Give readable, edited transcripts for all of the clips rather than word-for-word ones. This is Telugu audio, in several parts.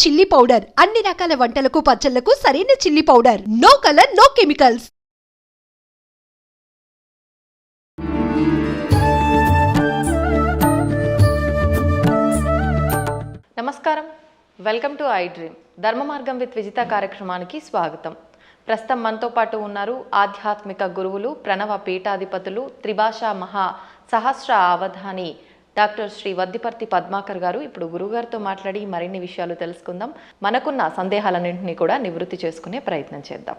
చిల్లీ పౌడర్ అన్ని రకాల వంటలకు పచ్చళ్లకు సరైన chilli powder. No colour, no chemicals. నమస్కారం, వెల్కమ్ టు ఐ డ్రీమ్. ధర్మ మార్గం విత్ విజిత కార్యక్రమానికి స్వాగతం. ప్రస్తుతం మనతో పాటు ఉన్నారు ఆధ్యాత్మిక గురువులు, ప్రణవ పీఠాధిపతులు, త్రిభాషా మహా సహస్ర అవధాని డాక్టర్ శ్రీ వద్దిపర్తి పద్మాకర్ గారు. ఇప్పుడు గురువుగారితో మాట్లాడి మరిన్ని విషయాలు తెలుసుకుందాం. మనకున్న సందేహాలన్నింటినీ కూడా నివృత్తి చేసుకునే ప్రయత్నం చేద్దాం.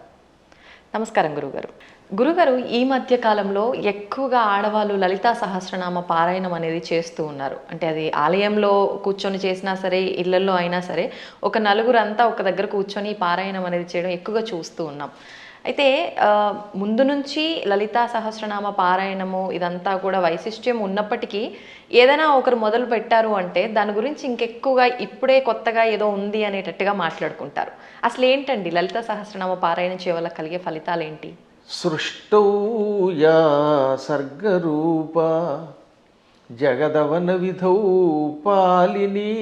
నమస్కారం గురుగారు. గురుగారు, ఈ మధ్య కాలంలో ఎక్కువగా ఆడవాళ్ళు లలితా సహస్రనామ పారాయణం అనేది చేస్తూ ఉన్నారు. అంటే అది ఆలయంలో కూర్చొని చేసినా సరే, ఇళ్లలో అయినా సరే, ఒక నలుగురు అంతా ఒక దగ్గర కూర్చొని పారాయణం అనేది చేయడం ఎక్కువగా చూస్తూ ఉన్నాం. అయితే ముందు నుంచి లలితా సహస్రనామ పారాయణము ఇదంతా కూడా వైశిష్ట్యం ఉన్నప్పటికీ ఏదైనా ఒకరు మొదలు పెట్టారు అంటే దాని గురించి ఇంకెక్కువగా ఇప్పుడే కొత్తగా ఏదో ఉంది అనేటట్టుగా మాట్లాడుకుంటారు. అసలు ఏంటండి లలితా సహస్రనామ పారాయణం చేయవల్ల కలిగే ఫలితాలు ఏంటి? సృష్టౌ యా సర్గరూప జగదవన విధౌ పాలినీ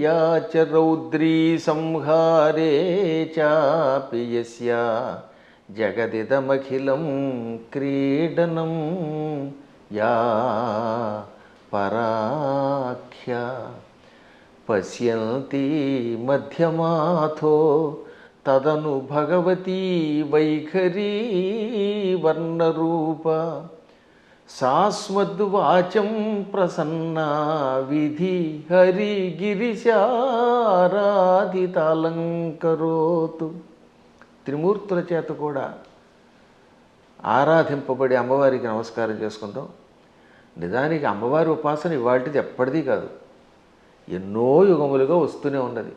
యా చ రౌద్రీ సంహారే చాపి యస్యా జగదిదమఖిలం క్రీడనం యా పరాఖ్య పశ్యంతి మధ్యమాథో తదను భగవతీ వైఖరీ వర్ణరూప సాస్మద్వాచం ప్రసన్నా విధి హరిగిరిశారాధితాలంకరోతు. త్రిమూర్తుల చేత కూడా ఆరాధింపబడి అమ్మవారికి నమస్కారం చేసుకుందాం. నిజానికి అమ్మవారి ఉపాసన ఇవాటిది ఎప్పటిదీ కాదు, ఎన్నో యుగములుగా వస్తూనే ఉన్నది.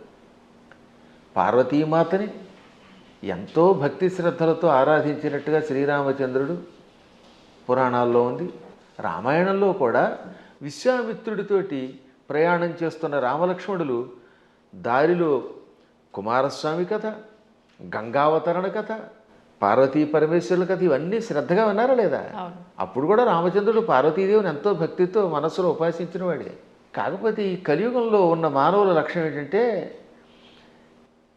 పార్వతీమాతని ఎంతో భక్తి శ్రద్ధలతో ఆరాధించినట్టుగా శ్రీరామచంద్రుడు పురాణాల్లో ఉంది. రామాయణంలో కూడా విశ్వామిత్రుడితోటి ప్రయాణం చేస్తున్న రామలక్ష్మణులు దారిలో కుమారస్వామి కథ, గంగావతరణ కథ, పార్వతీ పరమేశ్వరుల కథ ఇవన్నీ శ్రద్ధగా విన్నారా లేదా? అప్పుడు కూడా రామచంద్రుడు పార్వతీదేవిని ఎంతో భక్తితో మనస్సులో ఉపాసించిన వాడే. కాకపోతే ఈ కలియుగంలో ఉన్న మానవుల లక్ష్యం ఏంటంటే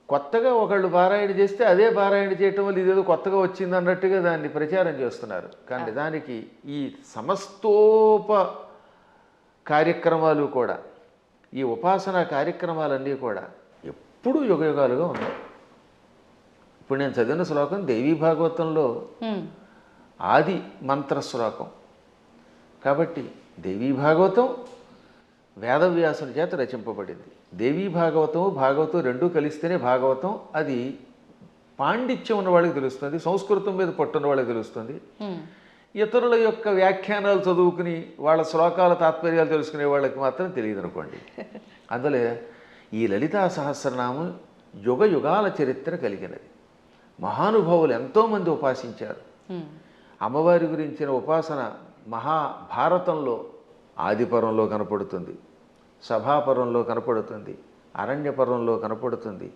కొత్తగా ఒకళ్ళు పారాయణ చేస్తే అదే పారాయణ చేయటం వల్ల ఇదేదో కొత్తగా వచ్చింది అన్నట్టుగా దాన్ని ప్రచారం చేస్తున్నారు. కానీ దానికి ఈ సమస్తోప కార్యక్రమాలు కూడా, ఈ ఉపాసనా కార్యక్రమాలన్నీ కూడా ఎప్పుడూ యుగయుగాలుగా ఉన్నాయి. ఇప్పుడు నేను చదివిన శ్లోకం దేవీ భాగవతంలో ఆది మంత్ర శ్లోకం కాబట్టి దేవీ భాగవతం వేదవ్యాసుని చేత రచింపబడింది. దేవీ భాగవతము భాగవతం రెండూ కలిస్తేనే భాగవతం. అది పాండిత్యం ఉన్న వాళ్ళకి తెలుస్తుంది, సంస్కృతం మీద పట్టున్న వాళ్ళకి తెలుస్తుంది. ఇతరుల యొక్క వ్యాఖ్యానాలు చదువుకుని వాళ్ళ శ్లోకాల తాత్పర్యాలు తెలుసుకునే వాళ్ళకి మాత్రం తెలియదు అనుకోండి. అందులో ఈ లలితా సహస్రనామం యుగ యుగాల చరిత్ర కలిగినది. మహానుభావులు ఎంతోమంది ఉపాసించారు. అమ్మవారి గురించిన ఉపాసన మహాభారతంలో ఆదిపర్వంలో కనపడుతుంది, సభాపర్వంలో కనపడుతుంది, అరణ్యపర్వంలో కనపడుతుంది,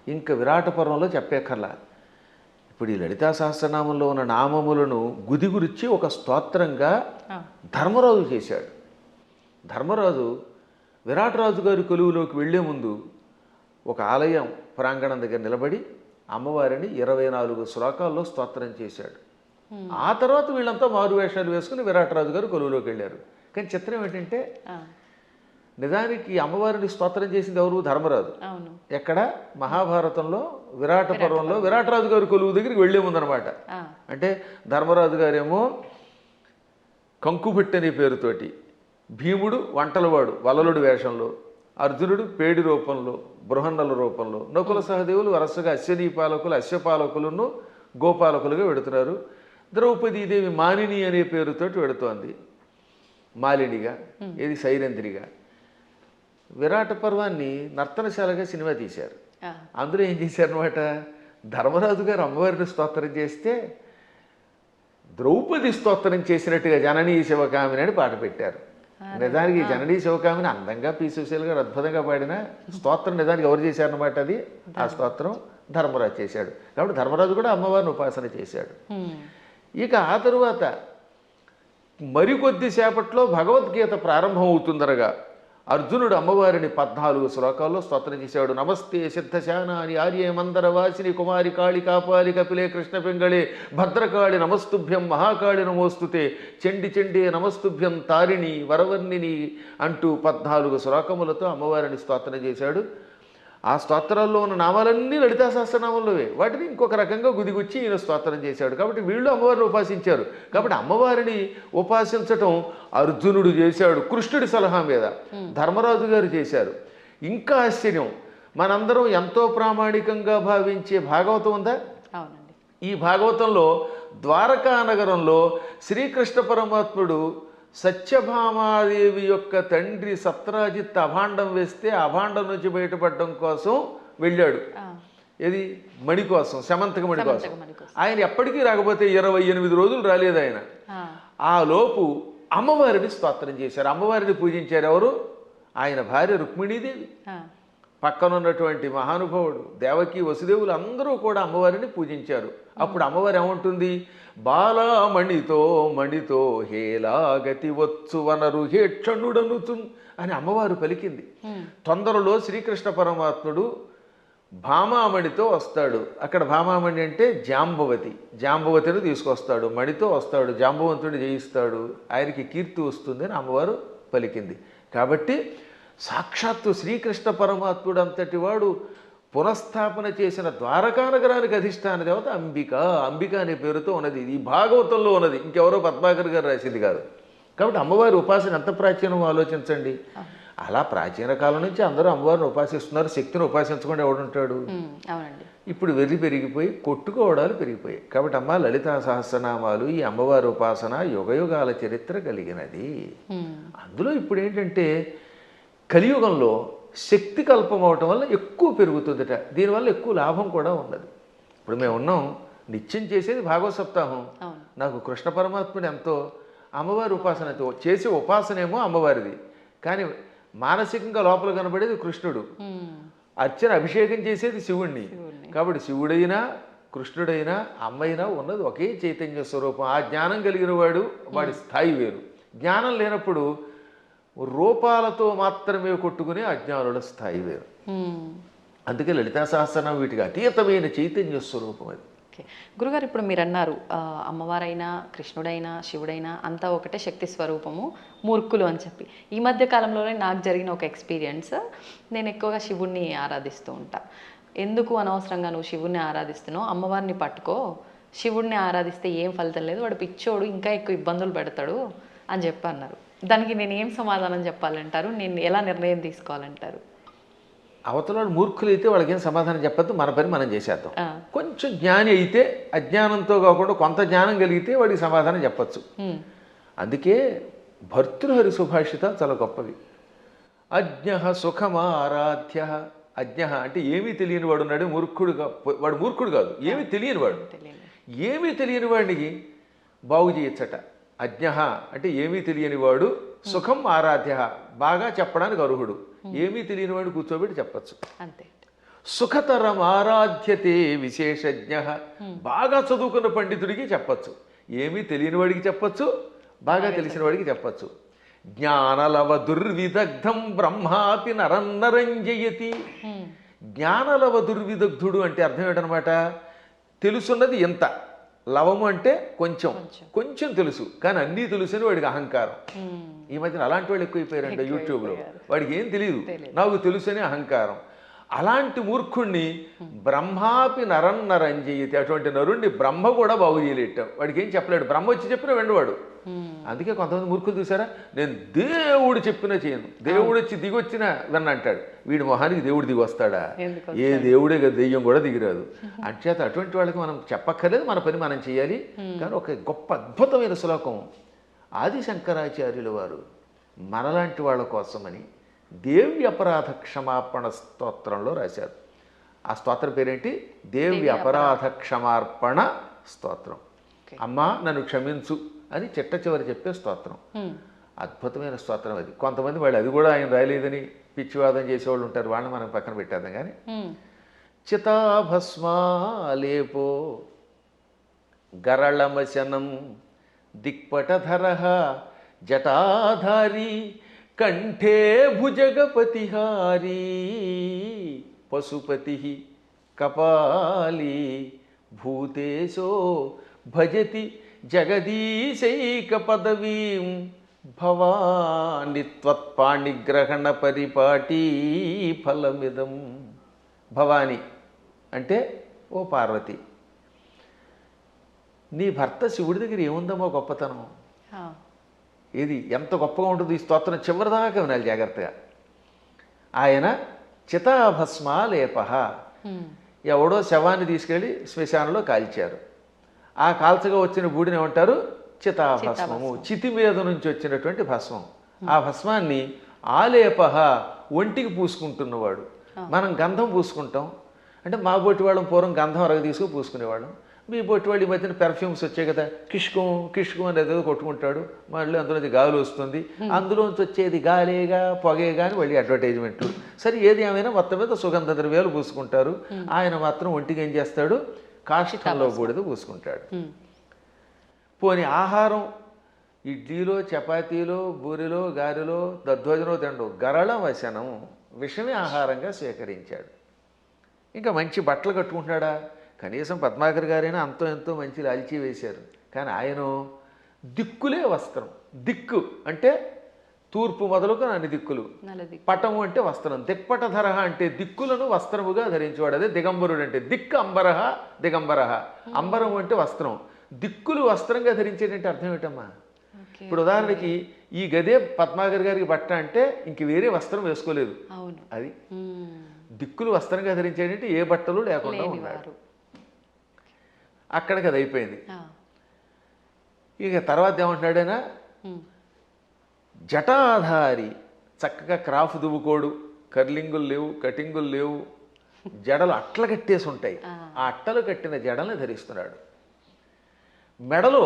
ఇంకా విరాట పర్వంలో చెప్పేకర్లా. ఇప్పుడు ఈ లలితా సహస్రనామంలో ఉన్న నామములను గుదిగురిచ్చి ఒక స్తోత్రంగా ధర్మరాజు చేశాడు. ధర్మరాజు విరాటరాజు గారి కొలువులోకి వెళ్లే ముందు ఒక ఆలయం ప్రాంగణం దగ్గర నిలబడి అమ్మవారిని 24 శ్లోకాల్లో స్తోత్రం చేశాడు. ఆ తర్వాత వీళ్ళంతా మారువేషాలు వేసుకుని విరాటరాజు గారు కొలువులోకి వెళ్ళారు. కానీ చిత్రం ఏంటంటే నిజానికి అమ్మవారిని స్తోత్రం చేసింది ఎవరు? ధర్మరాజు. ఎక్కడ? మహాభారతంలో విరాట పర్వంలో విరాటరాజు గారి కొలువు దగ్గరికి వెళ్లే ముందనమాట. అంటే ధర్మరాజు గారేమో కంకుబెట్టి అనే పేరుతోటి, భీముడు వంటలవాడు వలలుడు వేషంలో, అర్జునుడు పేడి రూపంలో, బృహన్నల రూపంలో, నకుల సహదేవులు వరుసగా అశ్వనీ పాలకులు, అశ్వపాలకులను గోపాలకులుగా వెడుతున్నారు. ద్రౌపదీదేవి మానిని అనే పేరుతోటి వెడుతోంది, మాలినిగా, ఇది సైరంధ్రిగా. విరాట పర్వాన్ని నర్తనశాలగా సినిమా తీశారు. అందులో ఏం చేశారనమాట, ధర్మరాజు గారు అమ్మవారిని స్తోత్రం చేస్తే ద్రౌపది స్తోత్రం చేసినట్టుగా జననీ శివకామిని అని పాట పెట్టారు. నిజానికి జననీ శివకామిని అందంగా పీసుశీల గారు అద్భుతంగా పాడిన స్తోత్రం నిజానికి ఎవరు చేశారనమాట అది? ఆ స్తోత్రం ధర్మరాజు చేశాడు. కాబట్టి ధర్మరాజు కూడా అమ్మవారిని ఉపాసన చేశాడు. ఇక ఆ తరువాత మరికొద్దిసేపట్లో భగవద్గీత ప్రారంభం అవుతుందనగా అర్జునుడు అమ్మవారిని 14 శ్లోకాల్లో స్తోత్రం చేశాడు. నమస్తే సిద్ధశానాని ఆర్యే మందరవాసిని కుమారి కాళి కాపాలి కపిలే కృష్ణ పింగళే భద్రకాళి నమస్తుభ్యం మహాకాళి నమోస్తుతే చండి చండి నమస్తుభ్యం తారిణి వరవర్ణిని అంటూ 14 శ్లోకములతో అమ్మవారిని స్తోత్రం చేశాడు. ఆ స్తోత్రాల్లో ఉన్న నామాలన్నీ లలితా సహస్రనామంలోవే. వాటిని ఇంకొక రకంగా గుదిగుచ్చి ఈయన స్తోత్రం చేశాడు. కాబట్టి వీళ్ళు అమ్మవారిని ఉపాసించారు. కాబట్టి అమ్మవారిని ఉపాసించటం అర్జునుడు చేశాడు కృష్ణుడి సలహా మీద, ధర్మరాజు గారు చేశారు. ఇంకా ఆశ్చర్యం, మనందరం ఎంతో ప్రామాణికంగా భావించే భాగవతం ఉందా? అవునండి. ఈ భాగవతంలో ద్వారకా నగరంలో శ్రీకృష్ణ పరమాత్ముడు సత్యభామాదేవి యొక్క తండ్రి సత్రాజిత్ అభాండం వేస్తే అభాండం నుంచి బయటపడడం కోసం వెళ్ళాడు. ఏది? మణి కోసం, శమంతక మణి కోసం. ఆయన ఎప్పటికీ రాకపోతే 28 రోజులు రాలేదు ఆయన. ఆ లోపు అమ్మవారిని స్తోత్రం చేశారు, అమ్మవారిని పూజించారు. ఎవరు? ఆయన భార్య రుక్మిణీదేవి, పక్కనున్నటువంటి మహానుభావుడు దేవకి వసుదేవులు అందరూ కూడా అమ్మవారిని పూజించారు. అప్పుడు అమ్మవారు ఏమంటుంది? బాలామణితో మణితో హేలాగతి వచ్చు వనరు హేక్షణుడనుచు అని అమ్మవారు పలికింది. తొందరలో శ్రీకృష్ణ పరమాత్ముడు భామామణితో వస్తాడు. అక్కడ భామామణి అంటే జాంబవతి, జాంబవతిని తీసుకొస్తాడు, మణితో వస్తాడు, జాంబవంతుడిని జయిస్తాడు, ఆయనకి కీర్తి వస్తుంది అని అమ్మవారు పలికింది. కాబట్టి సాక్షాత్తు శ్రీకృష్ణ పరమాత్ముడు అంతటి వాడు పునఃస్థాపన చేసిన ద్వారకా నగరానికి అధిష్టాన దేవత అంబిక. అంబిక అనే పేరుతో ఉన్నది. ఈ భాగవతంలో ఉన్నది, ఇంకెవరో పద్మాకర్ గారు రాసింది కాదు. కాబట్టి అమ్మవారి ఉపాసన ఎంత ప్రాచీనమో ఆలోచించండి. అలా ప్రాచీన కాలం నుంచి అందరూ అమ్మవారిని ఉపాసిస్తున్నారు. శక్తిని ఉపాసించకుండా ఎవడుంటాడు? ఇప్పుడు వెర్రి పెరిగిపోయి కొట్టుకోవడాలు పెరిగిపోయాయి. కాబట్టి అమ్మ లలితా సహస్రనామాలు, ఈ అమ్మవారి ఉపాసన యుగయుగాల చరిత్ర కలిగినది. అందులో ఇప్పుడు ఏంటంటే కలియుగంలో శక్తి కల్పం అవటం వల్ల ఎక్కువ పెరుగుతుందట. దీనివల్ల ఎక్కువ లాభం కూడా ఉన్నది. ఇప్పుడు మేము ఉన్నాం, నిత్యం చేసేది భాగవత సప్తాహం. నాకు కృష్ణ పరమాత్ముడు ఎంతో, అమ్మవారి ఉపాసన చేసే ఉపాసనేమో అమ్మవారిది, కానీ మానసికంగా లోపల కనబడేది కృష్ణుడు. అర్చన అభిషేకం చేసేది శివుణ్ణి. కాబట్టి శివుడైనా కృష్ణుడైనా అమ్మైనా ఉన్నది ఒకే చైతన్య స్వరూపం. ఆ జ్ఞానం కలిగిన వాడు, వాడి స్థాయి వేరు. జ్ఞానం లేనప్పుడు రూపాలతో మాత్రమే కొట్టుకునే అజ్ఞానుల స్థాయి వేరు. అందుకే లలితా సహస్రనామం వీటికి అతీతమైన చైతన్య స్వరూపం అది. గురుగారు, ఇప్పుడు మీరు అన్నారు అమ్మవారైనా కృష్ణుడైనా శివుడైనా అంతా ఒకటే శక్తి స్వరూపము, మూర్ఖులు అని చెప్పి. ఈ మధ్య కాలంలోనే నాకు జరిగిన ఒక ఎక్స్పీరియన్స్, నేను ఎక్కువగా శివుణ్ణి ఆరాధిస్తూ ఉంటా. ఎందుకు అనవసరంగా నువ్వు శివుణ్ణి ఆరాధిస్తున్నావు, అమ్మవారిని పట్టుకో, శివుణ్ణి ఆరాధిస్తే ఏం ఫలితం లేదు, వాడు పిచ్చోడు, ఇంకా ఎక్కువ ఇబ్బందులు పెడతాడు అని చెప్పి అన్నారు. దానికి నేను ఏం సమాధానం చెప్పాలంటారు? నేను ఎలా నిర్ణయం తీసుకోవాలంటారు? అవతల మూర్ఖులు అయితే వాళ్ళకి ఏం సమాధానం చెప్పద్దు, మన పని మనం చేసేద్దాం. కొంచెం జ్ఞాని అయితే అజ్ఞానంతో కాకుండా కొంత జ్ఞానం కలిగితే వాడికి సమాధానం చెప్పచ్చు. అందుకే భర్తృహరి సుభాషితాలు చాలా గొప్పవి. అజ్ఞ సుఖమారాధ్య. అజ్ఞ అంటే ఏమీ తెలియని వాడు ఉన్నాడు, మూర్ఖుడుగా. వాడు మూర్ఖుడు కాదు, ఏమీ తెలియని వాడు. ఏమీ తెలియని వాడికి బాగు చేయొచ్చట. అజ్ఞ అంటే ఏమీ తెలియని వాడు, సుఖం ఆరాధ్య బాగా చెప్పడానికి అర్హుడు. ఏమీ తెలియని వాడు కూర్చోబెట్టి చెప్పచ్చు. అంతే. సుఖతరం ఆరాధ్యతే విశేషజ్ఞ. బాగా చదువుకున్న పండితుడికి చెప్పచ్చు, ఏమీ తెలియని వాడికి చెప్పచ్చు, బాగా తెలిసిన వాడికి చెప్పచ్చు. జ్ఞానలవ దుర్విదగ్ధం బ్రహ్మాపి నరన్నరంజయతి. జ్ఞానలవ దుర్విదగ్ధుడు అంటే అర్థం ఏంటనమాట? తెలుసున్నది ఎంత, లవము అంటే కొంచెం, కొంచెం తెలుసు కానీ అన్నీ తెలుసని వాడికి అహంకారం. ఈ మధ్యన అలాంటి వాళ్ళు ఎక్కువైపోయారంట యూట్యూబ్లో. వాడికి ఏం తెలియదు, నాకు తెలుసని అహంకారం. అలాంటి మూర్ఖుణ్ణి బ్రహ్మాపి నరన్నరంజయతి. అటువంటి నరుణ్ణి బ్రహ్మ కూడా బాగు చేయలేట. వాడికి ఏం చెప్పలేడు, బ్రహ్మ వచ్చి చెప్పినా వెండవాడు. అందుకే కొంతమంది మూర్ఖులు చూసారా, నేను దేవుడు చెప్పినా చేయను, దేవుడు వచ్చి దిగొచ్చినా విన్నంటాడు. వీడి మొహానికి దేవుడు దిగి వస్తాడా? ఏ దేవుడే కదా, దెయ్యం కూడా దిగిరాదు. అంచేత అటువంటి వాళ్ళకి మనం చెప్పక్కర్లేదు, మన పని మనం చేయాలి. కానీ ఒక గొప్ప అద్భుతమైన శ్లోకం ఆది శంకరాచార్యుల వారు మనలాంటి వాళ్ళ కోసమని దేవి అపరాధ క్షమాపణ స్తోత్రంలో రాశారు. ఆ స్తోత్రం పేరేంటి? దేవి అపరాధ క్షమార్పణ స్తోత్రం. అమ్మా నన్ను క్షమించు అని చిట్ట చివరి చెప్పే స్తోత్రం. అద్భుతమైన స్తోత్రం అది. కొంతమంది వాళ్ళు అది కూడా ఆయన రాయలేదని పిచ్చివాదం చేసేవాళ్ళు ఉంటారు, వాళ్ళని మనం పక్కన పెట్టేద్దాం. కానీ చితాభస్మాలేపో గరళమశనం దిక్పటధర జటాధారి కంఠే భుజగపతిహారీ పశుపతి కపాలీ భూతేశో భజతి జగదీశైక పదవీం భవాని త్వత్పాణిగ్రహణ పరిపాటీ ఫలమిదం. భవాని అంటే ఓ పార్వతి, నీ భర్త శివుడి దగ్గర ఏముందమ్మో గొప్పతనం, ఇది ఎంత గొప్పగా ఉంటుంది. ఈ స్తోత్రం చివరిదాకా వినాలి జాగ్రత్తగా. ఆయన చితాభస్మాలేప, ఎవడో శవాన్ని తీసుకెళ్ళి శ్మశానంలో కాల్చారు. ఆ కాల్చగా వచ్చిన బూడిని ఏమంటారు? చితాభస్మము. చితి మీద నుంచి వచ్చినటువంటి భస్మం. ఆ భస్మాన్ని ఆలేప, ఒంటికి పూసుకుంటున్నవాడు. మనం గంధం పూసుకుంటాం అంటే మా బొట్టి వాళ్ళం పూర్వం గంధం అరగ తీసుకు పూసుకునేవాళ్ళం. మీ బొట్టి వాళ్ళు ఈ మధ్యన పెర్ఫ్యూమ్స్ వచ్చాయి కదా, కిష్కం కిష్కం అనేది ఏదో కొట్టుకుంటాడు, మళ్ళీ అందులోంచి గాలి వస్తుంది, అందులోంచి వచ్చేది గాలేగా పొగేగా అని మళ్ళీ అడ్వర్టైజ్మెంట్లు. సరే ఏది ఏమైనా మొత్తం మీద సుగంధ ద్రవ్యాలు పూసుకుంటారు. ఆయన మాత్రం ఒంటికి ఏం చేస్తాడు? కాష్టంలో బూడిద పూసుకుంటాడు. పోని ఆహారం ఇడ్లీలో చపాతీలో బూరిలో గారెలో దద్దోజనో తిండు గరళ వశనం విషమే ఆహారంగా స్వీకరించాడు. ఇంకా మంచి బట్టలు కట్టుకుంటున్నాడా? కనీసం పద్మాకర్ గారైనా అంతో ఎంతో మంచి లాల్చీ వేశారు. కానీ ఆయన దిక్కులే వస్త్రం. దిక్కు అంటే తూర్పు మొదలుకు అన్ని దిక్కులు. పటము అంటే వస్త్రం. దిక్పటధర అంటే దిక్కులను వస్త్రముగా ధరించేవాడు. అదే దిగంబరుడు అంటే. దిక్కు అంబరహ దిగంబరహ. అంబరం అంటే వస్త్రం. దిక్కులు వస్త్రంగా ధరించేటంటే అర్థం ఏంటమ్మా? ఇప్పుడు ఉదాహరణకి ఈ గదే పద్మాకర్ గారికి బట్ట అంటే ఇంక వేరే వస్త్రం వేసుకోలేదు. అది దిక్కులు వస్త్రంగా ధరించేటంటే ఏ బట్టలు లేకుండా ఉన్నాడు. అక్కడికి అది అయిపోయింది. ఇక తర్వాత ఏమంటున్నాడైనా? జటాధారి, చక్కగా క్రాఫ్ దువ్వుకోడు, కర్లింగులు లేవు, కటింగులు లేవు, జడలు అట్టలు కట్టేసి ఉంటాయి. ఆ అట్టలు కట్టిన జడల్ని ధరిస్తున్నాడు. మెడలో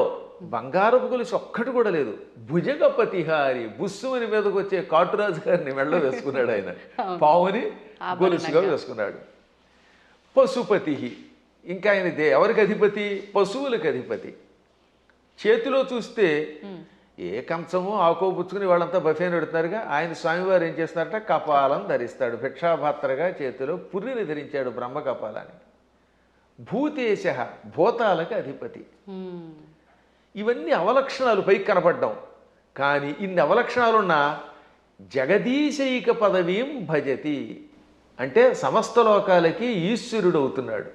బంగారపు గొలుసు ఒక్కటి కూడా లేదు. భుజగపతిహారి, బుస్సుమని మీదకు వచ్చే కాటురాజు గారిని మెడలో వేసుకున్నాడు ఆయన. పావుని గొలుసుగా వేసుకున్నాడు. పశుపతి, ఇంకా ఆయన ఎవరికి అధిపతి? పశువులకు అధిపతి. చేతిలో చూస్తే ఏ కంచమో ఆకో పుచ్చుకుని వాళ్ళంతా బఫేని పెడుతున్నారుగా. ఆయన స్వామివారు ఏం చేస్తున్నారట? కపాలం ధరిస్తాడు. భిక్షాపాత్రగా చేతిలో పుర్రిని ధరించాడు, బ్రహ్మ కపాలాన్ని. భూతేశ, భూతాలకు అధిపతి. ఇవన్నీ అవలక్షణాలు పైకి కనపడ్డాం. కానీ ఇన్ని అవలక్షణాలున్న జగదీశైక పదవీం భజతి అంటే సమస్త లోకాలకి ఈశ్వరుడు అవుతున్నాడు.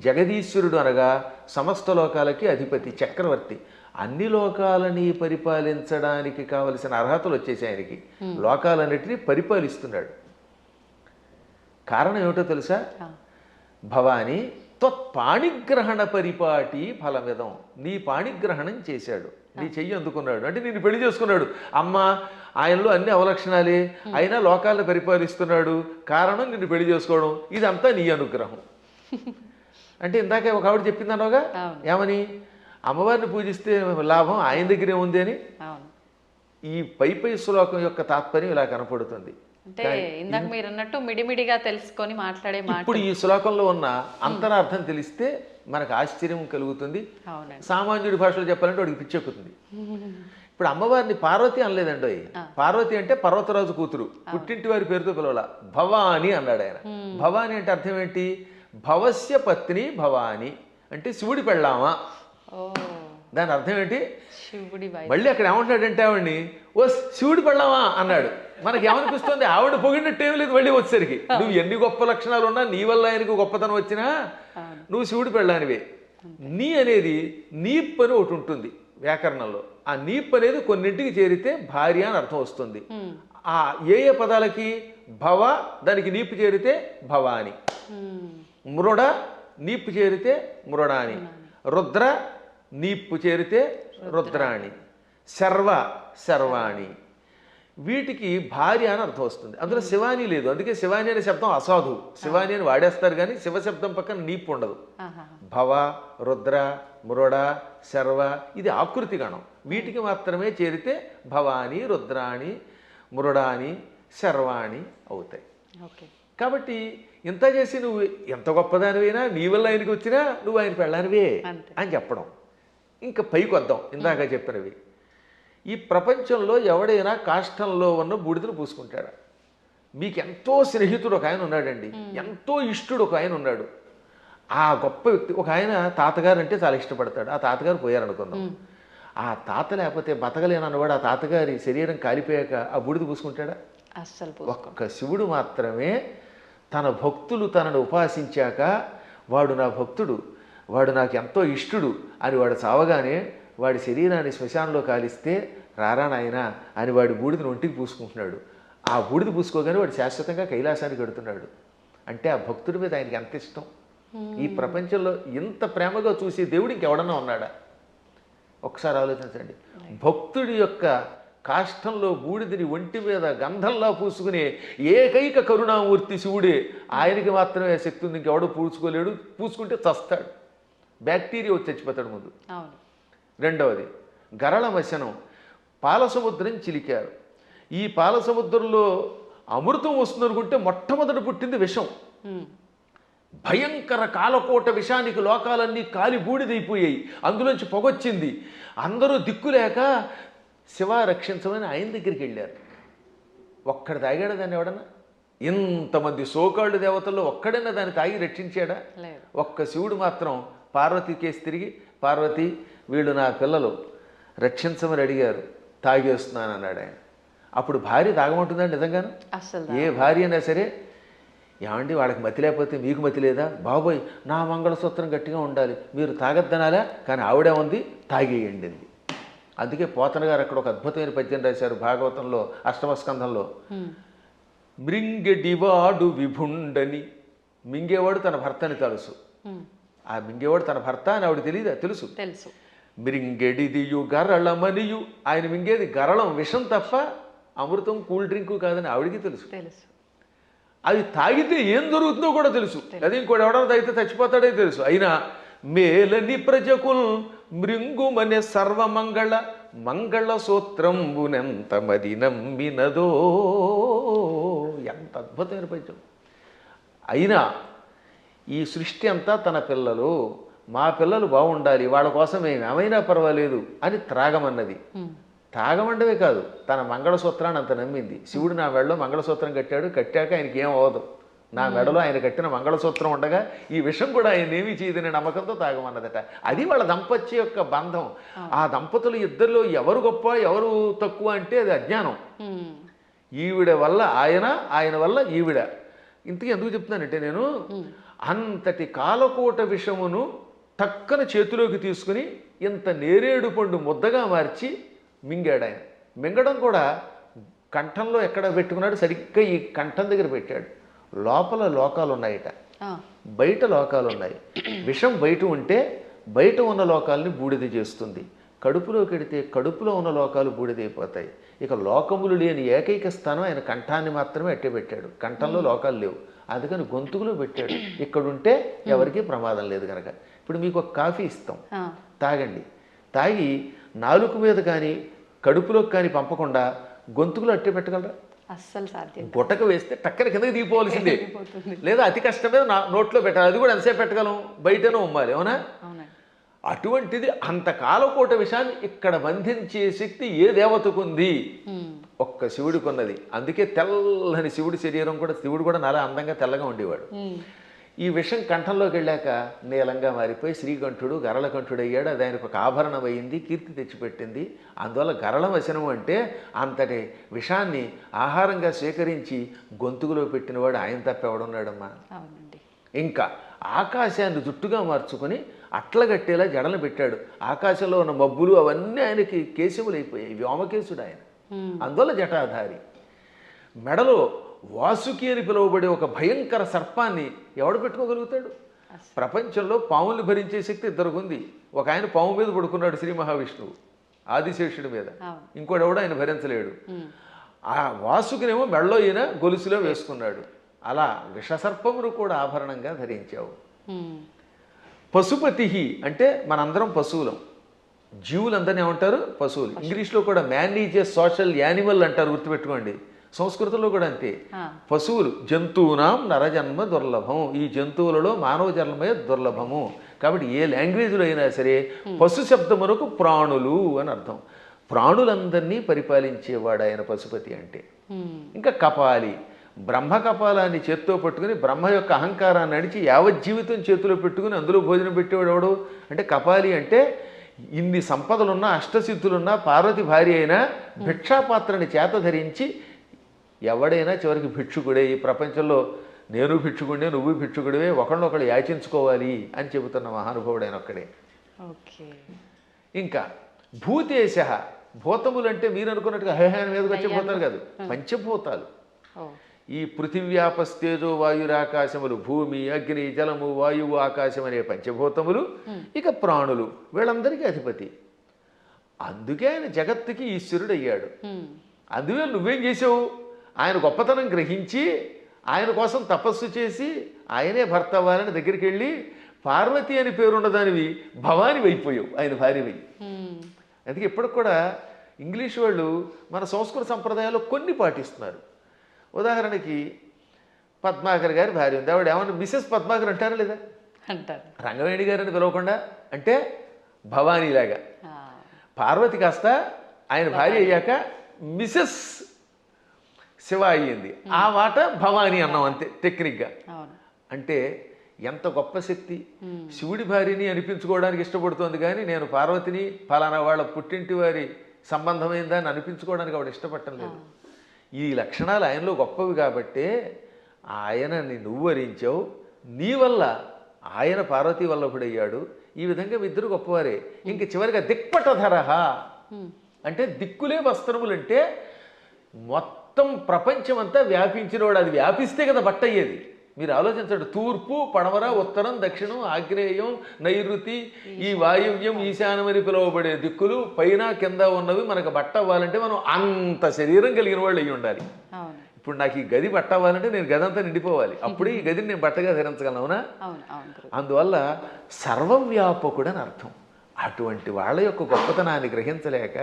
జగదీశ్వరుడు అనగా సమస్త లోకాలకి అధిపతి, చక్రవర్తి. అన్ని లోకాలని పరిపాలించడానికి కావలసిన అర్హతలు వచ్చేసి ఆయనకి. లోకాలన్నిటినీ పరిపాలిస్తున్నాడు. కారణం ఏమిటో తెలుసా? భవాని త్వత్పాణిగ్రహణ పరిపాటి ఫలమిదం. నీ పాణిగ్రహణం చేశాడు, నీ చెయ్యి అందుకున్నాడు అంటే నిన్ను పెళ్లి చేసుకున్నాడు. అమ్మ ఆయనలో అన్ని అవలక్షణాలే, అయినా లోకాలను పరిపాలిస్తున్నాడు. కారణం నిన్ను పెళ్లి చేసుకోవడం. ఇదంతా నీ అనుగ్రహం. అంటే ఇందాక ఒక ఆవిడ చెప్పిందనోగా, ఏమని? అమ్మవారిని పూజిస్తే లాభం ఆయన దగ్గరే ఉంది అని. ఈ పై శ్లోకం యొక్క తాత్పర్యం ఇలా కనపడుతుంది. అంటే ఇందాక మీరు అన్నట్టు మిడిమిడిగా తెలుసుకొని మాట్లాడే మాట. ఇప్పుడు ఈ శ్లోకంలో ఉన్న అంతరార్థం తెలిస్తే మనకు ఆశ్చర్యం కలుగుతుంది. సామాన్యుడి భాషలో చెప్పాలంటే వాడికి పిచ్చెక్కుతుంది. ఇప్పుడు అమ్మవారిని పార్వతి అనలేదండి. పార్వతి అంటే పర్వతరాజు కూతురు, పుట్టింటి వారి పేరుతో పిలవాల. భవాని అన్నాడు ఆయన. భవాని అంటే అర్థం ఏంటి? భవస్య పత్ని భవాని అంటే శివుడి పెళ్ళామా. దాని అర్థం ఏంటి? మళ్ళీ అక్కడ ఏమంటాడంటే ఆవిడ్ని ఓ శివుడి పెళ్ళామా అన్నాడు. మనకి ఏమనిపిస్తుంది? ఆవిడ పొగిడినట్టు ఏం లేదు. మళ్ళీ వచ్చేసరికి నువ్వు ఎన్ని గొప్ప లక్షణాలు ఉన్నా, నీ వల్ల ఆయనకు గొప్పతనం వచ్చినా నువ్వు శివుడి పెళ్ళానివే. నీ అనేది నీప్ అని ఒకటి ఉంటుంది వ్యాకరణంలో. ఆ నీప్ అనేది కొన్నింటికి చేరితే భార్య అని అర్థం వస్తుంది. ఆ ఏ ఏ పదాలకి? భవ దానికి నీపు చేరితే భవాని, మృడ నీపు చేరితే మృడాని, రుద్ర నీప్పు చేరితే రుద్రాణి, శర్వ శర్వాణి. వీటికి భార్య అని అర్థం వస్తుంది. అందులో శివాని లేదు. అందుకే శివాని అనే శబ్దం అసాధు. శివాని అని వాడేస్తారు కానీ శివశబ్దం పక్కన నీపు ఉండదు. భవ, రుద్ర, మృడ, శర్వ ఇది ఆకృతి గణం. వీటికి మాత్రమే చేరితే భవాని, రుద్రాణి, మృడాని, శర్వాణి అవుతాయి. కాబట్టి ఇంత చేసి నువ్వు ఎంత గొప్పదానివైనా, నీ వల్ల ఆయనకి వచ్చినా నువ్వు ఆయన పెళ్ళానివే అని చెప్పడం. ఇంకా పైకి వద్దాం. ఇందాక చెప్పినవి ఈ ప్రపంచంలో ఎవడైనా కాష్టంలో ఉన్న బూడిదను పూసుకుంటాడా? మీకు ఎంతో స్నేహితుడు ఒక ఆయన ఉన్నాడండి, ఎంతో ఇష్టుడు ఒక ఆయన ఉన్నాడు. ఆ గొప్ప వ్యక్తి ఒక ఆయన తాతగారు అంటే చాలా ఇష్టపడతాడు. ఆ తాతగారు పోయారనుకుందాం. ఆ తాత లేకపోతే బతకలేనన్నవాడు ఆ తాతగారి శరీరం కాలిపోయాక ఆ బూడిద పూసుకుంటాడా? అస్సలు ఒక్క శివుడు మాత్రమే తన భక్తులు తనను ఉపాసించాక వాడు నా భక్తుడు, వాడు నాకు ఎంతో ఇష్టుడు అని వాడు చావగానే వాడి శరీరాన్ని శ్మశానంలో కాలిస్తే రారా నాయనా అని వాడి బూడిదని ఒంటికి పూసుకుంటున్నాడు. ఆ బూడిద పూసుకోగానే వాడు శాశ్వతంగా కైలాసానికి వెడుతున్నాడు. అంటే ఆ భక్తుడి మీద ఆయనకి ఎంత ఇష్టం. ఈ ప్రపంచంలో ఇంత ప్రేమగా చూసే దేవుడు ఇంకెవడన్నా ఉన్నాడా? ఒకసారి ఆలోచించండి. భక్తుడి యొక్క కాష్టంలో బూడిదని ఒంటి మీద గంధంలా పూసుకునే ఏకైక కరుణామూర్తి శివుడే. ఆయనకి మాత్రమే శక్తి ఉంది, ఇంకెవడో పూసుకోలేడు. పూసుకుంటే చస్తాడు, బ్యాక్టీరియా వచ్చి చచ్చిపోతాడు ముందు. రెండవది గరళమశనం, పాలసముద్రం చిలికారు. ఈ పాలసముద్రంలో అమృతం వస్తుందనుకుంటే మొట్టమొదటి పుట్టింది విషం. భయంకర కాలకోట విషానికి లోకాలన్నీ కాలి బూడిదైపోయాయి, అందులోంచి పొగొచ్చింది. అందరూ దిక్కులేక శివ రక్షించమని ఆయన దగ్గరికి వెళ్ళారు. ఒక్కడు తాగాడు దాన్ని ఎవడన్నా? ఇంతమంది సోకాళ్ళు దేవతల్లో ఒక్కడైనా దాన్ని తాగి రక్షించాడా? ఒక్క శివుడు మాత్రం పార్వతి కేసు తిరిగి, పార్వతి వీళ్ళు నా పిల్లలు రక్షించమని అడిగారు, తాగేస్తున్నాను అన్నాడు ఆయన. అప్పుడు భార్య తాగమంటుందండి నిజంగాను? ఏ భార్య అయినా సరే, ఏమండి వాళ్ళకి మతి లేకపోతే మీకు మతి లేదా? బాబోయ్ నా మంగళసూత్రం గట్టిగా ఉండాలి, మీరు తాగద్దనాలా? కానీ ఆవిడే ఉంది, తాగేయండి. అందుకే పోతన గారు అక్కడ ఒక అద్భుతమైన పద్యం రాశారు భాగవతంలో అష్టమ స్కంధంలో. మృంగెడివాడు విభుండని, మింగేవాడు తన భర్తని తెలుసు. ఆ మింగేవాడు తన భర్త అని ఆవిడ తెలియదా? తెలుసు. మృంగెడిదియు గరళమనియు, ఆయన మింగేది గరళం విషం తప్ప అమృతం కూల్ డ్రింకు కాదని ఆవిడికి తెలుసు. అది తాగితే ఏం జరుగుతుందో కూడా తెలుసు. అది ఇంకోటి ఎవడన్నా తాగితే చచ్చిపోతాడే తెలుసు. అయినా మేలని ప్రజకుల్ మృంగుమనే సర్వమంగళ మంగళ సూత్రంబునెంత మది నమ్మినదో. ఎంత అద్భుతమైన పద్యం. అయినా ఈ సృష్టి అంతా తన పిల్లలు, మా పిల్లలు బాగుండాలి, వాళ్ళ కోసం ఏమైనా పర్వాలేదు అని త్రాగమన్నది. తాగమండవే కాదు, తన మంగళసూత్రాన్ని అంత నమ్మింది. శివుడు నా మెడలో మంగళసూత్రం కట్టాడు, కట్టాక ఆయనకి ఏం అవ్వదు, నా మెడలో ఆయన కట్టిన మంగళసూత్రం ఉండగా ఈ విషయం కూడా ఆయన ఏమీ చేయదనే నమ్మకంతో తాగమన్నదట. అది వాళ్ళ దంపత్య యొక్క బంధం. ఆ దంపతులు ఇద్దరిలో ఎవరు గొప్ప ఎవరు తక్కువ అంటే అది అజ్ఞానం. ఈవిడ వల్ల ఆయన, ఆయన వల్ల ఈవిడ. ఇంతకీ ఎందుకు చెప్తున్నానంటే నేను, అంతటి కాలకోట విషమును టక్కన చేతిలోకి తీసుకుని ఇంత నేరేడు పండు ముద్దగా మార్చి మింగాడు ఆయన. మింగడం కూడా కంఠంలో ఎక్కడ పెట్టుకున్నాడు, సరిగ్గా ఈ కంఠం దగ్గర పెట్టాడు. లోపల లోకాలు ఉన్నాయట, బయట లోకాలు ఉన్నాయి. విషం బయట ఉంటే బయట ఉన్న లోకాలని బూడిద చేస్తుంది, కడుపులోకి వెడితే కడుపులో ఉన్న లోకాలు బూడిదైపోతాయి. ఇక లోకములు లేని ఏకైక స్థానం ఆయన కంఠాన్ని మాత్రమే అట్టే పెట్టాడు. కంఠంలో లోకాలు లేవు, అందుకని గొంతుకులో పెట్టాడు. ఇక్కడుంటే ఎవరికీ ప్రమాదం లేదు కనుక. ఇప్పుడు మీకు ఒక కాఫీ ఇస్తాం, తాగండి. తాగి నాలుక మీద కానీ కడుపులోకి కానీ పంపకుండా గొంతుకులో అట్టే పెట్టగలరా? అస్సలు సాధ్యం. గుట్టక వేస్తే టక్కన కిందకి దిగిపోవాల్సిందే, లేదా అతి కష్టమే నోట్లో పెట్టాలి. అది కూడా ఎంతసేపు పెట్టగలం, బయటనే ఉమ్మాలి, అవునా? అటువంటిది అంత కాలకోట విషయాన్ని ఇక్కడ బంధించే శక్తి ఏ దేవతకు ఉంది? ఒక్క శివుడికి ఉన్నది. అందుకే తెల్లని శివుడి శరీరం కూడా, శివుడు కూడా నాలా అందంగా తెల్లగా ఉండేవాడు. ఈ విషం కంఠంలోకి వెళ్ళాక నీలంగా మారిపోయి శ్రీకంఠుడు గరళకంఠుడు అయ్యాడు. అది ఆయనకు ఒక ఆభరణం అయింది, కీర్తి తెచ్చిపెట్టింది. అందువల్ల గరళవశనం అంటే అంతటి విషాన్ని ఆహారంగా స్వీకరించి గొంతుకులో పెట్టినవాడు ఆయన తప్ప ఎవడున్నాడమ్మా? ఇంకా ఆకాశాన్ని జుట్టుగా మార్చుకొని అట్లగట్టేలా జడలు పెట్టాడు. ఆకాశంలో ఉన్న మబ్బులు అవన్నీ ఆయనకి కేశములైపోయాయి, వ్యోమకేశుడు ఆయన. అందువల్ల జటాధారి. మెడలో వాసుకి అని పిలువబడే ఒక భయంకర సర్పాన్ని ఎవడు పెట్టుకోగలుగుతాడు? ప్రపంచంలో పాముల్ని భరించే శక్తి ఇద్దరికి ఉంది. ఒక ఆయన పాము మీద పడుకున్నాడు, శ్రీ మహావిష్ణువు ఆదిశేషుడి మీద. ఇంకోటి ఎవడు ఆయన భరించలేడు. ఆ వాసుకినేమో మెడలో ఈయన గొలుసులో వేసుకున్నాడు. అలా విషసర్పమును కూడా ఆభరణంగా ధరించావు. పశుపతి అంటే మనందరం పశువులం, జీవులందరినీ ఏమంటారు? పశువులు. ఇంగ్లీష్లో కూడా man is a social animal అంటారు, గుర్తుపెట్టుకోండి. సంస్కృతంలో కూడా అంతే. పశువులు జంతువునాం నరజన్మ దుర్లభం, ఈ జంతువులలో మానవ జన్మే దుర్లభము. కాబట్టి ఏ లాంగ్వేజ్లో అయినా సరే పశు శబ్దమునకు ప్రాణులు అని అర్థం. ప్రాణులందరినీ పరిపాలించేవాడు ఆయన పశుపతి అంటే. ఇంకా కపాలి, బ్రహ్మ కపాలాన్ని చేత్తో పట్టుకుని బ్రహ్మ యొక్క అహంకారాన్ని నడిచి యావజ్జీవితం చేతిలో పెట్టుకుని అందులో భోజనం పెట్టేవాడు ఎవడు అంటే కపాలి. అంటే ఇన్ని సంపదలున్నా అష్టసిద్ధులున్నా పార్వతి భార్య అయినా భిక్షాపాత్రని చేత ధరించి ఎవడైనా చివరికి భిక్షుకుడే. ఈ ప్రపంచంలో నేను భిక్షుకుడే, నువ్వు భిక్షుకుడివే, ఒకళ్ళొకళ్ళు యాచించుకోవాలి అని చెబుతున్న మహానుభావుడైన ఒక్కడే. ఓకే. ఇంకా భూతేశ, భూతములు అంటే మీరు అనుకున్నట్టుగా హేహాన్ మీదకి వచ్చే భూతాలు కాదు, పంచభూతాలు. ఈ పృథివ్యాపస్తేజో వాయురాకాశములు, భూమి, అగ్ని, జలము, వాయువు, ఆకాశం అనే పంచభూతములు, ఇక ప్రాణులు, వీళ్ళందరికీ అధిపతి. అందుకే ఆయన జగత్తుకి ఈశ్వరుడు అయ్యాడు. అందువల్ల నువ్వేం చేసావు? ఆయన గొప్పతనం గ్రహించి ఆయన కోసం తపస్సు చేసి ఆయనే భర్త అవ్వాలని దగ్గరికి వెళ్ళి పార్వతి అని పేరున్నదానివి భవాని అయిపోయావు, ఆయన భార్యవి. అందుకే ఇప్పటికి కూడా ఇంగ్లీష్ వాళ్ళు మన సంస్కృత సంప్రదాయాల్లో కొన్ని పాటిస్తున్నారు. ఉదాహరణకి పద్మాకర్ గారి భార్య ఉంది, ఆవిడ ఏమన్నా మిసెస్ పద్మాకర్ అంటారా లేదా? అంటారు. రంగవేణి గారిని పిలవకుండా అంటే భవానీలాగా. పార్వతి కాస్త ఆయన భార్య అయ్యాక మిసెస్ శివ అయ్యింది, ఆ మాట భవానీ అన్నాం అంతే టెక్నిక్గా. అంటే ఎంత గొప్ప శక్తి! శివుడి భార్యని అనిపించుకోవడానికి ఇష్టపడుతోంది కానీ నేను పార్వతిని ఫలానా వాళ్ళ పుట్టింటి వారి సంబంధమైందని అనిపించుకోవడానికి ఆవిడ ఇష్టపడటం లేదు. ఈ లక్షణాలు ఆయనలో గొప్పవి కాబట్టే ఆయనని నువ్వు వరించావు, నీ వల్ల ఆయన పార్వతీ వల్లభుడయ్యాడు. ఈ విధంగా ఇద్దరు గొప్పవారే. ఇంక చివరిగా దిక్పటధరహ అంటే దిక్కులే వస్త్రములంటే మొత్తం ప్రపంచం అంతా వ్యాపించినవాడు. అది వ్యాపిస్తే కదా బట్ట అయ్యేది. మీరు ఆలోచించండి, తూర్పు, పడమర, ఉత్తరం, దక్షిణం, ఆగ్నేయం, నైరుతి, ఈ వాయువ్యం, ఈశాన్యం అని పిలువబడే దిక్కులు పైన కింద ఉన్నవి మనకు బట్ట అవ్వాలంటే మనం అంత శరీరం కలిగిన వాళ్ళు అయ్యి ఉండాలి. ఇప్పుడు నాకు ఈ గది బట్ట అవ్వాలంటే నేను గది అంతా నిండిపోవాలి, అప్పుడు ఈ గదిని నేను బట్టగా ధరించగలను. అవునా? అందువల్ల సర్వవ్యాపకుడని అర్థం. అటువంటి వాళ్ళ యొక్క గొప్పతనాన్ని గ్రహించలేక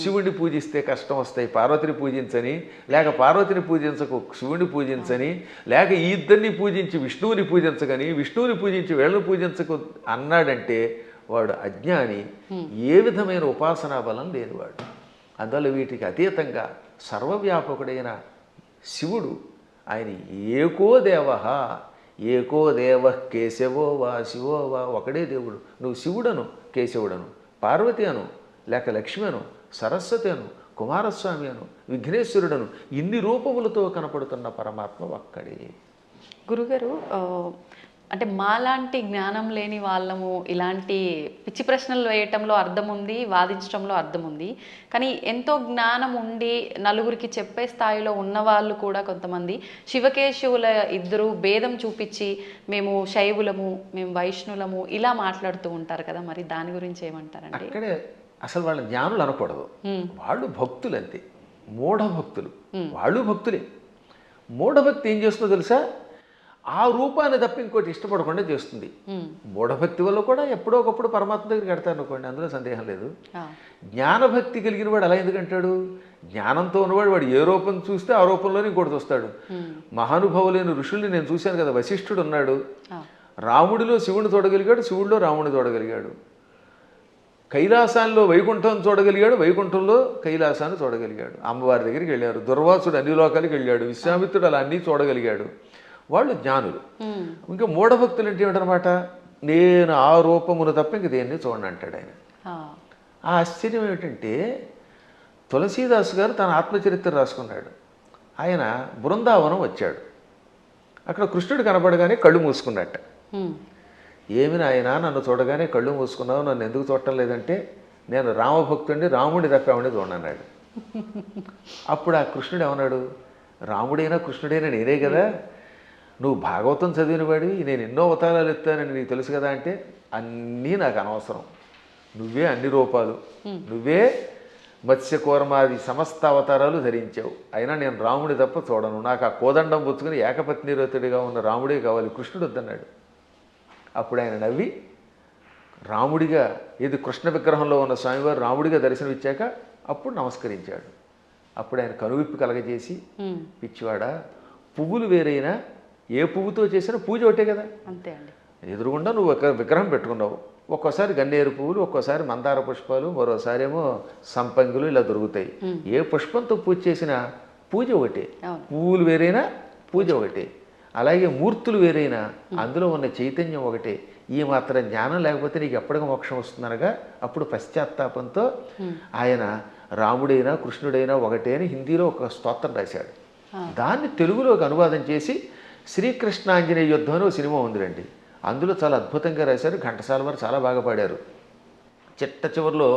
శివుడిని పూజిస్తే కష్టం వస్తాయి, పార్వతిని పూజించని, లేక పార్వతిని పూజించకు శివుడిని పూజించని, లేక ఈ ఇద్దరిని పూజించి విష్ణువుని పూజించగని, విష్ణువుని పూజించి వీళ్ళని పూజించకు అన్నాడంటే వాడు అజ్ఞాని, ఏ విధమైన ఉపాసనా బలం లేనివాడు. అందువల్ల వీటికి అతీతంగా సర్వవ్యాపకుడైన శివుడు ఆయన ఏకో దేవ, ఏకో దేవ కేశవో వా శివో వా, ఒకడే దేవుడు. నువ్వు శివుడను, కేశవుడను, పార్వతి అను, లేక లక్ష్మి అను, సరస్వతి అను, కుమారస్వామి అను, విఘ్నేశ్వరుడను, ఇన్ని రూపములతో కనపడుతున్న పరమాత్మ ఒక్కడే. గురుగారు, అంటే మాలాంటి జ్ఞానం లేని వాళ్ళము ఇలాంటి పిచ్చి ప్రశ్నలు వేయటంలో అర్థం ఉంది, వాదించడంలో అర్థం ఉంది. కానీ ఎంతో జ్ఞానం ఉండి నలుగురికి చెప్పే స్థాయిలో ఉన్నవాళ్ళు కూడా కొంతమంది శివకేశవుల ఇద్దరు భేదం చూపించి మేము శైవులము, మేము వైష్ణులము ఇలా మాట్లాడుతూ ఉంటారు కదా, మరి దాని గురించి ఏమంటారండి? అక్కడే అసలు వాళ్ళ జ్ఞానులు అనకూడదు, వాళ్ళు భక్తులు అంతే, మూఢభక్తులు. వాళ్ళు భక్తులే. మూఢభక్తి ఏం చేస్తుందో తెలుసా? ఆ రూపాన్ని తప్ప ఇంకోటి ఇష్టపడకుండా చేస్తుంది. మూఢభక్తి వల్ల కూడా ఎప్పుడో ఒకప్పుడు పరమాత్మ దగ్గరికి కడతారు అనుకోండి, అందులో సందేహం లేదు. జ్ఞానభక్తి కలిగిన వాడు అలా ఎందుకంటాడు? జ్ఞానంతో ఉన్నవాడు వాడు ఏ రూపం చూస్తే ఆ రూపంలోనే ఇంకోటి వస్తాడు. మహానుభావులైన ఋషుల్ని నేను చూశాను కదా, వశిష్ఠుడు ఉన్నాడు, రాముడిలో శివుని చూడగలిగాడు, శివుడిలో రాముడిని చూడగలిగాడు. కైలాసాల్లో వైకుంఠం చూడగలిగాడు, వైకుంఠంలో కైలాసాన్ని చూడగలిగాడు. అమ్మవారి దగ్గరికి వెళ్ళారు. దుర్వాసుడు అన్ని లోకాలకి వెళ్ళాడు, విశ్వామిత్రుడు అలా అన్నీ చూడగలిగాడు. వాళ్ళు జ్ఞానులు. ఇంకా మూఢభక్తులు అంటే ఏమిటనమాట? నేను ఆ రూపమును తప్ప ఇంక దేన్ని చూడండి అంటాడు ఆయన. ఆ ఆశ్చర్యం ఏమిటంటే తులసీదాసు గారు తన ఆత్మచరిత్ర రాసుకున్నాడు. ఆయన బృందావనం వచ్చాడు. అక్కడ కృష్ణుడు కనపడగానే కళ్ళు మూసుకున్నట్ట. ఏమి నాయన నన్ను చూడగానే కళ్ళు మూసుకున్నావు, నన్ను ఎందుకు చూడటం లేదంటే నేను రామభక్తుడిని, రాముడి తప్ప ఆవిడ చూడన్నాడు. అప్పుడు ఆ కృష్ణుడు ఏమన్నాడు? రాముడైనా కృష్ణుడైనా నేనే కదా, నువ్వు భాగవతం చదివిన వాడివి, నేను ఎన్నో అవతారాలు ఎత్తానని నీకు తెలుసు కదా అంటే అన్నీ నాకు అనవసరం, నువ్వే అన్ని రూపాలు, నువ్వే మత్స్యకూర్మాది సమస్త అవతారాలు ధరించావు, అయినా నేను రాముడి తప్ప చూడను, నాకు ఆ కోదండం పుచ్చుకుని ఏకపత్నిరతుడిగా ఉన్న రాముడే కావాలి, కృష్ణుడు వద్దన్నాడు. అప్పుడు ఆయన నవ్వి రాముడిగా, ఇది కృష్ణ విగ్రహంలో ఉన్న స్వామివారు రాముడిగా దర్శనమిచ్చాక అప్పుడు నమస్కరించాడు. అప్పుడు ఆయన కనువిప్పి కలగజేసి, పిచ్చివాడా, పువ్వులు వేరైనా ఏ పువ్వుతో చేసినా పూజ ఒకటే కదా, అంతే అండి. ఎదురుగుండా నువ్వు ఒక విగ్రహం పెట్టుకున్నావు, ఒక్కోసారి గన్నేరు పువ్వులు, ఒక్కోసారి మందార పుష్పాలు, మరోసారి ఏమో సంపంగులు ఇలా దొరుకుతాయి. ఏ పుష్పంతో పూజ చేసినా పూజ ఒకటే, పువ్వులు వేరైనా పూజ ఒకటే. అలాగే మూర్తులు వేరైనా అందులో ఉన్న చైతన్యం ఒకటే. ఈ మాత్రం జ్ఞానం లేకపోతే నీకు ఎప్పటికీ మోక్షం వస్తుందనగా అప్పుడు పశ్చాత్తాపంతో ఆయన రాముడైనా కృష్ణుడైనా ఒకటే అని హిందీలో ఒక స్తోత్రం రాశాడు. దాన్ని తెలుగులోకి అనువాదం చేసి శ్రీకృష్ణాంజనేయ యుద్ధం అని ఒక సినిమా ఉందిరండి. అందులో చాలా అద్భుతంగా రాశారు. ఘంటసాల వారు చాలా బాగా పాడారు. చిట్ట చివరిలో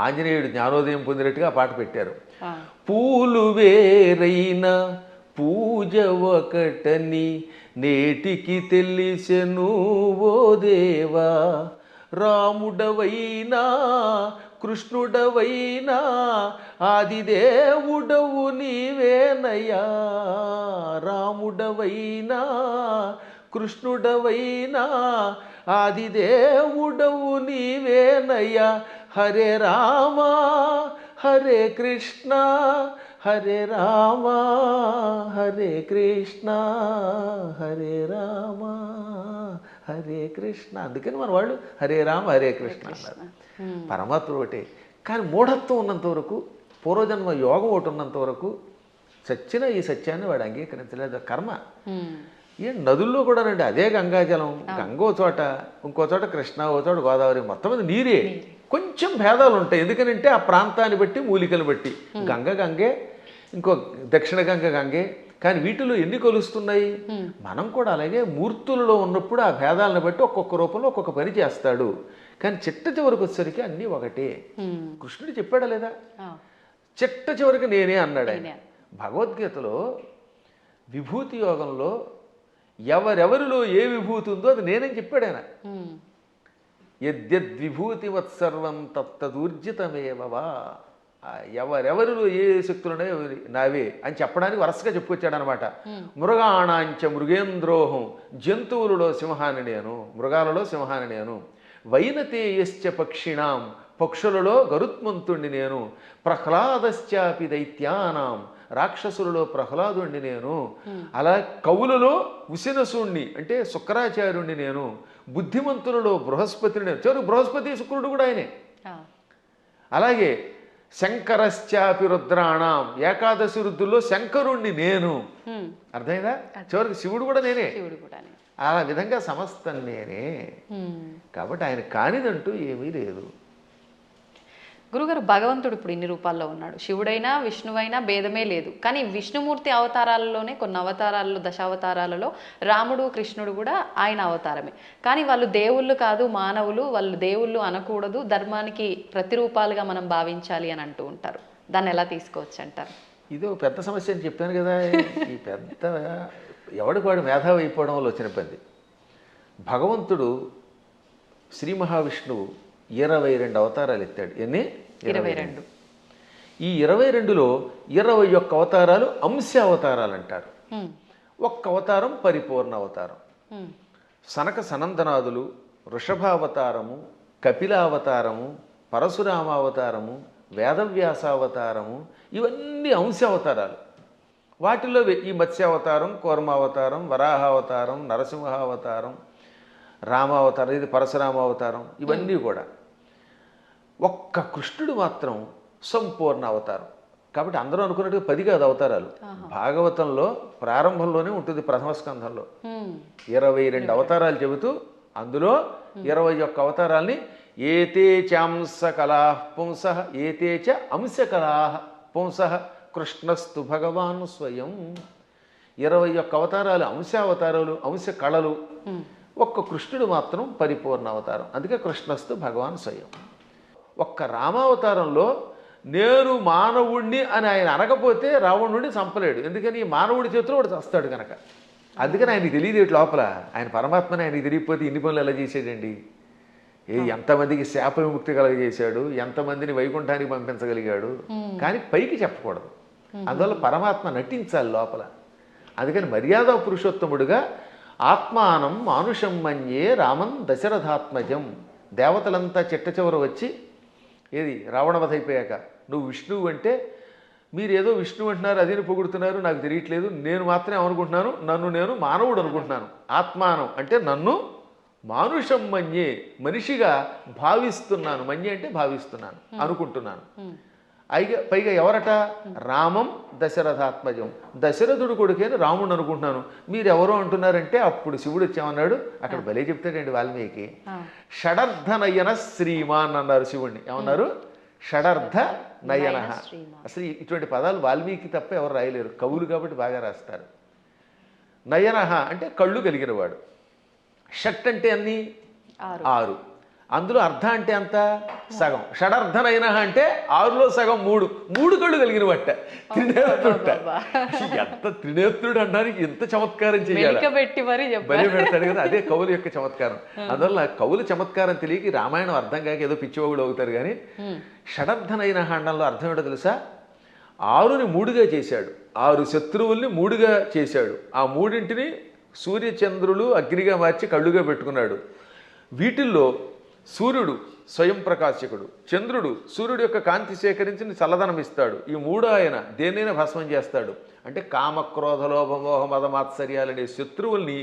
ఆంజనేయుడు జ్ఞానోదయం పొందినట్టుగా ఆ పాట పెట్టారు. పూలు వేరైనా పూజ ఒకటని నేటికి తెలిసెను ఓ దేవా, రాముడవైనా కృష్ణుడవైనా ఆదిదేవుడవు నీవేనయ్యా, రాముడవైనా కృష్ణుడవైనా ఆదిదేవుడవు నీవేనయ్యా. హరే రామ హరే కృష్ణ హరే రామ హరే కృష్ణ హరే రామ హరే కృష్ణ. అందుకని మన వాళ్ళు హరే రామ హరే కృష్ణ అన్నారు. పరమాత్ముడు ఒకటే. కానీ మూఢత్వం ఉన్నంత వరకు, పూర్వజన్మ యోగం ఒకటి ఉన్నంత వరకు చచ్చిన ఈ సత్యాన్ని వాడు అంగీకరించలేదు. కర్మ. ఏ నదుల్లో కూడా రండి, అదే గంగాజలం, గంగ ఓ చోట, ఇంకో చోట కృష్ణ, ఓ చోట గోదావరి, మొత్తం మీద నీరే. కొంచెం భేదాలు ఉంటాయి. ఎందుకనంటే ఆ ప్రాంతాన్ని బట్టి, మూలికలు బట్టి. గంగ గంగే, ఇంకో దక్షిణ గంగ గంగే. కానీ వీటిలో ఎన్ని కొలుస్తున్నాయి? మనం కూడా అలాగే మూర్తులలో ఉన్నప్పుడు ఆ భేదాలను బట్టి ఒక్కొక్క రూపంలో ఒక్కొక్క పని చేస్తాడు. కానీ చిట్ట చివరికి వచ్చేసరికి అన్నీ ఒకటే. కృష్ణుడు చెప్పాడా లేదా? చిట్ట చివరికి నేనే అన్నాడు ఆయన. భగవద్గీతలో విభూతి యోగంలో ఎవరెవరిలో ఏ విభూతి ఉందో అది నేనని చెప్పాడు ఆయన. యద్యద్విభూతివత్సర్వం తత్తదూర్జితమేవవా. ఎవరెవరిలో ఏ శక్తులున్నాయో నావే అని చెప్పడానికి వరుసగా చెప్పుకొచ్చాడు అనమాట. మృగాణాంచ మృగేంద్రోహం, జంతువులలో సింహాన్ని నేను, మృగాలలో సింహాన్ని నేను. వైనతేయశ్చ పక్షిణాం, పక్షులలో గరుత్మంతుణ్ణి నేను. ప్రహ్లాదశ్చాపి దైత్యానాం, రాక్షసులలో ప్రహ్లాదుణ్ణి నేను. అలా కవులలో ఉసినసుణ్ణి అంటే శుక్రాచార్యుణ్ణి నేను. బుద్ధిమంతులలో బృహస్పతిని నేను. చివరికి బృహస్పతి శుక్రుడు కూడా ఆయనే. అలాగే శంకరశ్చాపి రుద్రాణం, ఏకాదశి రుద్రుల్లో శంకరుణ్ణి నేను. అర్థమైందా? చివరికి శివుడు కూడా నేనే. ఆ విధంగా సమస్తం నేనే. కాబట్టి ఆయన కానిదంటూ ఏమీ లేదు. గురుగారు, భగవంతుడు ఇప్పుడు ఇన్ని రూపాల్లో ఉన్నాడు. శివుడైనా విష్ణువైనా భేదమే లేదు. కానీ విష్ణుమూర్తి అవతారాలలోనే, కొన్ని అవతారాలలో, దశావతారాలలో రాముడు కృష్ణుడు కూడా ఆయన అవతారమే. కానీ వాళ్ళు దేవుళ్ళు కాదు, మానవులు. వాళ్ళు దేవుళ్ళు అనకూడదు, ధర్మానికి ప్రతిరూపాలుగా మనం భావించాలి అని అంటూ ఉంటారు. దాన్ని ఎలా తీసుకోవచ్చు అంటారు? ఇది ఒక పెద్ద సమస్య అని చెప్పాను కదా. ఈ పెద్ద ఎవడికి వాడు మేధావి అయిపోవడం వల్ల వచ్చిన పని. భగవంతుడు శ్రీ మహావిష్ణువు 22 అవతారాలు ఎత్తాడు. ఎన్ని? 22. ఈ 22లో 21 అవతారాలు అంశ అవతారాలు అంటారు. ఒక్క అవతారం పరిపూర్ణ అవతారం. సనక సనందనాదులు, వృషభావతారము, కపిలావతారము, పరశురామావతారము, వేదవ్యాసావతారము, ఇవన్నీ అంశ అవతారాలు. వాటిలో ఈ మత్స్యావతారం, కూర్మావతారం, వరాహావతారం, నరసింహావతారం, రామావతారం, ఇది పరశురామావతారం, ఇవన్నీ కూడా. ఒక్క కృష్ణుడు మాత్రం సంపూర్ణ అవతారం. కాబట్టి అందరూ అనుకున్నట్టుగా 10 కాదు అవతారాలు. భాగవతంలో ప్రారంభంలోనే ఉంటుంది, ప్రథమ స్కంధంలో 22 అవతారాలు చెబుతూ అందులో 21 అవతారాల్ని ఏతే చాంస కళా పుంస ఏతే చ అంశ కళా పుంస కృష్ణస్తు భగవాన్ స్వయం. 21 అవతారాలు అంశావతారాలు, అంశ కళలు. ఒక్క కృష్ణుడు మాత్రం పరిపూర్ణ అవతారం. అందుకే కృష్ణస్తు భగవాన్ స్వయం. ఒక్క రామావతారంలో నేను మానవుణ్ణి అని ఆయన అనకపోతే రావణుడిని చంపలేడు. ఎందుకని మానవుడి చేతిలో వాడు చస్తాడు కనుక. అందుకని ఆయనకి తెలియదు లోపల. ఆయన పరమాత్మని ఆయనకి తెలియకపోతే ఇన్ని పనులు ఎలా చేసాడండి? ఎంతమందికి శాప విముక్తి కలగజేశాడు, ఎంతమందిని వైకుంఠానికి పంపించగలిగాడు. కానీ పైకి చెప్పకూడదు. అందువల్ల పరమాత్మ నటించాలి లోపల. అందుకని మర్యాద పురుషోత్తముడుగా ఆత్మానం మానుషం మన్యే రామం దశరథాత్మజం. దేవతలంతా చిట్ట చివర వచ్చి, ఏది రావణవధ అయిపోయాక, నువ్వు విష్ణువు అంటే మీరు ఏదో విష్ణువు అంటున్నారు, అదేని పొగుడుతున్నారు, నాకు తెలియట్లేదు. నేను మాత్రమే అనుకుంటున్నాను, నన్ను నేను మానవుడు అనుకుంటున్నాను. ఆత్మానం అంటే నన్ను మానుషం మన్యే, మనిషిగా భావిస్తున్నాను. మన్యే అంటే భావిస్తున్నాను, అనుకుంటున్నాను. పైగా ఎవరట? రామం దశరథాత్మజం, దశరథుడు కొడుకేని రాముడు అనుకుంటున్నాను. మీరు ఎవరో అంటున్నారంటే అప్పుడు శివుడు వచ్చామన్నాడు. అక్కడ భలే చెప్తాడండి వాల్మీకి. షడర్థ నయన శ్రీమాన్ అన్నారు శివుణ్ణి. ఏమన్నారు? షడర్థ నయన. అసలు ఇటువంటి పదాలు వాల్మీకి తప్ప ఎవరు రాయలేరు, కవులు కాబట్టి బాగా రాస్తారు. నయన అంటే కళ్ళు కలిగినవాడు. షట్ అంటే అన్ని 6, అందులో అర్ధ అంటే అంత సగం. షడర్థనైన అంటే 6లో సగం 3 కళ్ళు కలిగిన బట్ట త్రినేత్రుడ. ఎంత త్రినేత్రుడు అనడానికి ఎంత చమత్కారం చేయాలి, బలి పెడతాడు కదా. అదే కవుల యొక్క చమత్కారం. అందువల్ల కవుల చమత్కారం తెలియక రామాయణం అర్థం కాక ఏదో పిచ్చివాగుడు అవుతారు. కానీ షడర్థనైన అండంలో అర్థం ఏంటో తెలుసా? 6ని 3గా చేశాడు, 6 శత్రువుల్ని 3గా చేశాడు. ఆ 3ంటిని సూర్యచంద్రులు అగ్నిగా మార్చి కళ్ళుగా పెట్టుకున్నాడు. వీటిల్లో సూర్యుడు స్వయం ప్రకాశకుడు, చంద్రుడు సూర్యుడు యొక్క కాంతి సేకరించి చల్లదనం ఇస్తాడు. ఈ 3 ఆయన దేన్నైనా భస్మం చేస్తాడు. అంటే కామక్రోధ లోభమోహ మదమాత్సర్యాలనే శత్రువుల్ని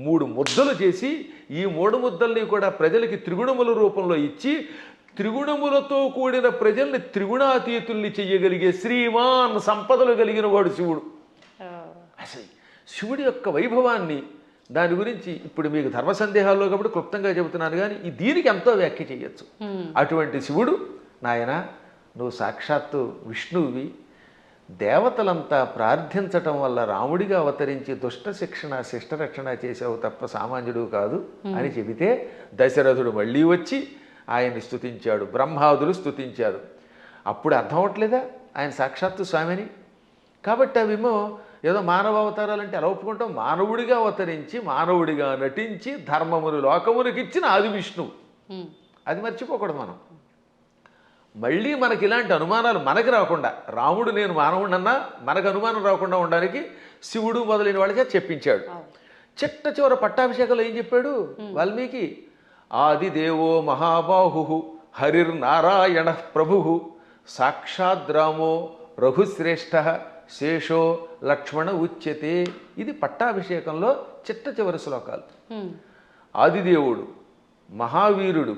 3 ముద్దలు చేసి ఈ 3 ముద్దల్ని కూడా ప్రజలకి త్రిగుణముల రూపంలో ఇచ్చి త్రిగుణములతో కూడిన ప్రజల్ని త్రిగుణాతీతుల్ని చెయ్యగలిగే శ్రీమాన్ సంపదలు కలిగిన వాడు శివుడు. అసలు శివుడి యొక్క వైభవాన్ని, దాని గురించి ఇప్పుడు మీకు ధర్మ సందేహాల్లో కాబట్టి క్లుప్తంగా చెబుతున్నాను. కానీ దీనికి ఎంతో వ్యాఖ్య చేయొచ్చు. అటువంటి శివుడు, నాయన నువ్వు సాక్షాత్తు విష్ణువువి, దేవతలంతా ప్రార్థించటం వల్ల రాముడిగా అవతరించి దుష్ట శిక్షణ శిష్టరక్షణ చేసావు తప్ప సామాన్యుడు కాదు అని చెబితే దశరథుడు మళ్ళీ వచ్చి ఆయన్ని స్తుతించాడు, బ్రహ్మాదులు స్తుతించారు. అప్పుడు అర్థం అవట్లేదా ఆయన సాక్షాత్తు స్వామిని? కాబట్టి అవేమో ఏదో మానవ అవతారాలంటే ఎలా ఒప్పుకుంటాం? మానవుడిగా అవతరించి మానవుడిగా నటించి ధర్మమును లోకమునికి ఇచ్చిన ఆది విష్ణువు. అది మర్చిపోకూడదు మనం. మళ్ళీ మనకి ఇలాంటి అనుమానాలు మనకి రాకుండా, రాముడు నేను మానవుడన్నా మనకు అనుమానం రాకుండా ఉండడానికి శివుడు మొదలైన వాళ్ళకే చెప్పించాడు. చిట్ట చివర పట్టాభిషేకంలో ఏం చెప్పాడు వాల్మీకి? ఆదిదేవో మహాబాహు హరిర్నారాయణ ప్రభు సాక్షాద్రామో రఘుశ్రేష్ఠ శేషో లక్ష్మణ ఉచ్యతే. ఇది పట్టాభిషేకంలో చిట్ట చివరి శ్లోకాలు. ఆదిదేవుడు, మహావీరుడు,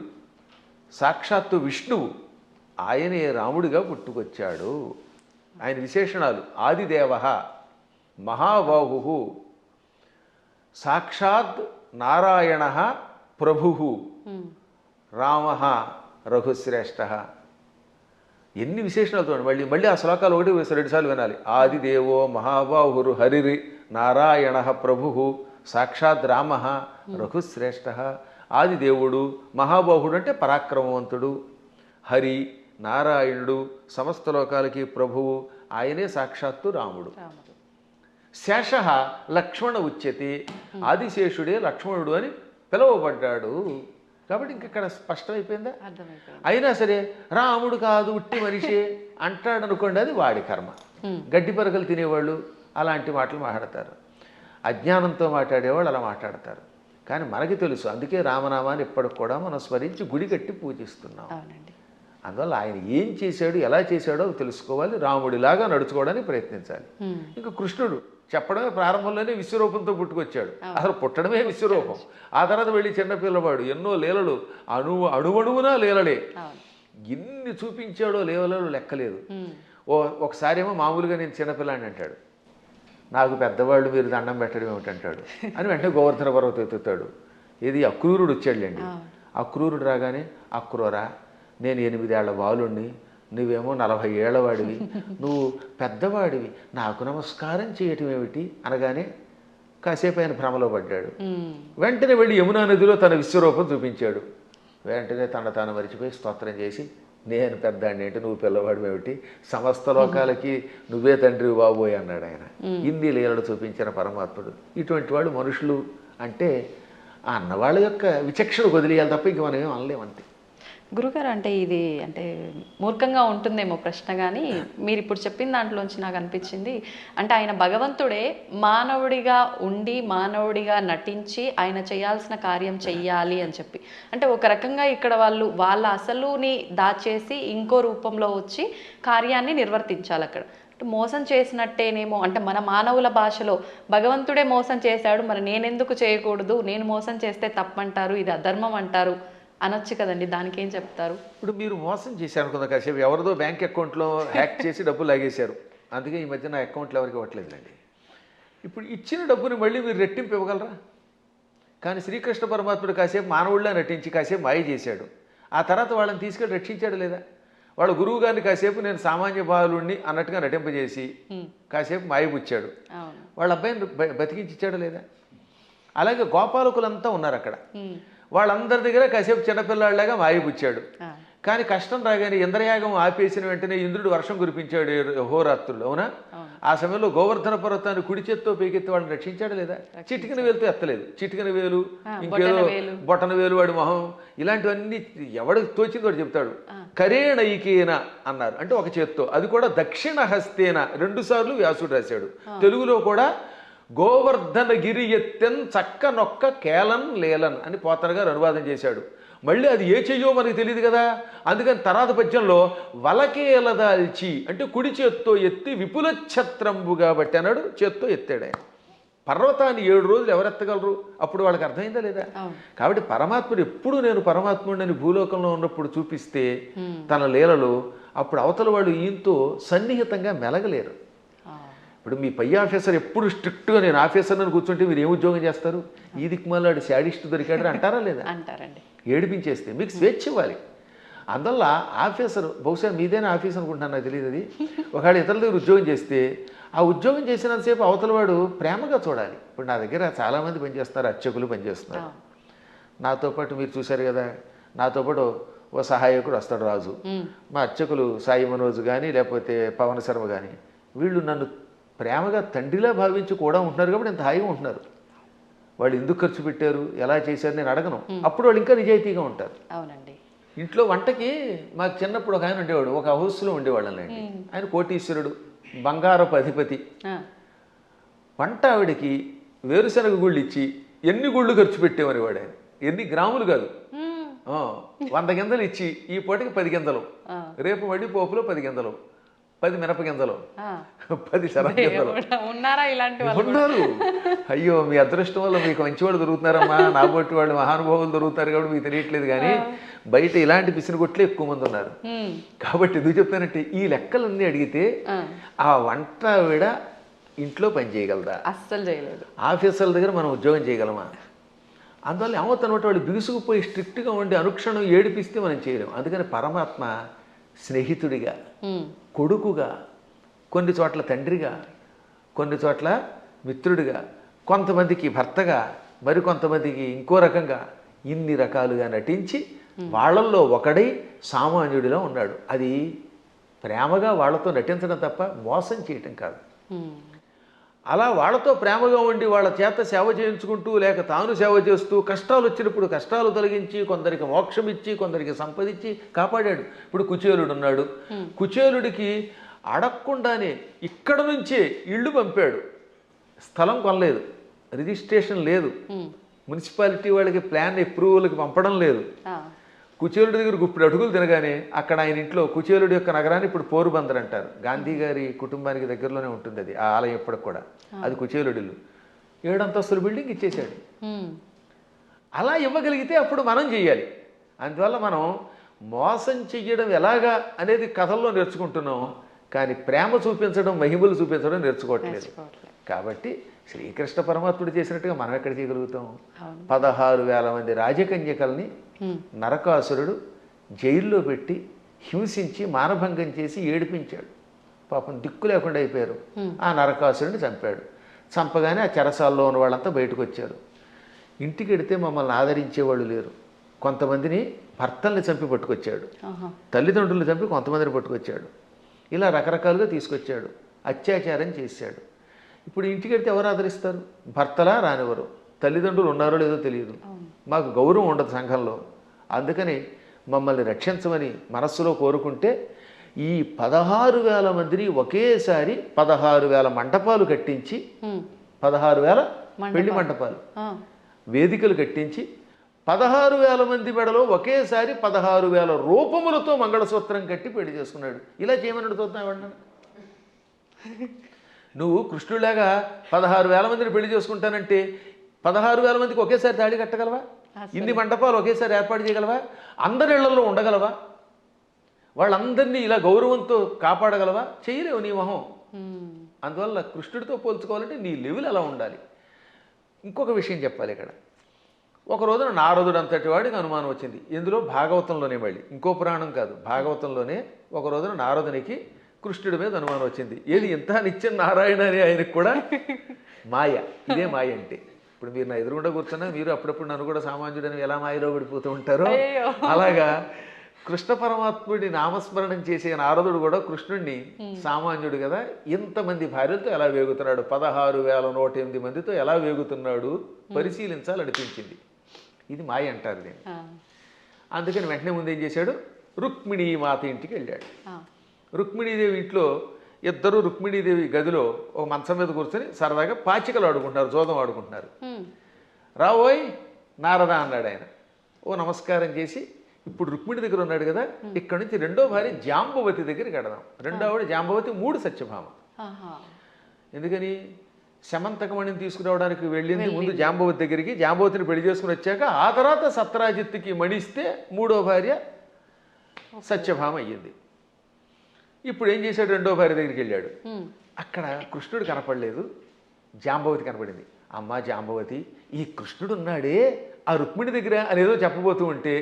సాక్షాత్తు విష్ణువు, ఆయనే రాముడిగా పుట్టుకొచ్చాడు. ఆయన విశేషణాలు: ఆదిదేవ, మహాబాహు, సాక్షాత్ నారాయణ ప్రభు, రామ రఘుశ్రేష్ఠ. ఎన్ని విశేషణాలు చూడండి. మళ్ళీ ఆ శ్లోకాలు 1-2 సార్లు వినాలి. ఆదిదేవో మహాబాహురు హరిరి నారాయణ ప్రభు సాక్షాత్ రామ రఘుశ్రేష్ఠ. ఆదిదేవుడు, మహాబాహుడు అంటే పరాక్రమవంతుడు, హరి నారాయణుడు, సమస్త లోకాలకి ప్రభువు, ఆయనే సాక్షాత్తు రాముడు. శేష లక్ష్మణ ఉచ్యతే, ఆదిశేషుడే లక్ష్మణుడు అని పిలువబడ్డాడు. కాబట్టి ఇంకెక్కడ స్పష్టమైపోయిందా? అయినా సరే రాముడు కాదు ఉట్టి మనిషి అంటాడు అనుకోండి, అది వాడి కర్మ. గడ్డి పరకలు తినేవాళ్ళు అలాంటి మాటలు మాట్లాడతారు, అజ్ఞానంతో మాట్లాడేవాళ్ళు అలా మాట్లాడతారు. కానీ మనకి తెలుసు, అందుకే రామనామాన్ని ఇప్పటికి కూడా మనం స్మరించి గుడి కట్టి పూజిస్తున్నాం. అందువల్ల ఆయన ఏం చేశాడు, ఎలా చేశాడో తెలుసుకోవాలి, రాముడిలాగా నడుచుకోవడానికి ప్రయత్నించాలి. ఇంకా కృష్ణుడు చెప్పడమే ప్రారంభంలోనే విశ్వరూపంతో పుట్టుకొచ్చాడు. అసలు పుట్టడమే విశ్వరూపం. ఆ తర్వాత వెళ్ళి చిన్నపిల్లవాడు ఎన్నో లీలలు, అణువణువునా లీలలే. ఎన్ని చూపించాడో లీలలు లెక్కలేదు. ఒకసారి ఏమో మామూలుగా నేను చిన్నపిల్లాడిని అంటాడు, నాకు పెద్దవాళ్ళు మీరు దండం పెట్టడం ఏమిటంటాడు అని వెంటనే గోవర్ధన పర్వతం ఎత్తుతాడు. ఏది అక్రూరుడు వచ్చాడులేండి. అక్రూరుడు రాగానే, అక్రూరా నేను 8 ఏళ్ల బాలుణ్ణి, నువ్వేమో 40 ఏళ్ల వాడివి, నువ్వు పెద్దవాడివి, నాకు నమస్కారం చేయటం ఏమిటి అనగానే కాసేపు ఆయన భ్రమలో పడ్డాడు. వెంటనే వెళ్ళి యమునా నదిలో తన విశ్వరూపం చూపించాడు. వెంటనే తాను మరిచిపోయి స్తోత్రం చేసి, నేను పెద్దాడిని ఏంటి, నువ్వు పిల్లవాడు ఏమిటి, సమస్త లోకాలకి నువ్వే తండ్రి బాబోయ్ అన్నాడు ఆయన. ఇన్ని లీలలు చూపించిన పరమాత్ముడు. ఇటువంటి వాళ్ళు మనుషులు అంటే ఆ అన్నవాళ్ళ యొక్క విచక్షణ వదిలేయాలి తప్ప ఇంక మనం ఏం అనలేమంతే. గురుగారు, అంటే ఇది అంటే మూర్ఖంగా ఉంటుందేమో ప్రశ్న, కానీ మీరు ఇప్పుడు చెప్పిన దాంట్లోంచి నాకు అనిపించింది, అంటే ఆయన భగవంతుడే మానవుడిగా ఉండి మానవుడిగా నటించి ఆయన చేయాల్సిన కార్యం చెయ్యాలి అని చెప్పి, అంటే ఒక రకంగా ఇక్కడ వాళ్ళ అసలుని దాచేసి ఇంకో రూపంలో వచ్చి కార్యాన్ని నిర్వర్తించాలి అక్కడ. అంటే మోసం చేసినట్టేనేమో, అంటే మన మానవుల భాషలో భగవంతుడే మోసం చేశాడు, మరి నేనెందుకు చేయకూడదు, నేను మోసం చేస్తే తప్పంటారు, ఇది అధర్మం అంటారు అనొచ్చు కదండి, దానికి ఏం చెప్తారు? ఇప్పుడు మీరు మోసం చేశారు అనుకుందాం, కాసేపు ఎవరిదో బ్యాంక్ అకౌంట్లో హ్యాక్ చేసి డబ్బులు లాగేశారు, అందుకే ఈ మధ్య నా అకౌంట్లో ఎవరికి ఇవ్వట్లేదులేండి. ఇప్పుడు ఇచ్చిన డబ్బుని మళ్ళీ మీరు రెట్టింపు ఇవ్వగలరా? కానీ శ్రీకృష్ణ పరమాత్ముడు కాసేపు మానవుళ్ళ నటించి కాసేపు మాయ చేశాడు, ఆ తర్వాత వాళ్ళని తీసుకెళ్ళి రక్షించాడు లేదా? వాళ్ళ గురువు గారిని కాసేపు నేను సామాన్య బాలుణ్ణి అన్నట్టుగా నటింపజేసి కాసేపు మాయపుచ్చాడు, వాళ్ళ అబ్బాయిని బతికించాడు లేదా? అలాగే గోపాలకులంతా ఉన్నారు అక్కడ, వాళ్ళందరి దగ్గర కాసేపు చిన్నపిల్లాడిలాగా మాయపుచ్చాడు. కానీ కష్టం రాగానే ఇంద్రయాగం ఆపేసిన వెంటనే ఇంద్రుడు వర్షం కురిపించాడు హోరాత్రులు, అవునా? ఆ సమయంలో గోవర్ధన పర్వతాన్ని కుడి చేత్తో పైకెత్తి వాళ్ళని రక్షించాడు లేదా? చిటికిన వేలుతో ఎత్తలేదు, చిటికిన వేలు, ఇంకేదో బొటన వేలు, వాడి మొహం, ఇలాంటివన్నీ ఎవడికి తోచింది వాడు చెప్తాడు. కరేణైకేన అన్నారు, అంటే ఒక చేత్తో, అది కూడా దక్షిణ హస్తేన, 2 సార్లు వ్యాసుడు రాశాడు. తెలుగులో కూడా గోవర్ధన గిరి ఎత్తెన్ చక్క నొక్క కేలన్ లేలన్ అని పోతన గారు అనువాదం చేశాడు. మళ్ళీ అది ఏ చెయ్యో మనకి తెలియదు కదా, అందుకని తర్వాత పద్యంలో వలకేలదాల్చి అంటే కుడి చేత్తో ఎత్తి విపుల ఛత్రంబు కాబట్టి అన్నాడు, చేత్తో ఎత్తాడు ఆయన. పర్వతాన్ని 7 రోజులు ఎవరెత్తగలరు? అప్పుడు వాళ్ళకి అర్థమైందా లేదా? కాబట్టి పరమాత్ముడు ఎప్పుడు నేను పరమాత్ముడిని భూలోకంలో ఉన్నప్పుడు చూపిస్తే తన లీలలు, అప్పుడు అవతల వాళ్ళు ఈయంతో సన్నిహితంగా మెలగలేరు. ఇప్పుడు మీ పై ఆఫీసర్ ఎప్పుడు స్ట్రిక్ట్గా నేను ఆఫీసర్ అని కూర్చుంటే మీరు ఏం ఉద్యోగం చేస్తారు? ఈ దిక్కుమాలాడు శాడిస్ట్ దొరికాడు అంటారా లేదా? అంటారండి. ఏడిపించేస్తే మీకు స్వేచ్ఛ ఇవ్వాలి. అందువల్ల ఆఫీసర్, బహుశా మీదైనా ఆఫీస్ అనుకుంటున్నాను, నాకు తెలియదు అది. ఒకవేళ ఇతరుల దగ్గర ఉద్యోగం చేస్తే ఆ ఉద్యోగం చేసినంతసేపు అవతల వాడు ప్రేమగా చూడాలి. ఇప్పుడు నా దగ్గర చాలామంది పనిచేస్తున్నారు, అర్చకులు పనిచేస్తున్నారు. నాతో పాటు మీరు చూశారు కదా, నాతో పాటు ఓ సహాయకుడు వస్తాడు రాజు. మా అర్చకులు సాయి మనోజ్ కానీ లేకపోతే పవన్ శర్మ కానీ, వీళ్ళు నన్ను ప్రేమగా తండ్రిలా భావించి కూడా ఉంటున్నారు కాబట్టి ఇంత హాయిగా ఉంటున్నారు. వాళ్ళు ఎందుకు ఖర్చు పెట్టారు, ఎలా చేశారు నేను అడగను, అప్పుడు వాళ్ళు ఇంకా నిజాయితీగా ఉంటారు. అవునండి. ఇంట్లో వంటకి మాకు చిన్నప్పుడు ఒక ఆయన ఉండేవాడు, ఒక హౌస్లో ఉండేవాళ్ళండి. ఆయన కోటీశ్వరుడు, బంగారపు అధిపతి. వంట ఆవిడకి వేరుశనగ గుళ్ళు ఇచ్చి ఎన్ని గుళ్ళు ఖర్చు పెట్టేమని వాడు ఆయన. ఎన్ని గ్రాములు కాదు, 100 గింజలు ఇచ్చి ఈ పూటకి 10 గింజలు, రేపు మళ్ళీ పోపులో 10 గింజలు, 10 మినప గింజలు, 10 శనగ గింజలు ఉన్నారు. అయ్యో మీ అదృష్టం వల్ల మీకు మంచివాళ్ళు దొరుకుతున్నారమ్మా, నా బొట్టి వాళ్ళు మహానుభావులు దొరుకుతారు కాబట్టి మీకు తెలియట్లేదు. కానీ బయట ఇలాంటి పిసినగొట్లే ఎక్కువ మంది ఉన్నారు. కాబట్టి ఎందుకు చెప్తానంటే ఈ లెక్కలన్నీ అడిగితే ఆ వంట ఆవిడ ఇంట్లో పని చేయగలదా? అస్సలు చేయలేదు. ఆఫీసర్ల దగ్గర మనం ఉద్యోగం చేయగలమా? అందువల్ల ఏమవుతున్నట్టు వాళ్ళు బిగుసుకుపోయి స్ట్రిక్ట్గా ఉండి అనుక్షణం ఏడిపిస్తే మనం చేయలేం. అందుకని పరమాత్మ స్నేహితుడిగా, కొడుకుగా, కొన్ని చోట్ల తండ్రిగా, కొన్ని చోట్ల మిత్రుడిగా, కొంతమందికి భర్తగా, మరికొంతమందికి ఇంకో రకంగా, ఇన్ని రకాలుగా నటించి వాళ్ళల్లో ఒకడై సామాన్యుడిలో ఉన్నాడు. అది ప్రేమగా వాళ్ళతో నటించడం తప్ప మోసం చేయటం కాదు. అలా వాళ్ళతో ప్రేమగా ఉండి వాళ్ళ చేత సేవ చేయించుకుంటూ లేక తాను సేవ చేస్తూ కష్టాలు వచ్చినప్పుడు కష్టాలు తొలగించి కొందరికి మోక్షం ఇచ్చి కొందరికి సంపదించి కాపాడాడు. ఇప్పుడు కుచేలుడు ఉన్నాడు, కుచేలుడికి అడగకుండానే ఇక్కడ నుంచే ఇళ్ళు పంపాడు. స్థలం కొనలేదు, రిజిస్ట్రేషన్ లేదు, మున్సిపాలిటీ వాళ్ళకి ప్లాన్ అప్రూవల్కి పంపడం లేదు. కుచేలుడి దగ్గర గుప్పుడు అడుగులు తినగానే అక్కడ ఆయన ఇంట్లో, కుచేలుడి యొక్క నగరాన్ని ఇప్పుడు పోరుబందర్ అంటారు, గాంధీ గారి కుటుంబానికి దగ్గరలోనే ఉంటుంది అది, ఆ ఆలయం ఎప్పటికి కూడా, అది కుచేలుడి ఇల్లు. 7 అంతస్తుల బిల్డింగ్ ఇచ్చేసాడు. అలా ఇవ్వగలిగితే అప్పుడు మనం చెయ్యాలి. అందువల్ల మనం మోసం చెయ్యడం ఎలాగా అనేది కథల్లో నేర్చుకుంటున్నాం, కానీ ప్రేమ చూపించడం, మహిమలు చూపించడం నేర్చుకోవట్లేదు. కాబట్టి శ్రీకృష్ణ పరమాత్ముడు చేసినట్టుగా మనం ఎక్కడ చేయగలుగుతాం? 16,000 మంది రాజకన్యకల్ని నరకాసురుడు జైల్లో పెట్టి హింసించి మానభంగం చేసి ఏడిపించాడు. పాపం దిక్కు లేకుండా అయిపోయారు. ఆ నరకాసురుడిని చంపాడు. చంపగానే ఆ చెరసాల్లో ఉన్న వాళ్ళంతా బయటకు వచ్చారు. ఇంటికి వెడితే మమ్మల్ని ఆదరించేవాళ్ళు లేరు. కొంతమందిని భర్తల్ని చంపి పట్టుకొచ్చాడు, తల్లిదండ్రులు చంపి కొంతమందిని పట్టుకొచ్చాడు. ఇలా రకరకాలుగా తీసుకొచ్చాడు, అత్యాచారం చేశాడు. ఇప్పుడు ఇంటికి వెడితే ఎవరు ఆదరిస్తారు? భర్తలా రానివ్వరు, తల్లిదండ్రులు ఉన్నారో లేదో తెలియదు, మాకు గౌరవం ఉండదు సంఘంలో. అందుకని మమ్మల్ని రక్షించమని మనస్సులో కోరుకుంటే ఈ 16,000 మందిని ఒకేసారి 16,000 మంటపాలు కట్టించి, 16,000 పెళ్లి మంటపాలు, వేదికలు కట్టించి 16,000 మంది మెడలో ఒకేసారి 16,000 రూపములతో మంగళసూత్రం కట్టి పెళ్లి చేసుకున్నాడు. ఇలా చేయమన్నాడు చూద్దాం ఎవడన్నా? నువ్వు కృష్ణుడిలాగా 16,000 మందిని పెళ్లి చేసుకుంటానంటే 16,000 మందికి ఒకేసారి తాళి కట్టగలవా? ఇన్ని మండపాలు ఒకేసారి ఏర్పాటు చేయగలవా? అందరి ఇళ్లలో ఉండగలవా? వాళ్ళందరినీ ఇలా గౌరవంతో కాపాడగలవా? చేయలేవు నీ మొహం. అందువల్ల కృష్ణుడితో పోల్చుకోవాలంటే నీ లెవెల్ అలా ఉండాలి. ఇంకొక విషయం చెప్పాలి ఇక్కడ. ఒక రోజున నారదుడు అంతటి వాడికి అనుమానం వచ్చింది. ఇందులో భాగవతంలోనే, మళ్ళీ ఇంకో పురాణం కాదు, భాగవతంలోనే ఒక రోజున నారదునికి కృష్ణుడి మీద అనుమానం వచ్చింది. ఏది ఇంత నిత్యం నారాయణ అని ఆయనకు కూడా మాయ. ఇదే మాయ అంటే. ఇప్పుడు మీరు నా ఎదురుగుండా కూర్చున్నా మీరు అప్పుడప్పుడు నన్ను కూడా సామాన్యుడని ఎలా మాయలో పడిపోతూ ఉంటారో అలాగా కృష్ణ పరమాత్ముడి నామస్మరణం చేసే నారదుడు కూడా కృష్ణుడిని సామాన్యుడు కదా, ఇంతమంది భార్యలతో ఎలా వేగుతున్నాడు, 16,108 మందితో ఎలా వేగుతున్నాడు పరిశీలించాలనిపించింది. ఇది మాయ అంటారు దీన్ని. అందుకని వెంటనే ముందు ఏం చేశాడు, రుక్మిణీ మాత ఇంటికి వెళ్ళాడు. రుక్మిణీదేవి ఇంట్లో ఇద్దరు రుక్మిణీదేవి గదిలో ఒక మంచం మీద కూర్చొని సరదాగా పాచికలు ఆడుకుంటున్నారు, జోదం ఆడుకుంటున్నారు. రావోయ్ నారద అన్నాడు ఆయన. ఓ నమస్కారం చేసి, ఇప్పుడు రుక్మిణి దగ్గర ఉన్నాడు కదా, ఇక్కడ నుంచి రెండో భార్య జాంబవతి దగ్గరికి వెడదాం. రెండో ఆవిడ జాంబవతి, 3 సత్యభామ. ఎందుకని శమంతకమణిని తీసుకురావడానికి వెళ్ళింది ముందు జాంబవతి దగ్గరికి, జాంబవతిని పెళ్లి చేసుకుని వచ్చాక ఆ తర్వాత సత్రాజిత్తుకి మణిస్తే 3వ భార్య సత్యభామ అయ్యింది. ఇప్పుడు ఏం చేశాడు, రెండో భార్య దగ్గరికి వెళ్ళాడు. అక్కడ కృష్ణుడు కనపడలేదు, జాంబవతి కనపడింది. అమ్మా జాంబవతి, ఈ కృష్ణుడు ఉన్నాడే ఆ రుక్మిణి దగ్గర అనేదో చెప్పబోతూ ఉంటే,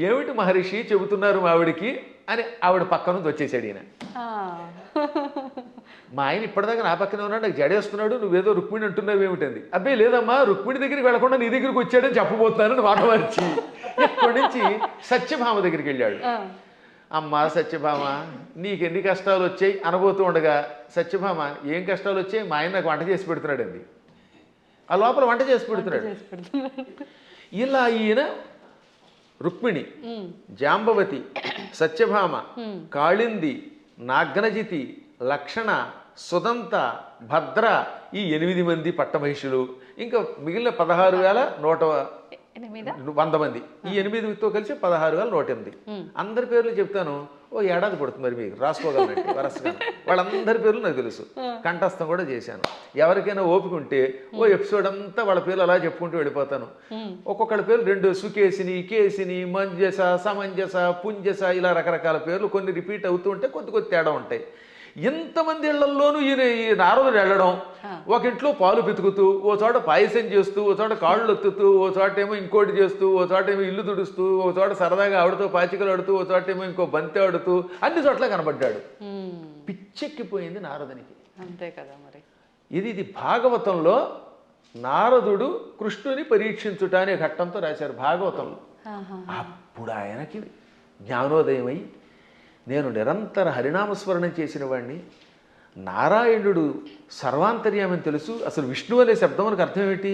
ఏమిటి మహర్షి చెబుతున్నారు ఆవిడికి అని ఆవిడ పక్క నుంచి వచ్చేసాడు ఈయన. మా ఆయన ఇప్పటిదాకా నా పక్కనే ఉన్నాడు, నాకు జడేస్తున్నాడు, నువ్వేదో రుక్మిణి అంటున్నావు ఏమిటంది. అబ్బాయి లేదమ్మా, రుక్మిణి దగ్గరికి వెళ్లకుండా నీ దగ్గరికి వచ్చాడని చెప్పబోతున్నానని మాట మార్చి ఇక్కడి నుంచి సత్యభామ దగ్గరికి వెళ్ళాడు. అమ్మా సత్యభామ, నీకెన్ని కష్టాలు వచ్చాయి అనబోతూ ఉండగా, సత్యభామ ఏం కష్టాలు వచ్చాయి, మా ఆయన నాకు వంట చేసి పెడుతున్నాడు అంది. ఆ లోపల వంట చేసి పెడుతున్నాడు. ఇలా ఈయన రుక్మిణి, జాంబవతి, సత్యభామ, కాళింది, నాగ్నజితి, లక్షణ, సుదంత, భద్ర, ఈ 8 మంది పట్టమహిషులు, ఇంకా మిగిలిన 16,100 మంది, ఈ 8తో కలిసి 16,108. అందరి పేర్లు చెప్తాను, ఓ ఏడాది పడుతుంది మరి మీకు రాసుకోగలనండి వరసగా. వాళ్ళందరి పేర్లు నాకు తెలుసు, కంఠస్థం కూడా చేశాను. ఎవరికైనా ఓపిక ఉంటే ఓ ఎపిసోడ్ అంతా వాళ్ళ పేర్లు అలా చెప్పుకుంటూ వెళ్ళిపోతాను. ఒక్కొక్కళ్ళ పేర్లు 2 సుకేసిని, కేసిని, మంజస, సమంజస, పుంజస, ఇలా రకరకాల పేర్లు కొన్ని రిపీట్ అవుతూ ఉంటే కొద్ది తేడా ఉంటాయి. ఎంతమంది ఇళ్లల్లోనూ ఈయన ఈ నారదుడు వెళ్ళడం, ఒక ఇంట్లో పాలు పితుకుతూ, ఓ చోట పాయసం చేస్తూ, ఓ చోట కాళ్ళు ఒత్తుతూ, ఓ చోట ఏమో ఇంకోటి చేస్తూ, ఓ చోట ఏమో ఇల్లు తుడుస్తూ, ఓ చోట సరదాగా ఆవిడతో పాచికలు ఆడుతూ, ఓ చోట ఏమో ఇంకో బంతి ఆడుతూ, అన్ని చోట్ల కనబడ్డాడు. పిచ్చెక్కిపోయింది నారదునికి. అంతే కదా మరి. ఇది భాగవతంలో నారదుడు కృష్ణుని పరీక్షించుట అనే ఘట్టంతో రాశారు భాగవతంలో. అప్పుడు ఆయనకి జ్ఞానోదయమై, నేను నిరంతర హరినామస్మరణం చేసిన వాడిని, నారాయణుడు సర్వాంతర్యామని తెలుసు. అసలు విష్ణు అనే శబ్దం మనకు అర్థం ఏమిటి,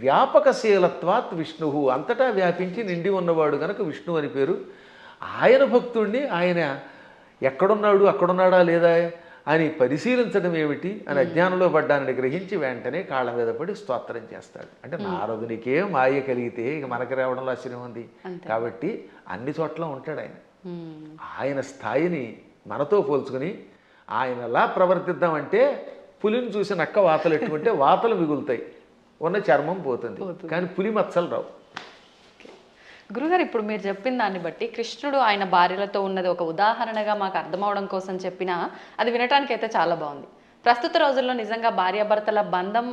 వ్యాపకశీలత్వాత్ విష్ణు, అంతటా వ్యాపించి నిండి ఉన్నవాడు కనుక విష్ణు అని పేరు. ఆయన భక్తుడిని ఆయన ఎక్కడున్నాడు, అక్కడున్నాడా లేదా అని పరిశీలించడం ఏమిటి అని అజ్ఞానంలో పడ్డానని గ్రహించి వెంటనే కాళ్ళ మీద పడి స్తోత్రం చేస్తాడు. అంటే నారదునికే మాయ కలిగితే ఇక మనకి రావడంలో ఆశ్చర్యం ఉంది. కాబట్టి అన్ని చోట్ల ఉంటాడు ఆయన. ఆయన స్థాయిని మనతో పోల్చుకుని ఆయనలా ప్రవర్తిద్దామంటే, పులిని చూసి నక్క వాతలు ఎట్టుకుంటే వాతలు మిగులుతాయి, ఉన్న చర్మం పోతుంది, కానీ పులి మచ్చలు రావు. గురుగారు, ఇప్పుడు మీరు చెప్పిన దాన్ని బట్టి కృష్ణుడు ఆయన భార్యలతో ఉన్నది ఒక ఉదాహరణగా మాకు అర్థమవడం కోసం చెప్పినా అది వినటానికి అయితే చాలా బాగుంది. ప్రస్తుత రోజుల్లో నిజంగా భార్యాభర్తల బంధం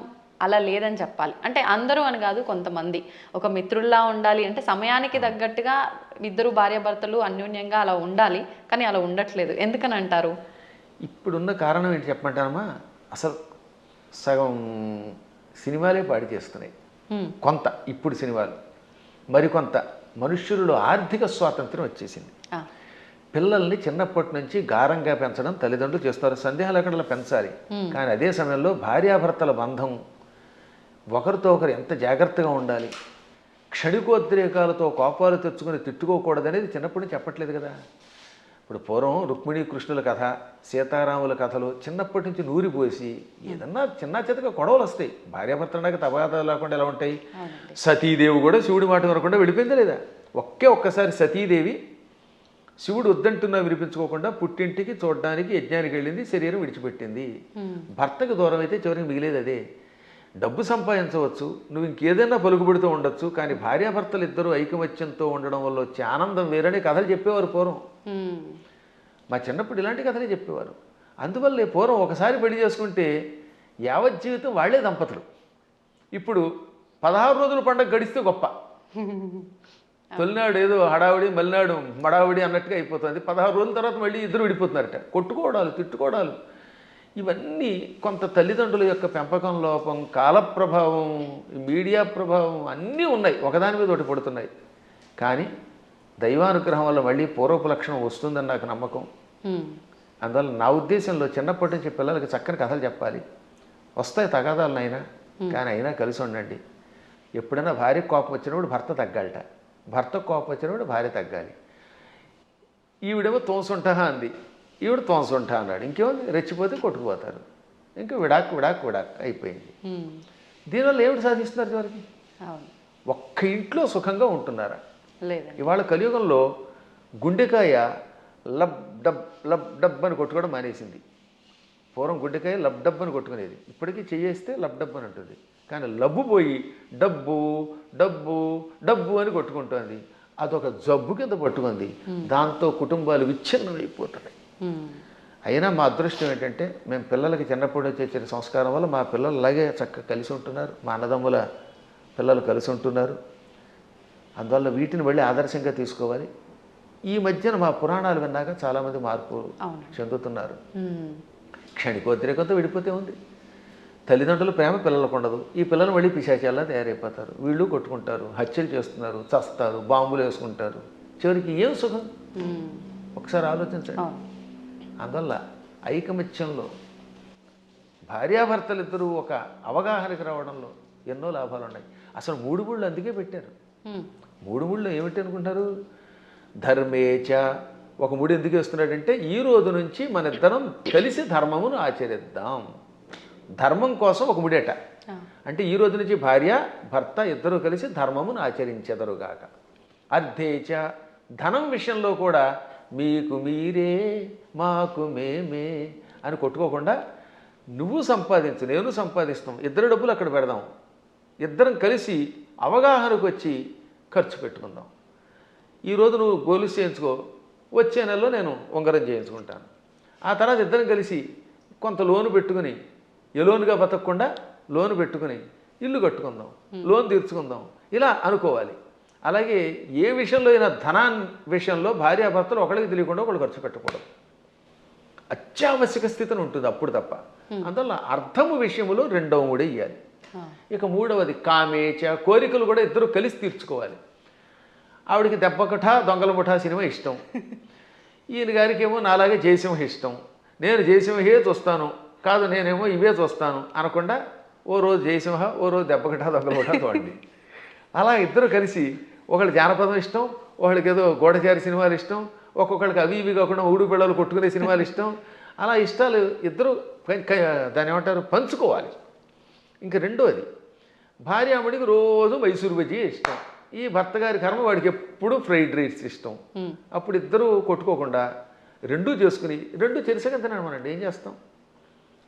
అలా లేదని చెప్పాలి. అంటే అందరూ అని కాదు, కొంతమంది ఒక మిత్రుల్లా ఉండాలి అంటే సమయానికి తగ్గట్టుగా ఇద్దరు భార్యాభర్తలు అన్యోన్యంగా అలా ఉండాలి, కానీ అలా ఉండట్లేదు. ఎందుకని అంటారు? ఇప్పుడున్న కారణం ఏంటి చెప్పమంటానమ్మా, అసలు సగం సినిమాలే పాడి చేస్తున్నాయి, కొంత ఇప్పుడు సినిమాలు, మరికొంత మనుష్యులలో ఆర్థిక స్వాతంత్రం వచ్చేసింది. పిల్లల్ని చిన్నప్పటి నుంచి గారంగా పెంచడం తల్లిదండ్రులు చేస్తారు, సందేహం లేకుండా పెంచాలి. కానీ అదే సమయంలో భార్యాభర్తల బంధం ఒకరితో ఒకరు ఎంత జాగ్రత్తగా ఉండాలి, క్షణికోద్రేకాలతో కోపాలు తెచ్చుకొని తిట్టుకోకూడదనేది చిన్నప్పటి నుంచి చెప్పట్లేదు కదా. ఇప్పుడు పూర్వం రుక్మిణీ కృష్ణుల కథ, సీతారాముల కథలు చిన్నప్పటి నుంచి నూరిపోసి ఏదన్నా చిన్న చితక గొడవలు వస్తాయి. భార్యాభర్తలకు తగాదాలు లేకుండా ఎలా ఉంటాయి. సతీదేవి కూడా శివుడి మాట వినకుండా వెళ్ళిపోయిందా లేదా? ఒక్కసారి సతీదేవి శివుడు వద్దంటున్నా వినిపించుకోకుండా పుట్టింటికి చూడడానికి యజ్ఞానికి వెళ్ళింది, శరీరం విడిచిపెట్టింది. భర్తకు దూరం అయితే చివరికి మిగిలేదు అదే. డబ్బు సంపాదించవచ్చు, నువ్వు ఇంకేదైనా పలుకుబడితో ఉండొచ్చు, కానీ భార్యాభర్తలు ఇద్దరూ ఐకమత్యంతో ఉండడం వల్ల వచ్చే ఆనందం వేరని కథలు చెప్పేవారు పూర్వం. మా చిన్నప్పుడు ఇలాంటి కథలే చెప్పేవారు. అందువల్లే పూర్వం ఒకసారి పెళ్లి చేసుకుంటే యావత్ జీవితం వాళ్లే దంపతులు. ఇప్పుడు 16 రోజుల పండుగ గడిస్తే గొప్ప. తొలినాడు ఏదో హడావుడి, మలినాడు మడావుడి అన్నట్టుగా అయిపోతుంది. 16 రోజుల తర్వాత మళ్ళీ ఇద్దరు విడిపోతున్నారట. కొట్టుకోవడాలు, తిట్టుకోవడాలు, ఇవన్నీ కొంత తల్లిదండ్రుల యొక్క పెంపకం లోపం, కాల ప్రభావం, మీడియా ప్రభావం అన్నీ ఉన్నాయి, ఒకదాని మీద ఒకటి పడుతున్నాయి. కానీ దైవానుగ్రహం వల్ల మళ్ళీ పూర్వపు లక్షణం వస్తుందని నాకు నమ్మకం. అందువల్ల నా ఉద్దేశంలో చిన్నప్పటి నుంచి పిల్లలకి చక్కని కథలు చెప్పాలి. వస్తాయి తగాదాలు అయినా, కానీ అయినా కలిసి ఉండండి. ఎప్పుడైనా భార్య కోపం వచ్చినప్పుడు భర్త తగ్గాలట, భర్త కోపం వచ్చినప్పుడు భార్య తగ్గాలి. ఈవిడేమో తోసుంటా అంది, ఈవిడ తోసుంటా అన్నాడు, ఇంకేముంది రెచ్చిపోతే కొట్టుకుపోతారు. ఇంకా విడాక్ విడాక్ విడాక్ అయిపోయింది. దీనివల్ల ఏమిటి సాధిస్తున్నారు చివరికి? ఒక్క ఇంట్లో సుఖంగా ఉంటున్నారా? లేదండి. ఇవాళ కలియుగంలో గుండెకాయ లబ్ డబ్ అని కొట్టుకోవడం మానేసింది. పూర్వం గుండెకాయ లబ్ డబ్ అని కొట్టుకునేది, ఇప్పటికీ చేయేస్తే లబ్ డబ్ అని ఉంటుంది. కానీ లబ్బు పోయి డబ్బు డబ్బు డబ్బు అని కొట్టుకుంటుంది. అదొక జబ్బు కింద పట్టుకుంది. దాంతో కుటుంబాలు విచ్ఛిన్నం అయిపోతున్నాయి. అయినా మా అదృష్టం ఏంటంటే మేము పిల్లలకి చిన్నప్పటి నుంచి వచ్చిన సంస్కారం వల్ల మా పిల్లలు అలాగే చక్కగా కలిసి ఉంటున్నారు, మా అన్నదమ్ముల పిల్లలు కలిసి ఉంటున్నారు. అందువల్ల వీటిని మళ్ళీ ఆదర్శంగా తీసుకోవాలి. ఈ మధ్యన మా పురాణాలు విన్నాక చాలామంది మార్పు చెందుతున్నారు. క్షణికోద్రేకంతో విడిపోతే ఉంది. తల్లిదండ్రుల ప్రేమ పిల్లలకు ఉండదు. ఈ పిల్లలు మళ్ళీ పిశాచాల్లా తయారైపోతారు. వీళ్ళు కొట్టుకుంటారు, హత్యలు చేస్తున్నారు, చస్తారు, బాంబులు వేసుకుంటారు. చివరికి ఏం సుఖం? ఒకసారి ఆలోచించండి. అందువల్ల ఐకమత్యంలో భార్యాభర్తలిద్దరూ ఒక అవగాహనకి రావడంలో ఎన్నో లాభాలు ఉన్నాయి. అసలు 3 ముళ్ళు అందుకే పెట్టారు. 3 ముళ్ళు ఏమిటి అనుకుంటారు? ధర్మేచ. ఒక ముడి ఎందుకు వేస్తున్నాడంటే ఈ రోజు నుంచి మన ఇద్దరం కలిసి ధర్మమును ఆచరిద్దాం. ధర్మం కోసం ఒక ముడేట. అంటే ఈ రోజు నుంచి భార్య భర్త ఇద్దరూ కలిసి ధర్మమును ఆచరించెదరుగాక. అర్థేచ. ధనం విషయంలో కూడా మీకు మీరే మాకు మేమే అని కొట్టుకోకుండా నువ్వు సంపాదించు నేను సంపాదిస్తాం, ఇద్దరు డబ్బులు అక్కడ పెడదాం, ఇద్దరం కలిసి అవగాహనకు వచ్చి ఖర్చు పెట్టుకుందాం. ఈరోజు నువ్వు గొలుసు చేయించుకో, వచ్చే నెలలో నేను ఉంగరం చేయించుకుంటాను. ఆ తర్వాత ఇద్దరం కలిసి కొంత లోను పెట్టుకుని ఎలోనుగా బతకకుండా లోను పెట్టుకుని ఇల్లు కట్టుకుందాం, లోన్ తీర్చుకుందాం, ఇలా అనుకోవాలి. అలాగే ఏ విషయంలో అయినా ధనాన్ని విషయంలో భార్యాభర్తలు ఒకరికి తెలియకుండా ఒకళ్ళు ఖర్చు పెట్టకూడదు. అత్యావశ్యక స్థితిని ఉంటుంది అప్పుడు తప్ప. అందువల్ల అర్థము విషయంలో 2వ ముడి ఇవ్వాలి. ఇక 3వది కామేచ. కోరికలు కూడా ఇద్దరు కలిసి తీర్చుకోవాలి. ఆవిడికి దెబ్బకఠ దొంగల ముఠా సినిమా ఇష్టం, ఈయన గారికి ఏమో నాలాగే జయసింహ ఇష్టం. నేను జయసింహే చూస్తాను, కాదు నేనేమో ఇవే చూస్తాను అనకుండా ఓ రోజు జయసింహ, ఓ రోజు దెబ్బకఠ దొంగల ముఠా చూడండి. అలా ఇద్దరు కలిసి ఒకళ్ళు జానపదం ఇష్టం, ఒకళ్ళకి ఏదో గూఢచారి సినిమాలు ఇష్టం, ఒక్కొక్కళ్ళకి అవి ఇవి కాకుండా ఊడు పిల్లలు కొట్టుకునే సినిమాలు ఇష్టం. అలా ఇష్టాలు ఇద్దరు దాన్ని ఏమంటారు పంచుకోవాలి. ఇంక 2వది భార్యాముడికి రోజు మైసూరు బజ్జీ ఇష్టం, ఈ భర్త గారి కర్మ వాడికి ఎప్పుడు ఫ్రైడ్ రైస్ ఇష్టం. అప్పుడు ఇద్దరు కొట్టుకోకుండా రెండూ చేసుకుని రెండు చెరిసగా తినమనండి, ఏం చేస్తాం?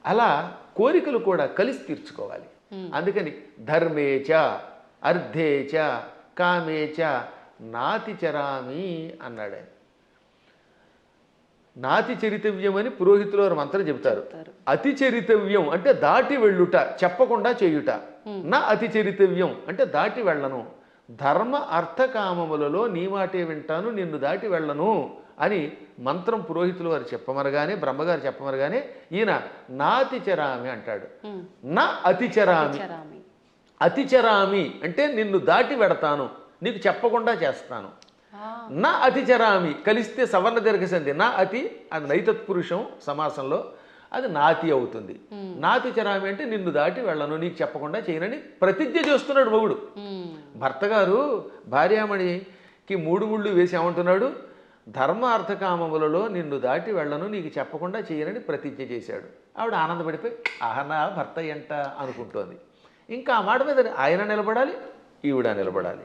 అలా కోరికలు కూడా కలిసి తీర్చుకోవాలి. అందుకని ధర్మేచ అర్థేచ కామేచ నాతి చరామి అన్నాడు ఆయన. నాతి చరితవ్యం అని పురోహితులు వారు మంత్రం చెబుతారు. అతి చరితవ్యం అంటే దాటి వెళ్ళుట, చెప్పకుండా చేయుట. నా అతి చరితవ్యం అంటే దాటి వెళ్ళను. ధర్మ అర్థకామములలో నీ మాటే వింటాను, నిన్ను దాటి వెళ్ళను అని మంత్రం పురోహితులు వారు చెప్పమరగానే, బ్రహ్మగారు చెప్పమరగానే ఈయన నాతిచరామి అంటాడు. నా అతిచరామి. అతిచరామి అంటే నిన్ను దాటి వెడతాను, నీకు చెప్పకుండా చేస్తాను. నా అతిచరామి కలిస్తే సవర్ణ దీర్ఘసంధి. నా అతి అది నైతత్పురుషం సమాసంలో, అది నాతి అవుతుంది. నాతి చరామి అంటే నిన్ను దాటి వెళ్ళను, నీకు చెప్పకుండా చేయనని ప్రతిజ్ఞ చేస్తున్నాడు మొగుడు. భర్త గారు భార్యామణికి 3 ముళ్ళు వేసి ఏమంటున్నాడు? ధర్మ అర్థకామములలో నిన్ను దాటి వెళ్ళను, నీకు చెప్పకుండా చేయనని ప్రతిజ్ఞ చేశాడు. ఆవిడ ఆనందపడిపోయి ఆహనా భర్త ఎంట అనుకుంటోంది. ఇంకా ఆ మాట మీద ఆయన నిలబడాలి, ఈవిడ నిలబడాలి.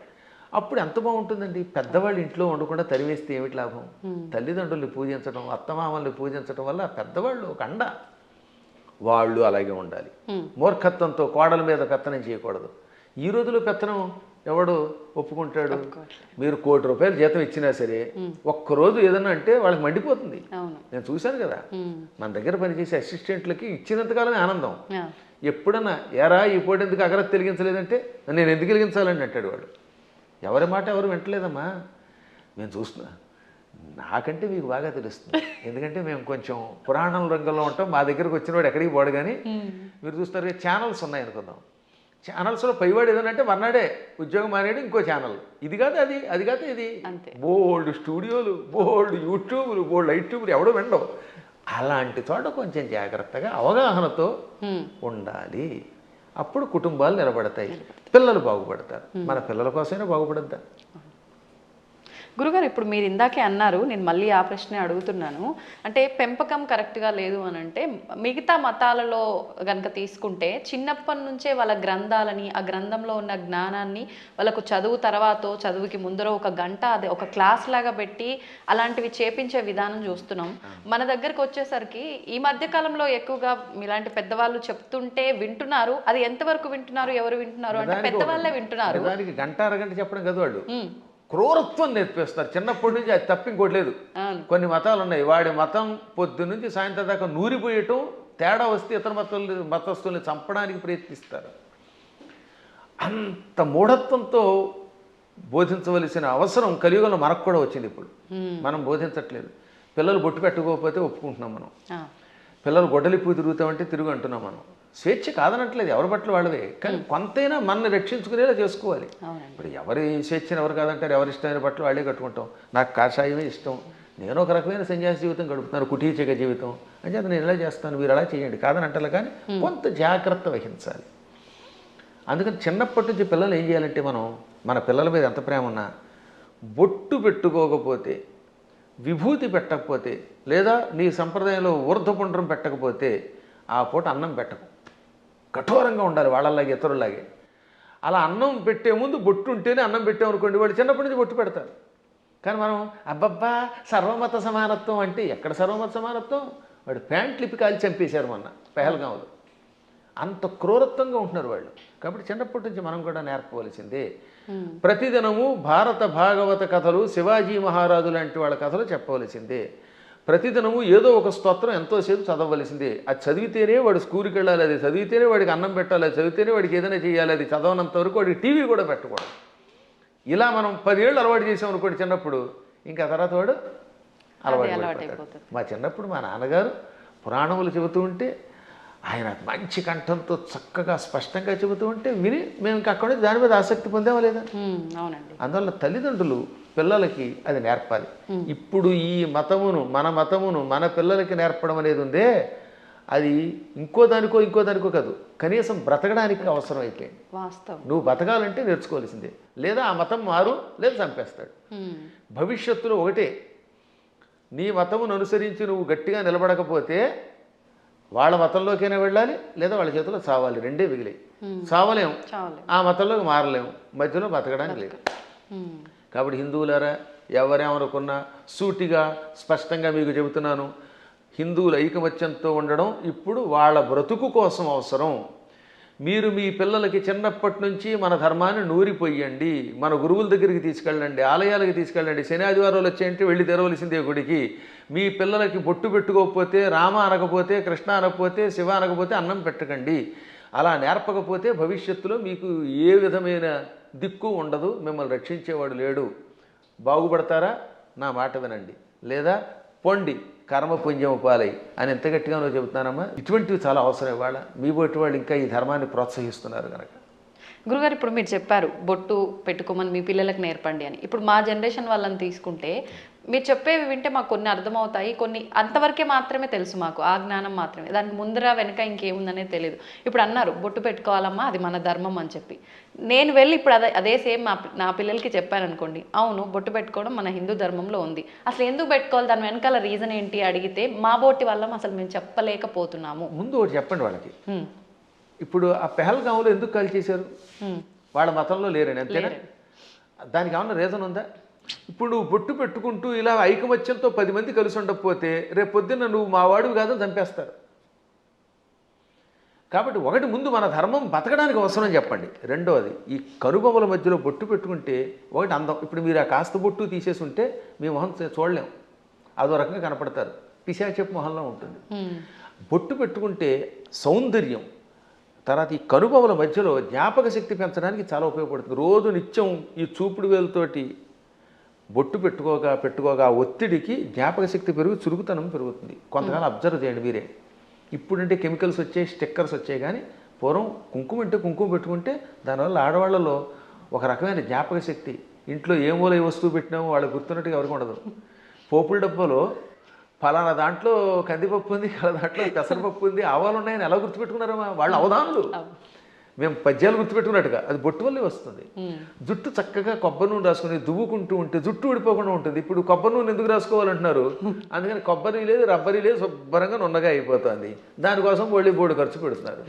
అప్పుడు ఎంత బాగుంటుందండి. పెద్దవాళ్ళు ఇంట్లో ఉండకుండా తరివేస్తే ఏమిటి లాభం? తల్లిదండ్రుల్ని పూజించడం, అత్తమామల్ని పూజించడం వల్ల పెద్దవాళ్ళు ఒక అండ. వాళ్ళు అలాగే ఉండాలి. మూర్ఖత్వంతో కోడల మీద పెత్తనం చేయకూడదు. ఈ రోజులో పెత్తనం ఎవడు ఒప్పుకుంటాడు? మీరు ₹1,00,00,000 జీతం ఇచ్చినా సరే ఒక్కరోజు ఏదన్నా అంటే వాళ్ళకి మండిపోతుంది. నేను చూశాను కదా, మన దగ్గర పనిచేసే అసిస్టెంట్లకి ఇచ్చినంతకాలమే ఆనందం. ఎప్పుడన్నా ఎరా ఈ పూట ఎందుకు అగరత్ వెలిగించలేదంటే నేను ఎందుకు వెలిగించాలని అంటాడు వాడు. ఎవరి మాట ఎవరు వింటలేదమ్మా. మేము చూస్తున్నా, నాకంటే మీకు బాగా తెలుస్తుంది, ఎందుకంటే మేము కొంచెం పురాణం రంగంలో ఉంటాం. మా దగ్గరకు వచ్చిన వాడు ఎక్కడికి పోడు. కానీ మీరు చూస్తారు ఛానల్స్ ఉన్నాయనుకుందాం, ఛానల్స్లో పైవాడు ఏదనంటే మర్నాడే ఉద్యోగం మానేడు ఇంకో ఛానల్, ఇది కాదు అది, అది కాదు ఇది, బోల్డ్ స్టూడియోలు, బోల్డ్ యూట్యూబ్లు, బోల్డ్ యూట్యూబ్లు, ఎవడో వినడం. అలాంటి చోట కొంచెం జాగ్రత్తగా అవగాహనతో ఉండాలి. అప్పుడు కుటుంబాలు నిలబడతాయి, పిల్లలు బాగుపడతారు. మన పిల్లల కోసమైనా బాగుపడద్దా? గురుగారు, ఇప్పుడు మీరు ఇందాకే అన్నారు, నేను మళ్ళీ ఆ ప్రశ్నే అడుగుతున్నాను. అంటే పెంపకం కరెక్ట్గా లేదు అని అంటే, మిగతా మతాలలో కనుక తీసుకుంటే చిన్నప్పటి నుంచే వాళ్ళ గ్రంథాలని, ఆ గ్రంథంలో ఉన్న జ్ఞానాన్ని వాళ్ళకు చదువు తర్వాత చదువుకి ముందర ఒక గంట అదే ఒక క్లాస్ లాగా పెట్టి అలాంటివి చేపించే విధానం చూస్తున్నాం. మన దగ్గరకు వచ్చేసరికి ఈ మధ్య కాలంలో ఎక్కువగా ఇలాంటి పెద్దవాళ్ళు చెప్తుంటే వింటున్నారు. అది ఎంతవరకు వింటున్నారు, ఎవరు వింటున్నారు అంటే పెద్దవాళ్ళే వింటున్నారు. దానికి గంట అరగంట చెప్పడం కదా, వాళ్ళు క్రూరత్వం నేర్పిస్తారు చిన్నప్పటి నుంచి. అది తప్ప ఇంకోటి లేదు. కొన్ని మతాలు ఉన్నాయి, వాడి మతం పొద్దు నుంచి సాయంత్రం దాకా నూరిపోయటం, తేడా వస్తే ఇతర మతస్థుల్ని చంపడానికి ప్రయత్నిస్తారు. అంత మూఢత్వంతో బోధించవలసిన అవసరం కలియుగంలో మనకు కూడా వచ్చింది. ఇప్పుడు మనం బోధించట్లేదు. పిల్లలు బొట్టు పెట్టుకోకపోతే ఒప్పుకుంటున్నాం మనం, పిల్లలు గొడ్డలిప్పు తిరుగుతామంటే తిరుగు అంటున్నాం మనం. స్వేచ్ఛ కాదనట్లేదు, ఎవరి బట్టలు వాళ్ళవే, కానీ కొంతైనా మనల్ని రక్షించుకునేలా చేసుకోవాలి. ఇప్పుడు ఎవరి స్వేచ్ఛను ఎవరు కాదంటారు, ఎవరి ఇష్టమైన బట్టలు వాళ్ళే కట్టుకుంటాం. నాకు కాషాయమే ఇష్టం, నేను ఒక రకమైన సన్యాసి జీవితం గడుపుతున్నాను, కుటీచక జీవితం అని చెప్పి నేను ఇలా చేస్తాను, మీరు అలా చేయండి కాదని అంటారు. కానీ కొంత జాగ్రత్త వహించాలి. అందుకని చిన్నప్పటి నుంచి పిల్లలు ఏం చేయాలంటే, మనం మన పిల్లల మీద ఎంత ప్రేమ ఉన్నా బొట్టు పెట్టుకోకపోతే, విభూతి పెట్టకపోతే, లేదా నీ సంప్రదాయంలో ఊర్ధ్వపుండ్రం పెట్టకపోతే ఆ పూట అన్నం పెట్టకు. కఠోరంగా ఉండాలి వాళ్ళలాగే, ఇతరులాగే. అలా అన్నం పెట్టే ముందు బొట్టు ఉంటేనే అన్నం పెట్టామనుకోండి, వాళ్ళు చిన్నప్పటి నుంచి బొట్టు పెడతారు. కానీ మనం అబ్బబ్బా సర్వమత సమానత్వం అంటే ఎక్కడ సర్వమత సమానత్వం? వాడు ప్యాంట్లు ఇప్పి కాల్చి చంపేశారు మొన్న పెహల్గాంలో. అంత క్రూరత్వంగా ఉంటున్నారు వాళ్ళు. కాబట్టి చిన్నప్పటి నుంచి మనం కూడా నేర్పవలసిందే. ప్రతిదినము భారత భాగవత కథలు, శివాజీ మహారాజు లాంటి వాళ్ళ కథలు చెప్పవలసిందే. ప్రతిదినము ఏదో ఒక స్తోత్రం ఎంతోసేపు చదవవలసిందే. అది చదివితేనే వాడు స్కూల్కి వెళ్ళాలి, అది చదివితేనే వాడికి అన్నం పెట్టాలి, అది చదివితేనే వాడికి ఏదైనా చేయాలి. అది చదవనంత వరకు వాడికి టీవీ కూడా పెట్టకూడదు. ఇలా మనం 10 ఏళ్ళు అలవాటు చేసాం అనుకోండి చిన్నప్పుడు, ఇంకా తర్వాత వాడు అలవాటు. మా చిన్నప్పుడు మా నాన్నగారు పురాణములు చెబుతూ ఉంటే, ఆయన మంచి కంఠంతో చక్కగా స్పష్టంగా చెబుతూ ఉంటే విని మేము ఇంకా అక్కడ దాని మీద ఆసక్తి పొందామా లేదా? అవునండి. అందువల్ల తల్లిదండ్రులు పిల్లలకి అది నేర్పాలి. ఇప్పుడు ఈ మతమును, మన మతమును మన పిల్లలకి నేర్పడం అనేది ఉందే, అది ఇంకో దానికో కాదు, కనీసం బ్రతకడానికి అవసరం అయిపోయింది. నువ్వు బతకాలంటే నేర్చుకోవాల్సిందే, లేదా ఆ మతం మారు, లేదా చంపేస్తాడు. భవిష్యత్తులో ఒకటే, నీ మతమును అనుసరించి నువ్వు గట్టిగా నిలబడకపోతే వాళ్ళ మతంలోకైనా వెళ్ళాలి, లేదా వాళ్ళ చేతిలో చావాలి. రెండే మిగిలి చావలేము, ఆ మతంలోకి మారలేము, మధ్యలో బతకడానికి లేదు. కాబట్టి హిందువులారా, ఎవరేమనుకున్నా సూటిగా స్పష్టంగా మీకు చెబుతున్నాను, హిందువుల ఐకమత్యంతో ఉండడం ఇప్పుడు వాళ్ళ బ్రతుకు కోసం అవసరం. మీరు మీ పిల్లలకి చిన్నప్పటి నుంచి మన ధర్మాన్ని నూరిపోయండి, మన గురువుల దగ్గరికి తీసుకెళ్ళండి, ఆలయాలకి తీసుకెళ్ళండి. శని ఆదివారాలు వచ్చాయంటే వెళ్ళి తెరవలసిందే గుడికి. మీ పిల్లలకి బొట్టు పెట్టుకోకపోతే, రామ అనకపోతే, కృష్ణ అనకపోతే, శివ అనకపోతే అన్నం పెట్టకండి. అలా నేర్పకపోతే భవిష్యత్తులో మీకు ఏ విధమైన దిక్కు ఉండదు, మిమ్మల్ని రక్షించేవాడు లేడు. బాగుపడతారా? నా మాట వినండి, లేదా పొండి కర్మ పుణ్యము పాలై అని ఎంత గట్టిగా నువ్వు చెబుతున్నానమ్మా. ఇటువంటివి చాలా అవసరం. ఇవాళ మీ బొట్టు వాళ్ళు ఇంకా ఈ ధర్మాన్ని ప్రోత్సహిస్తున్నారు కనుక. గురుగారు, ఇప్పుడు మీరు చెప్పారు బొట్టు పెట్టుకోమని మీ పిల్లలకు నేర్పండి అని. ఇప్పుడు మా జనరేషన్ వాళ్ళని తీసుకుంటే మీరు చెప్పేవి వింటే మాకు కొన్ని అర్థమవుతాయి, కొన్ని అంతవరకే మాత్రమే తెలుసు, మాకు ఆ జ్ఞానం మాత్రమే, దానికి ముందర వెనక ఇంకేముందనేది తెలియదు. ఇప్పుడు అన్నారు బొట్టు పెట్టుకోవాలమ్మా, అది మన ధర్మం అని చెప్పి, నేను వెళ్ళి ఇప్పుడు అదే సేమ్ నా పిల్లలకి చెప్పాను అనుకోండి, అవును బొట్టు పెట్టుకోవడం మన హిందూ ధర్మంలో ఉంది, అసలు ఎందుకు పెట్టుకోవాలి, దాని వెనకాల రీజన్ ఏంటి అడిగితే మా బోటి వల్ల అసలు మేము చెప్పలేకపోతున్నాము. ముందు ఒకటి చెప్పండి వాళ్ళకి. ఇప్పుడు ఆ పెహల్గాంలో ఎందుకు కాల్ చేశారు? వాళ్ళ మతంలో లేరని, అంతేనా? దానికి ఏమన్నా రీజన్ ఉందా? ఇప్పుడు నువ్వు బొట్టు పెట్టుకుంటూ ఇలా ఐకమత్యంతో 10 మంది కలిసి ఉండకపోతే రేపు పొద్దున్న నువ్వు మా వాడివి కాదని చంపేస్తారు. కాబట్టి ఒకటి ముందు మన ధర్మం బతకడానికి అవసరం చెప్పండి. రెండవది ఈ కనుబొమ్మల మధ్యలో బొట్టు పెట్టుకుంటే ఒకటి అందం. ఇప్పుడు మీరు ఆ కాస్త బొట్టు తీసేసి ఉంటే మీ మొహం చూడలేం, అదో రకంగా కనపడతారు, పిశాచపు మొహంలో ఉంటుంది. బొట్టు పెట్టుకుంటే సౌందర్యం. తర్వాత ఈ కనుబొమ్మల మధ్యలో జ్ఞాపక శక్తి పెంచడానికి చాలా ఉపయోగపడుతుంది. రోజు నిత్యం ఈ చూపుడు వేలుతోటి బొట్టు పెట్టుకోగా ఒత్తిడికి జ్ఞాపక శక్తి పెరుగు, చురుకుతనం పెరుగుతుంది. కొంతకాలం అబ్జర్వ్ చేయండి మీరే. ఇప్పుడంటే కెమికల్స్ వచ్చాయి, స్టిక్కర్స్ వచ్చాయి, కానీ పూర్వం కుంకుమ అంటే కుంకుమ పెట్టుకుంటే దానివల్ల ఆడవాళ్ళలో ఒక రకమైన జ్ఞాపక శక్తి, ఇంట్లో ఏ మూల ఏ వస్తువు పెట్టినామో వాళ్ళకి గుర్తున్నట్టుగా ఎవరికి ఉండదు. పోపుల డబ్బాలో ఫలానా దాంట్లో కందిపప్పు ఉంది, దాంట్లో పెసరపప్పు ఉంది, ఆవాలు ఉన్నాయని ఎలా గుర్తుపెట్టుకున్నారమ్మా వాళ్ళు అవధానులు. మేము పద్యాలు గుర్తుపెట్టుకున్నట్టుగా అది బొట్టు వల్లే వస్తుంది. జుట్టు చక్కగా కొబ్బరి నూనె రాసుకుని దువ్వుకుంటూ ఉంటే జుట్టు ఊడిపోకుండా ఉంటుంది. ఇప్పుడు కొబ్బరి నూనె ఎందుకు రాసుకోవాలంటున్నారు? అందుకని కొబ్బరి లేదు, రబ్బరి లేదు, శుభ్రంగా నున్నగా అయిపోతుంది. దానికోసం బోడి ఖర్చు పెడుతున్నారు.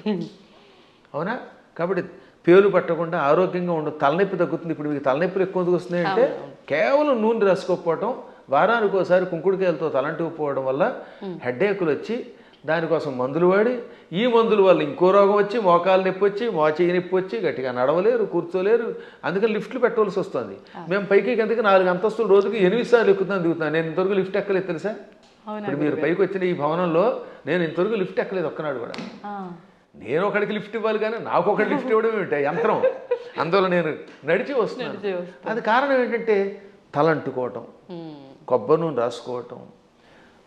అవునా? కాబట్టి పేలు పట్టకుండా ఆరోగ్యంగా ఉండదు, తలనొప్పి తగ్గుతుంది. ఇప్పుడు మీకు తలనొప్పులు ఎక్కువ ఎందుకు వస్తున్నాయి అంటే కేవలం నూనె రాసుకోకపోవటం, వారానికి ఒకసారి కుంకుడుకాయలతో తలంటుకుపోవడం వల్ల హెడ్ఏకులు వచ్చి దానికోసం మందులు వాడి, ఈ మందుల వల్ల ఇంకో రోగం వచ్చి మోకాలు నొప్పి వచ్చి, మోచేయి నొప్పి వచ్చి గట్టిగా నడవలేరు, కూర్చోలేరు. అందుకని లిఫ్ట్లు పెట్టవలసి వస్తుంది. మేము పైకి కిందకి 4 అంతస్తులు రోజుకి 8 సార్లు దిగుతున్నాను. నేను ఇంతవరకు లిఫ్ట్ ఎక్కలేదు తెలుసా? ఇప్పుడు మీరు పైకి వచ్చిన ఈ భవనంలో నేను ఇంతవరకు లిఫ్ట్ ఎక్కలేదు ఒక్కనాడు కూడా. నేను ఒకడికి లిఫ్ట్ ఇవ్వాలి కానీ నాకు ఒకటి లిఫ్ట్ ఇవ్వడం ఏమిటి యంత్రం? అందువల్ల నేను నడిచి వస్తున్నాను. అది కారణం ఏంటంటే తలంటుకోవటం, కొబ్బరి నూనె రాసుకోవటం,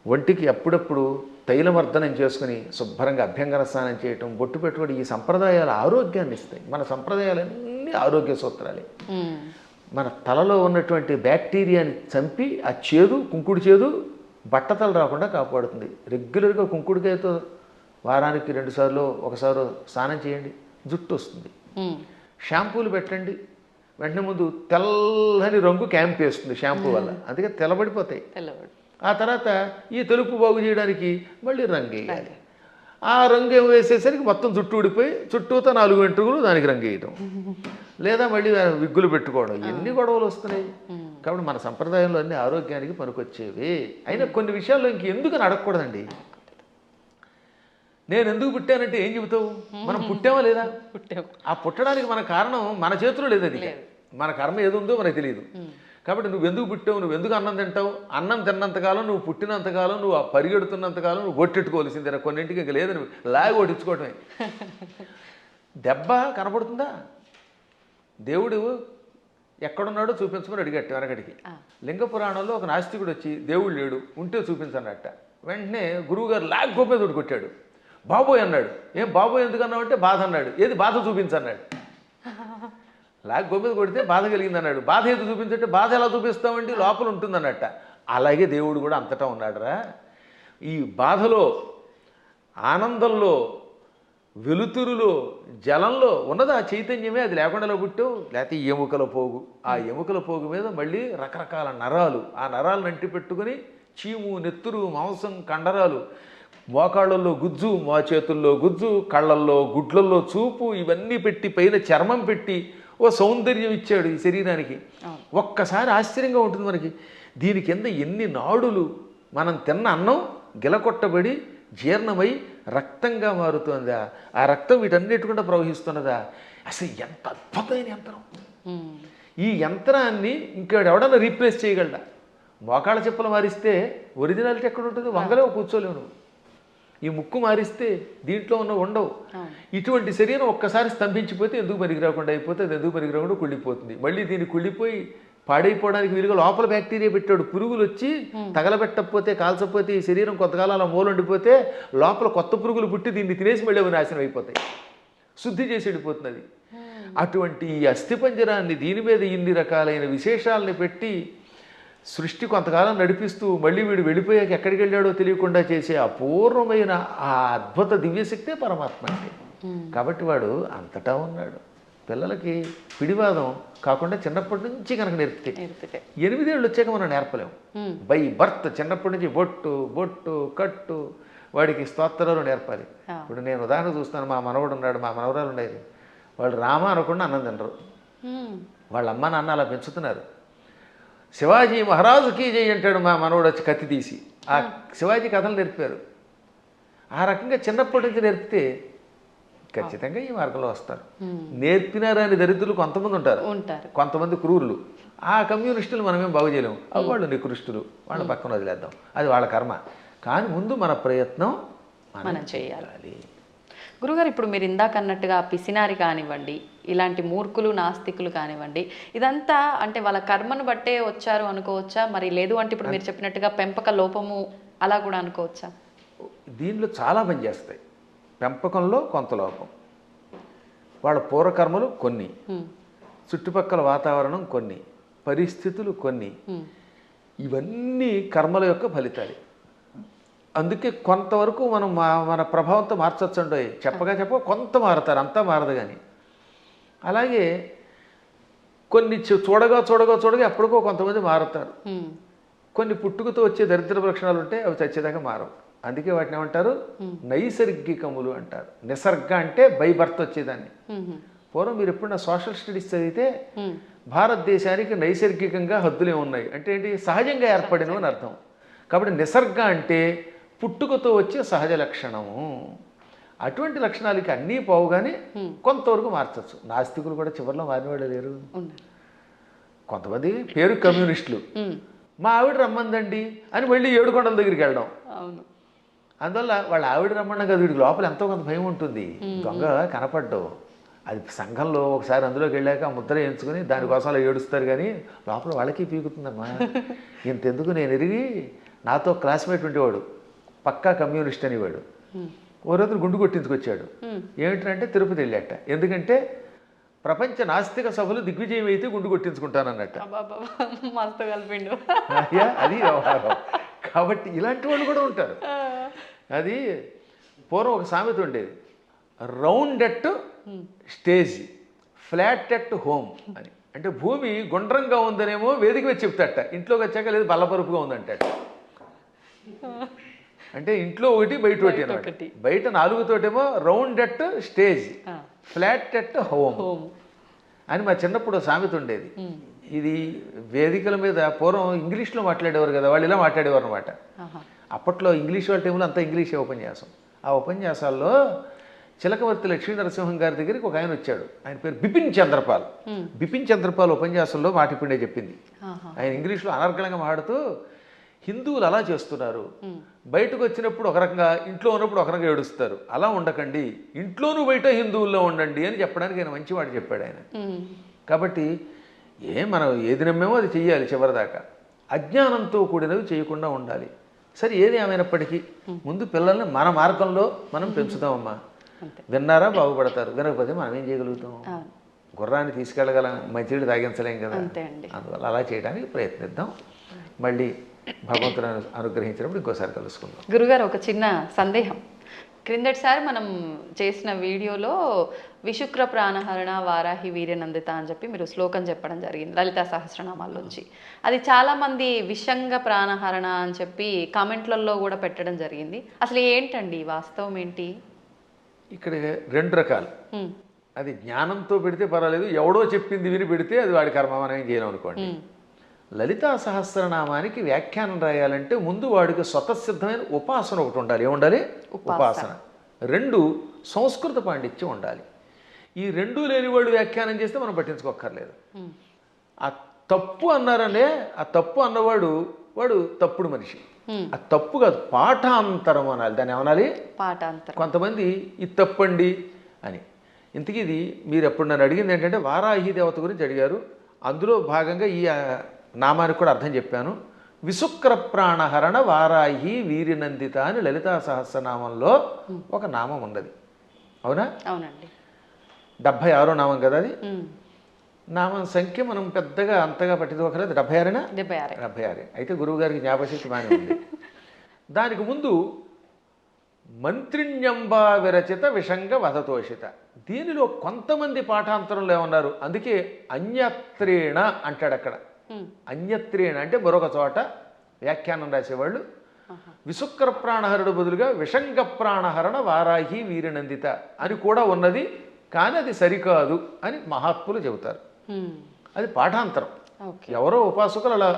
ఒంటికి అప్పుడప్పుడు తైలమర్దనం చేసుకుని శుభ్రంగా అభ్యంగన స్నానం చేయటం, బొట్టు పెట్టుకోవడం, ఈ సంప్రదాయాలు ఆరోగ్యాన్ని ఇస్తాయి. మన సంప్రదాయాలన్నీ ఆరోగ్య సూత్రాలే. మన తలలో ఉన్నటువంటి బ్యాక్టీరియాని చంపి ఆ చేదు, కుంకుడు చేదు బట్టతలు రాకుండా కాపాడుతుంది. రెగ్యులర్గా కుంకుడుకాయతో వారానికి 2 సార్లు ఒకసారి స్నానం చేయండి, జుట్టు వస్తుంది. షాంపూలు పెట్టండి, వెంటనే ముందు తెల్లని రంగు క్యాంప్ వేస్తుంది షాంపూ వల్ల, అందుకే తెల్లబడిపోతాయి. ఆ తర్వాత ఈ తెలుపు బాగు చేయడానికి మళ్ళీ రంగు వేయాలి. ఆ రంగు వేసేసరికి మొత్తం జుట్టు ఊడిపోయి చుట్టూతో 4 వెంట్రుకలు దానికి రంగు వేయటం, లేదా మళ్ళీ విగ్గులు పెట్టుకోవడం, ఎన్ని గొడవలు వస్తున్నాయి. కాబట్టి మన సంప్రదాయంలో అన్ని ఆరోగ్యానికి పనికొచ్చేవి. అయినా కొన్ని విషయాల్లో ఇంకెందుకు అడగకూడదండి. నేను ఎందుకు పుట్టానంటే ఏం చెబుతావు? మనం పుట్టామా లేదా? ఆ పుట్టడానికి మన కారణం మన చేతిలో లేదు. అది మన కర్మ ఏది ఉందో మనకు తెలియదు. కాబట్టి నువ్వు ఎందుకు పుట్టావు, నువ్వు ఎందుకు అన్నం తింటావు? అన్నం తిన్నంతకాలం, నువ్వు పుట్టినంతకాలం, నువ్వు పరిగెడుతున్నంతకాలం నువ్వు ఒట్టెట్టుకోవాల్సిందే. కొన్నింటికి ఇంకా లేదు, నువ్వు లాగి ఒట్టించుకోవటమే. దెబ్బ కనపడుతుందా? దేవుడు ఎక్కడున్నాడో చూపించమని అడిగట్టు వెనకడికి. లింగ పురాణంలో ఒక నాస్తికుడు వచ్చి దేవుడు లేడు, ఉంటే చూపించన్నట్ట. వెంటనే గురువుగారు లాగ్ గోపేదోడు కొట్టాడు. బాబోయ్ అన్నాడు. ఏం బాబోయ్ ఎందుకు అన్నావు అంటే బాధ అన్నాడు. ఏది బాధ చూపించన్నాడు. లాగ్ గోపేద కొడితే బాధ కలిగింది అన్నాడు. బాధ ఏది చూపించంటే బాధ ఎలా చూపిస్తామండి, లోపల ఉంటుందన్నట్ట. అలాగే దేవుడు కూడా అంతటా ఉన్నాడురా. ఈ బాధలో, ఆనందంలో, వెలుతురులో, జలంలో ఉన్నది ఆ చైతన్యమే. అది లేకుండా పుట్టావు, లేకపోతే ఎముకల పోగు. ఆ ఎముకల పోగు మీద మళ్ళీ రకరకాల నరాలు, ఆ నరాలను అంటి పెట్టుకుని చీము, నెత్తురు, మాంసం, కండరాలు, మోకాళ్ళల్లో గుజ్జు, మా చేతుల్లో గుజ్జు, కళ్ళల్లో, గుడ్లల్లో చూపు, ఇవన్నీ పెట్టి పైన చర్మం పెట్టి ఓ సౌందర్యం ఇచ్చాడు ఈ శరీరానికి. ఒక్కసారి ఆశ్చర్యంగా ఉంటుంది మనకి. దీని కింద ఎన్ని నాడులు, మనం తిన్న అన్నం గిలకొట్టబడి జీర్ణమై రక్తంగా మారుతుందా, ఆ రక్తం వీటన్నిటికుండా ప్రవహిస్తున్నదా. అసలు ఎంత అద్భుతమైన యంత్రం. ఈ యంత్రాన్ని ఇంకెవడన్నా రీప్లేస్ చేయగలడా? మోకాళ్ళ చెప్పులు మారిస్తే ఒరిజినాలిటీ ఎక్కడ ఉంటుంది? వంగలేవు, కూర్చోలేవు నువ్వు. ఈ ముక్కు మారిస్తే దీంట్లో ఉన్న ఉండవు. ఇటువంటి శరీరం ఒక్కసారి స్తంభించిపోతే ఎందుకు పనికి రాకుండా అయిపోతే అది ఎందుకు పనికి రాకుండా కుళ్ళిపోతుంది. మళ్ళీ దీన్ని కుళ్ళిపోయి పాడైపోవడానికి వీలుగా లోపల బ్యాక్టీరియా పెట్టాడు. పురుగులు వచ్చి తగలబెట్టకపోతే, కాల్చకపోతే, ఈ శరీరం కొంతకాలం అలా మూలండిపోతే లోపల కొత్త పురుగులు పుట్టి దీన్ని తినేసి మళ్ళీ అవి నాశనం అయిపోతాయి. శుద్ధి చేసి వెళ్ళిపోతున్నది. అటువంటి ఈ అస్థిపంజరాన్ని దీని మీద ఇన్ని రకాలైన విశేషాలని పెట్టి సృష్టి కొంతకాలం నడిపిస్తూ మళ్ళీ వీడు వెళ్ళిపోయాక ఎక్కడికి వెళ్ళాడో తెలియకుండా చేసే అపూర్వమైన ఆ అద్భుత దివ్యశక్తే పరమాత్మ అంటే. కాబట్టి వాడు అంతటా ఉన్నాడు. పిల్లలకి పిడివాదం కాకుండా చిన్నప్పటి నుంచి కనుక నేర్పితే 8 ఏళ్ళు వచ్చాక మనం నేర్పలేము. బై బర్త్ చిన్నప్పటి నుంచి బొట్టు కట్టు వాడికి స్తోత్రాలు నేర్పాలి. ఇప్పుడు నేను ఉదాహరణ చూస్తాను. మా మనవడు ఉన్నాడు, మా మనవరాలు ఉండేది. వాళ్ళు రామ అనకుండా అన్నం తినరు. వాళ్ళ అమ్మ నాన్న అలా పెంచుతున్నారు. శివాజీ మహారాజుకి జై అంటాడు మా మనవడు వచ్చి కత్తి తీసి. ఆ శివాజీ కథలు నేర్పారు. ఆ రకంగా చిన్నప్పటి నుంచి నేర్పితే ఖచ్చితంగా ఈ మార్గంలో వస్తారు. నేర్పినారని దరిద్రులు కొంతమంది ఉంటారు, కొంతమంది క్రూరులు. ఆ కమ్యూనిస్టులు మనమేం బాగు చేయలేము. వాళ్ళు నికృష్టులు, వాళ్ళ పక్కన వదిలేద్దాం, అది వాళ్ళ కర్మ. కానీ ముందు మన ప్రయత్నం మనం చేయాలి. గురుగారు, ఇప్పుడు మీరు ఇందాక అన్నట్టుగా పిసినారి కానివ్వండి, ఇలాంటి మూర్ఖులు నాస్తికులు కానివ్వండి, ఇదంతా అంటే వాళ్ళ కర్మను బట్టే వచ్చారు అనుకోవచ్చా? మరి లేదు అంటే ఇప్పుడు మీరు చెప్పినట్టుగా పెంపక లోపము అలా కూడా అనుకోవచ్చా? దీనిలో చాలా పనిచేస్తాయి. పెంపకంలో కొంత లోపం, వాళ్ళ పూర్వకర్మలు కొన్ని, చుట్టుపక్కల వాతావరణం కొన్ని, పరిస్థితులు కొన్ని, ఇవన్నీ కర్మల యొక్క ఫలితాలు. అందుకే కొంతవరకు మనం మన ప్రభావంతో మార్చొచ్చండి. చెప్పగా కొంత మారుతారు, అంతా మారదు. కానీ అలాగే కొన్ని చూడగా ఎప్పటికో కొంతమంది మారుతారు. కొన్ని పుట్టుకతో వచ్చే దరిద్ర లక్షణాలు ఉంటే అవి చచ్చేదాకా మారవు. అందుకే వాటిని ఏమంటారు? నైసర్గికములు అంటారు. నిసర్గ అంటే బై బర్త్ వచ్చేదాన్ని. పూర్వం మీరు ఎప్పుడన్నా సోషల్ స్టడీస్ చదివితే భారతదేశానికి నైసర్గికంగా హద్దులే ఉన్నాయి అంటే ఏంటి? సహజంగా ఏర్పడినవి అని అర్థం. కాబట్టి నిసర్గ అంటే పుట్టుకతో వచ్చే సహజ లక్షణము. అటువంటి లక్షణాలకి అన్నీ పోవుగానే కొంతవరకు మార్చచ్చు. నాస్తికులు కూడా చివరిలో మారినవాళ్ళు లేరు. కొంతమంది పేరు కమ్యూనిస్టులు, మా ఆవిడ రమ్మందండి అని వెళ్ళి ఏడుకొండల దగ్గరికి వెళ్ళడం. అందువల్ల వాళ్ళ ఆవిడ రమ్మన్నా కదా, వీడికి లోపల ఎంతో కొంత భయం ఉంటుంది. దొంగ కనపడ్డావు, అది సంఘంలో ఒకసారి అందులోకి వెళ్ళాక ముద్ర ఎంచుకుని దానికోసం అలా ఏడుస్తారు. కానీ లోపల వాళ్ళకి పీకుతుందమ్మా. ఇంతెందుకు, నేను ఎరిగి నాతో క్లాస్మేట్ ఉండేవాడు, పక్కా కమ్యూనిస్ట్ అనేవాడు. ఓ రోజు గుండు కొట్టించుకొచ్చాడు. ఏమిటంటే తిరుపతి వెళ్ళాట. ఎందుకంటే ప్రపంచ నాస్తిక సభలు దిగ్విజయం అయితే గుండు కొట్టించుకుంటానన్నట్ట. అది వ్యవహారం. కాబట్టి ఇలాంటి వాళ్ళు కూడా ఉంటారు. అది పూర్వం ఒక సామెత ఉండేది, round at stage, flat at home అని. అంటే భూమి గుండ్రంగా ఉందనేమో వేదిక మీద చెప్తాట, ఇంట్లోకి వచ్చాక లేదు బల్లపరుపుగా ఉందంట. అంటే ఇంట్లో ఒకటి బయట ఒకటి అనమాట. బయట 4 తోటేమో round at stage, flat at home అని మా చిన్నప్పుడు సామెత ఉండేది. ఇది వేదికల మీద పూర్వం ఇంగ్లీష్లో మాట్లాడేవారు కదా, వాళ్ళు ఇలా మాట్లాడేవారు అనమాట. అప్పట్లో ఇంగ్లీష్ వాళ్ళ టైంలో అంతా ఇంగ్లీషే ఉపన్యాసం. ఆ ఉపన్యాసాల్లో చిలకవర్తి లక్ష్మీ నరసింహం గారి దగ్గరికి ఒక ఆయన వచ్చాడు. ఆయన పేరు బిపిన్ చంద్రపాల్. బిపిన్ చంద్రపాల్ ఉపన్యాసంలో మాట ఇప్పుడే చెప్పింది. ఆయన ఇంగ్లీష్లో అనర్గళంగా మాట్లాడుతూ, హిందువులు అలా చేస్తున్నారు, బయటకు వచ్చినప్పుడు ఒక రకంగా, ఇంట్లో ఉన్నప్పుడు ఒక రకంగా ఏడుస్తారు, అలా ఉండకండి, ఇంట్లోనూ బయట హిందువుల్లో ఉండండి అని చెప్పడానికి ఆయన మంచి మాట చెప్పాడు ఆయన. కాబట్టి మనం ఏది నమ్మేమో అది చెయ్యాలి చివరిదాకా. అజ్ఞానంతో కూడినవి చేయకుండా ఉండాలి. సరే, ఏది ఏమైనప్పటికీ ముందు పిల్లల్ని మన మార్గంలో మనం పెంచుతామమ్మా. విన్నారా బాగుపడతారు, వినకపోతే మనం ఏం చేయగలుగుతాం? గుర్రాన్ని తీసుకెళ్ళగలం, మంచినీళ్ళు తాగించలేం కదా. అందువల్ల అలా చేయడానికి ప్రయత్నిద్దాం. మళ్ళీ భగవంతుని అనుగ్రహించినప్పుడు ఇంకోసారి కలుసుకుందాం. గురుగారు, ఒక చిన్న సందేహం. క్రిందటిసారి మనం చేసిన వీడియోలో విశుక్ర ప్రాణహరణ వారాహి వీర్యనందిత అని చెప్పి మీరు శ్లోకం చెప్పడం జరిగింది లలితా సహస్రనామాల్లోంచి. అది చాలామంది విషంగ ప్రాణహరణ అని చెప్పి కామెంట్లలో కూడా పెట్టడం జరిగింది. అసలు ఏంటండి వాస్తవం ఏంటి? ఇక్కడ 2 రకాలు. అది జ్ఞానంతో పెడితే పర్వాలేదు, ఎవడో చెప్పింది విని పెడితే అది వాడి కర్మ, మనం ఏం చేయలేం అనుకోండి. లలితా సహస్రనామానికి వ్యాఖ్యానం రాయాలంటే ముందు వాడికి స్వతసిద్ధమైన ఉపాసన ఒకటి ఉండాలి. ఏముండాలి? ఉపాసన. 2 సంస్కృత పాండిత్యం ఉండాలి. ఈ 2 లేని వాడు వ్యాఖ్యానం చేస్తే మనం పట్టించుకోక్కర్లేదు. ఆ తప్పు అన్నారనే, ఆ తప్పు అన్నవాడు వాడు తప్పుడు మనిషి. ఆ తప్పు కాదు, పాఠాంతరం అనాలి. దాన్ని ఏమనాలి? పాఠాంతరం. కొంతమంది ఇది తప్పండి అని. ఇంతకీ ఇది మీరు ఎప్పుడు నన్ను అడిగింది ఏంటంటే వారాహి దేవత గురించి అడిగారు. అందులో భాగంగా ఈ నామానికి కూడా అర్థం చెప్పాను. విశుక్ర ప్రాణహరణ వారాహి వీర్యనందిత అని లలితా సహస్రనామంలో ఒక నామం ఉన్నది. అవునా? అవునండి. 76వ నామం కదా అది. నామం సంఖ్య మనం పెద్దగా అంతగా పట్టించుకోకలేదు. 76 76. అయితే గురువు గారికి జ్ఞాపశక్తి బాగానే ఉంది. దానికి ముందు మంత్రిణ్యంబా విరచిత విషంగ వధతోషిత. దీనిలో కొంతమంది పాఠాంతరంలో ఏమన్నారు, అందుకే అన్యత్రేణ అంటాడు అక్కడ. అన్యత్రేణ అంటే మరొక చోట వ్యాఖ్యానం రాసేవాళ్ళు విశుక్ర ప్రాణహరుడు బదులుగా విషంగ ప్రాణహరణ వారాహి వీరనందిత అని కూడా ఉన్నది, కానీ అది సరికాదు అని మహాత్ములు చెబుతారు. అది పాఠాంతరం. ఓకే. ఎవరో ఉపాసకులు అలా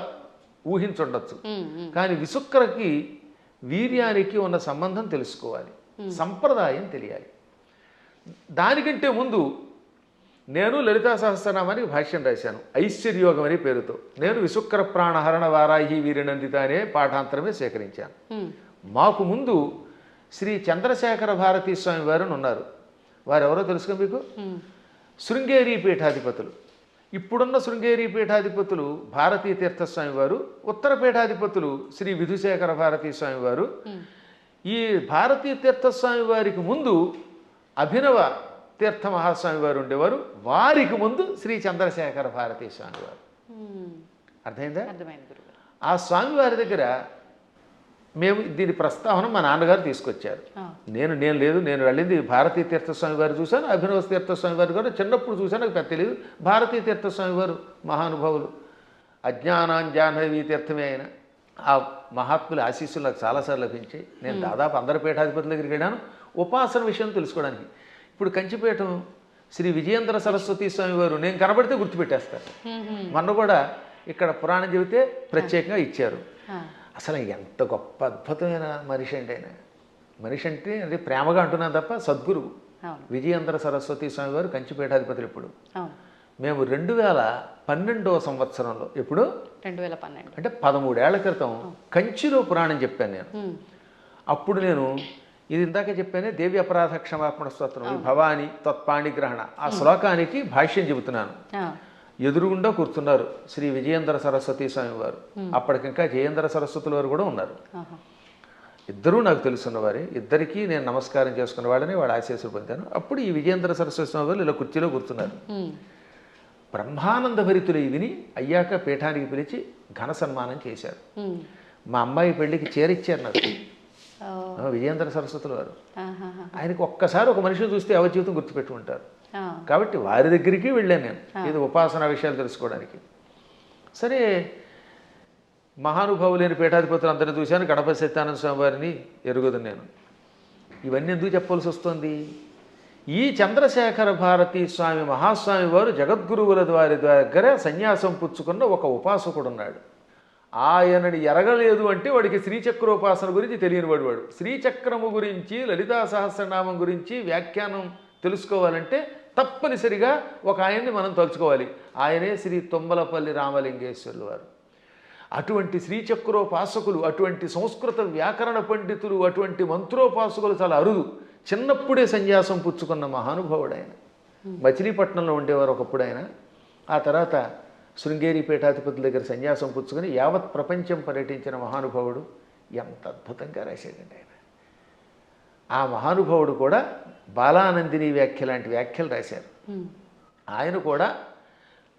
ఊహించుండొచ్చు. కానీ విశుక్రకి వీర్యానికి ఉన్న సంబంధం తెలుసుకోవాలి, సంప్రదాయం తెలియాలి. దానికంటే ముందు నేను లలితా సహస్రనామానికి భాష్యం రాశాను ఐశ్వర్యోగం అనే పేరుతో. నేను విశుక్ర ప్రాణహరణ వారాహి వీరనందిత అనే పాఠాంతరమే సేకరించాను. మాకు ముందు శ్రీ చంద్రశేఖర భారతీ స్వామి వారు ఉన్నారు. వారెవరో తెలుసుగా మీకు? శృంగేరి పీఠాధిపతులు. ఇప్పుడున్న శృంగేరి పీఠాధిపతులు భారతీ తీర్థస్వామి వారు, ఉత్తర పీఠాధిపతులు శ్రీ విధుశేఖర భారతీ స్వామి వారు. ఈ భారతీ తీర్థస్వామి వారికి ముందు అభినవ తీర్థ మహాస్వామి వారు ఉండేవారు. వారికి ముందు శ్రీ చంద్రశేఖర భారతీ స్వామి వారు. అర్థమైందా? ఆ స్వామివారి దగ్గర మేము దీని ప్రస్తావన మా నాన్నగారు తీసుకొచ్చారు. నేను వెళ్ళింది భారతీ తీర్థస్వామి వారు చూశాను, అభినవ తీర్థస్వామి వారు కూడా చిన్నప్పుడు చూశాను, నాకు పెద్ద తెలియదు. భారతీ తీర్థస్వామి వారు మహానుభావులు, అజ్ఞానాంజాహ్నవీ తీర్థమే అయిన ఆ మహాత్ముల ఆశీస్సులు నాకు చాలాసార్లు లభించాయి. నేను దాదాపు అందరి పీఠాధిపతుల దగ్గరికి వెళ్ళాను ఉపాసన విషయం తెలుసుకోవడానికి. ఇప్పుడు కంచిపీఠం శ్రీ విజయేంద్ర సరస్వతి స్వామి వారు నేను కనబడితే గుర్తుపెట్టేస్తారు. మొన్న కూడా ఇక్కడ పురాణం చెబితే ప్రత్యేకంగా ఇచ్చారు. అసలు ఎంత గొప్ప అద్భుతమైన మనిషి అంటే ఆయన. మనిషి అంటే అది ప్రేమగా అంటున్నాను తప్ప సద్గురువు విజయేంద్ర సరస్వతి స్వామి వారు కంచిపీఠాధిపతులు. ఇప్పుడు మేము 2012వ సంవత్సరంలో, ఎప్పుడు 2012 అంటే 13 ఏళ్ల క్రితం కంచిలో పురాణం చెప్పాను నేను. అప్పుడు నేను ఇది ఇందాక చెప్పానే దేవి అపరాధ క్షమాపణ స్తోత్రం భవాని తత్పాణి గ్రహణ ఆ శ్లోకానికి భాష్యం చెబుతున్నాను. ఎదురుగుండా కూర్చున్నారు శ్రీ విజయేంద్ర సరస్వతి స్వామి వారు. అప్పటికింకా జయేంద్ర సరస్వతుల వారు కూడా ఉన్నారు. ఇద్దరూ నాకు తెలుసున్న వారే. ఇద్దరికీ నేను నమస్కారం చేసుకున్న వాళ్ళని వాళ్ళ ఆశీస్సులు పొందాను. అప్పుడు ఈ విజయేంద్ర సరస్వతి స్వామి వారు ఇలా కుర్చీలో కూర్చున్నారు. బ్రహ్మానంద భరితులు విని అయ్యాక పీఠానికి పిలిచి ఘన సన్మానం చేశారు. మా అమ్మాయి పెళ్లికి చేరిచ్చారు నాకు విజయేంద్ర సరస్వతుల వారు. ఆయనకు ఒక్కసారి ఒక మనిషిని చూస్తే ఎవరి జీవితం గుర్తుపెట్టుకుంటారు. కాబట్టి వారి దగ్గరికి వెళ్ళాను నేను ఇది ఉపాసనా విషయాలు తెలుసుకోవడానికి. సరే, మహానుభావులైన పీఠాధిపతులు అందరినీ చూశాను. గణపతి సత్యానంద స్వామి వారిని ఎరుగుదు నేను. ఇవన్నీ ఎందుకు చెప్పాల్సి వస్తుంది? ఈ చంద్రశేఖర భారతీ స్వామి మహాస్వామి వారు జగద్గురువుల వారి దగ్గర సన్యాసం పుచ్చుకున్న ఒక ఉపాసకుడు ఉన్నాడు. ఆయనని ఎరగలేదు అంటే వాడికి శ్రీచక్రోపాసన గురించి తెలియని వాడు. శ్రీచక్రము గురించి లలితా సహస్రనామం గురించి వ్యాఖ్యానం తెలుసుకోవాలంటే తప్పనిసరిగా ఒక ఆయన్ని మనం తలుచుకోవాలి. ఆయనే శ్రీ తుమ్మలపల్లి రామలింగేశ్వరులు వారు. అటువంటి శ్రీచక్రోపాసకులు, అటువంటి సంస్కృత వ్యాకరణ పండితులు, అటువంటి మంత్రోపాసకులు చాలా అరుదు. చిన్నప్పుడే సన్యాసం పుచ్చుకున్న మహానుభావుడు ఆయన. మచిలీపట్నంలో ఉండేవారు ఒకప్పుడు ఆయన. ఆ తర్వాత శృంగేరి పీఠాధిపతుల దగ్గర సన్యాసం పుచ్చుకొని యావత్ ప్రపంచం పర్యటించిన మహానుభావుడు. ఎంత అద్భుతంగా రాశాడండి ఆయన. ఆ మహానుభావుడు కూడా బాలానందిని వ్యాఖ్య లాంటి వ్యాఖ్యలు రాశారు. ఆయన కూడా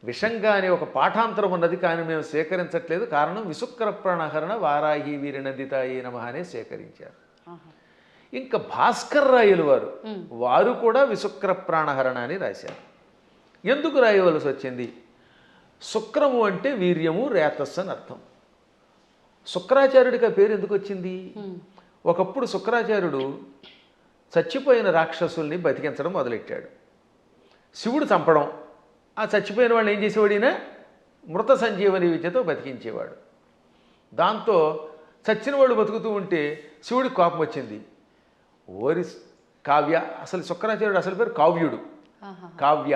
విషంగా అనే ఒక పాఠాంతరం ఉన్నది, కానీ మేము స్వీకరించట్లేదు. కారణం విశుక్ర ప్రాణహరణ వారాహి వీరనందితాయి నమః అనే స్వీకరించారు. ఇంకా భాస్కర్ రాయలు వారు కూడా విశుక్ర ప్రాణహరణ అని రాశారు. ఎందుకు రాయవలసి వచ్చింది? శుక్రము అంటే వీర్యము, రేతస్సు అని అర్థం. శుక్రాచార్యుడికి ఆ పేరు ఎందుకు వచ్చింది? ఒకప్పుడు శుక్రాచార్యుడు చచ్చిపోయిన రాక్షసుల్ని బతికించడం మొదలెట్టాడు. శివుడు చంపడం, ఆ చచ్చిపోయిన వాళ్ళని ఏం చేసేవాడు? ఈయన మృత సంజీవని విద్యతో బతికించేవాడు. దాంతో చచ్చిన వాళ్ళు బతుకుతూ ఉంటే శివుడికి కోపం వచ్చింది. ఓరి కావ్య, అసలు శుక్రాచార్యుడు అసలు పేరు కావ్యుడు, కావ్య.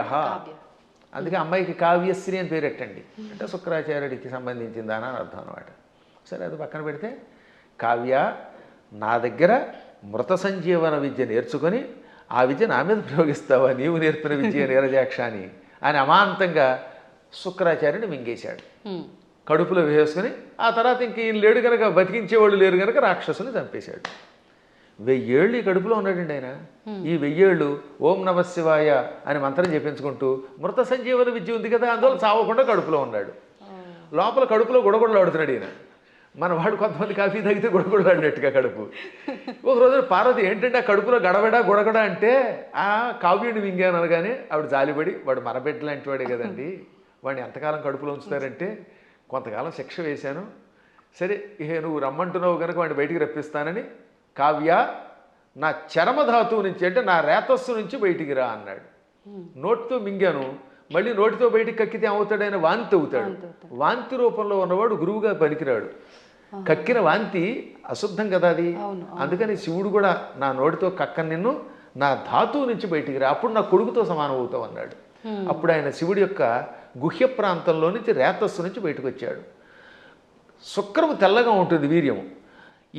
అందుకే అమ్మాయికి కావ్యశ్రీ అని పేరెట్టండి అంటే శుక్రాచార్యుడికి సంబంధించిందా అని అర్థం అనమాట. సరే, అది పక్కన పెడితే కావ్య, నా దగ్గర మృత సంజీవన విద్య నేర్చుకొని ఆ విద్య నా మీద ప్రయోగిస్తావా? నీవు నేర్పిన విద్య నీరజాక్ష అని అమాంతంగా శుక్రాచార్యుని మింగేశాడు. కడుపులో వేసుకుని ఆ తర్వాత ఇంక ఈయన లేడు కనుక, బతికించేవాళ్ళు లేరు కనుక రాక్షసుని చంపేశాడు. 1000 ఏళ్ళు ఈ కడుపులో ఉన్నాడండి ఆయన. ఈ 1000 ఏళ్ళు ఓం నమ శివాయ అని మంత్రం చెప్పించుకుంటూ మృత సంజీవన విద్య ఉంది కదా, అందువల్ల చావకుండా కడుపులో ఉన్నాడు. లోపల కడుపులో గుడగొడలాడుతున్నాడు ఈయన. మన వాడు కొంతమంది కాఫీ తాగితే గుడగొడలాడినట్టుగా కడుపు. ఒక రోజు పార్వతి ఏంటంటే ఆ కడుపులో గడబడ గుడగడ అంటే ఆ కావ్యుడిని మింగాను అనగానే ఆవిడ జాలిపడి, వాడు మరబెట్ట లాంటి వాడే కదండి, వాడిని ఎంతకాలం కడుపులో ఉంచుతారంటే కొంతకాలం శిక్ష వేశాను, సరే ఇహే నువ్వు రమ్మంటున్నావు కనుక వాడిని బయటికి రప్పిస్తానని, కావ్య నా చర్మధాతువు నుంచి అంటే నా రేతస్సు నుంచి బయటికి రా అన్నాడు. నోట్తో మింగాను, మళ్ళీ నోటితో బయటికి కక్కితే ఏమవుతాడు, ఆయన వాంతి అవుతాడు. వాంతి రూపంలో ఉన్నవాడు గురువుగా పనికిరాడు. కక్కిన వాంతి అశుద్ధం కదా అది. అందుకని శివుడు కూడా నా నోటితో కక్కని నిన్ను, నా ధాతువు నుంచి బయటికి రా, అప్పుడు నా కొడుకుతో సమానం అవుతావు అన్నాడు. అప్పుడు ఆయన శివుడి యొక్క గుహ్య ప్రాంతంలో నుంచి రేతస్సు నుంచి బయటకు వచ్చాడు. శుక్రము తెల్లగా ఉంటుంది వీర్యము.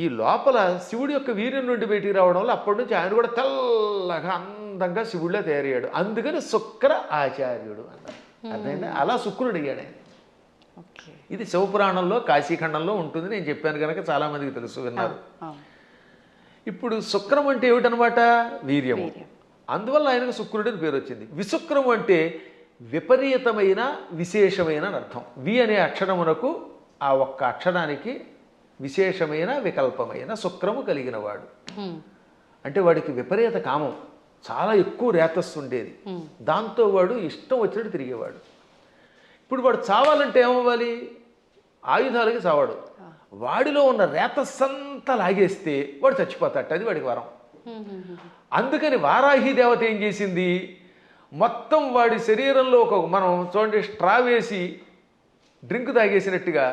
ఈ లోపల శివుడి యొక్క వీర్యం నుండి బయటికి రావడం వల్ల అప్పటి నుంచి ఆయన కూడా తెల్లగా అందంగా శివుడిలో తయారయ్యాడు. అందుకని శుక్ర ఆచార్యుడు అన్నారు. అర్థమైందా? అలా శుక్రుడు అయ్యాడు ఆయన. ఇది శివపురాణంలో కాశీఖండంలో ఉంటుంది. నేను చెప్పాను కనుక చాలామందికి తెలుసు, విన్నారు. ఇప్పుడు శుక్రం అంటే ఏమిటనమాట? వీర్యము. అందువల్ల ఆయనకు శుక్రుడిని పేరు వచ్చింది. విశుక్రము అంటే విపరీతమైన విశేషమైన అని అర్థం. వి అనే అక్షరమునకు ఆ ఒక్క అక్షరానికి విశేషమైన వికల్పమైన శుక్రము కలిగినవాడు. అంటే వాడికి విపరీత కామం, చాలా ఎక్కువ రేతస్సు ఉండేది. దాంతో వాడు ఇష్టం వచ్చినట్టు తిరిగేవాడు. ఇప్పుడు వాడు చావాలంటే ఏమవ్వాలి? ఆయుధాలకి చావాడు. వాడిలో ఉన్న రేతస్సంతా లాగేస్తే వాడు చచ్చిపోతాట. అది వాడికి వరం. అందుకని వారాహి దేవత ఏం చేసింది, మొత్తం వాడి శరీరంలో మనం చూడండి స్ట్రా వేసి డ్రింక్ తాగేసినట్టుగా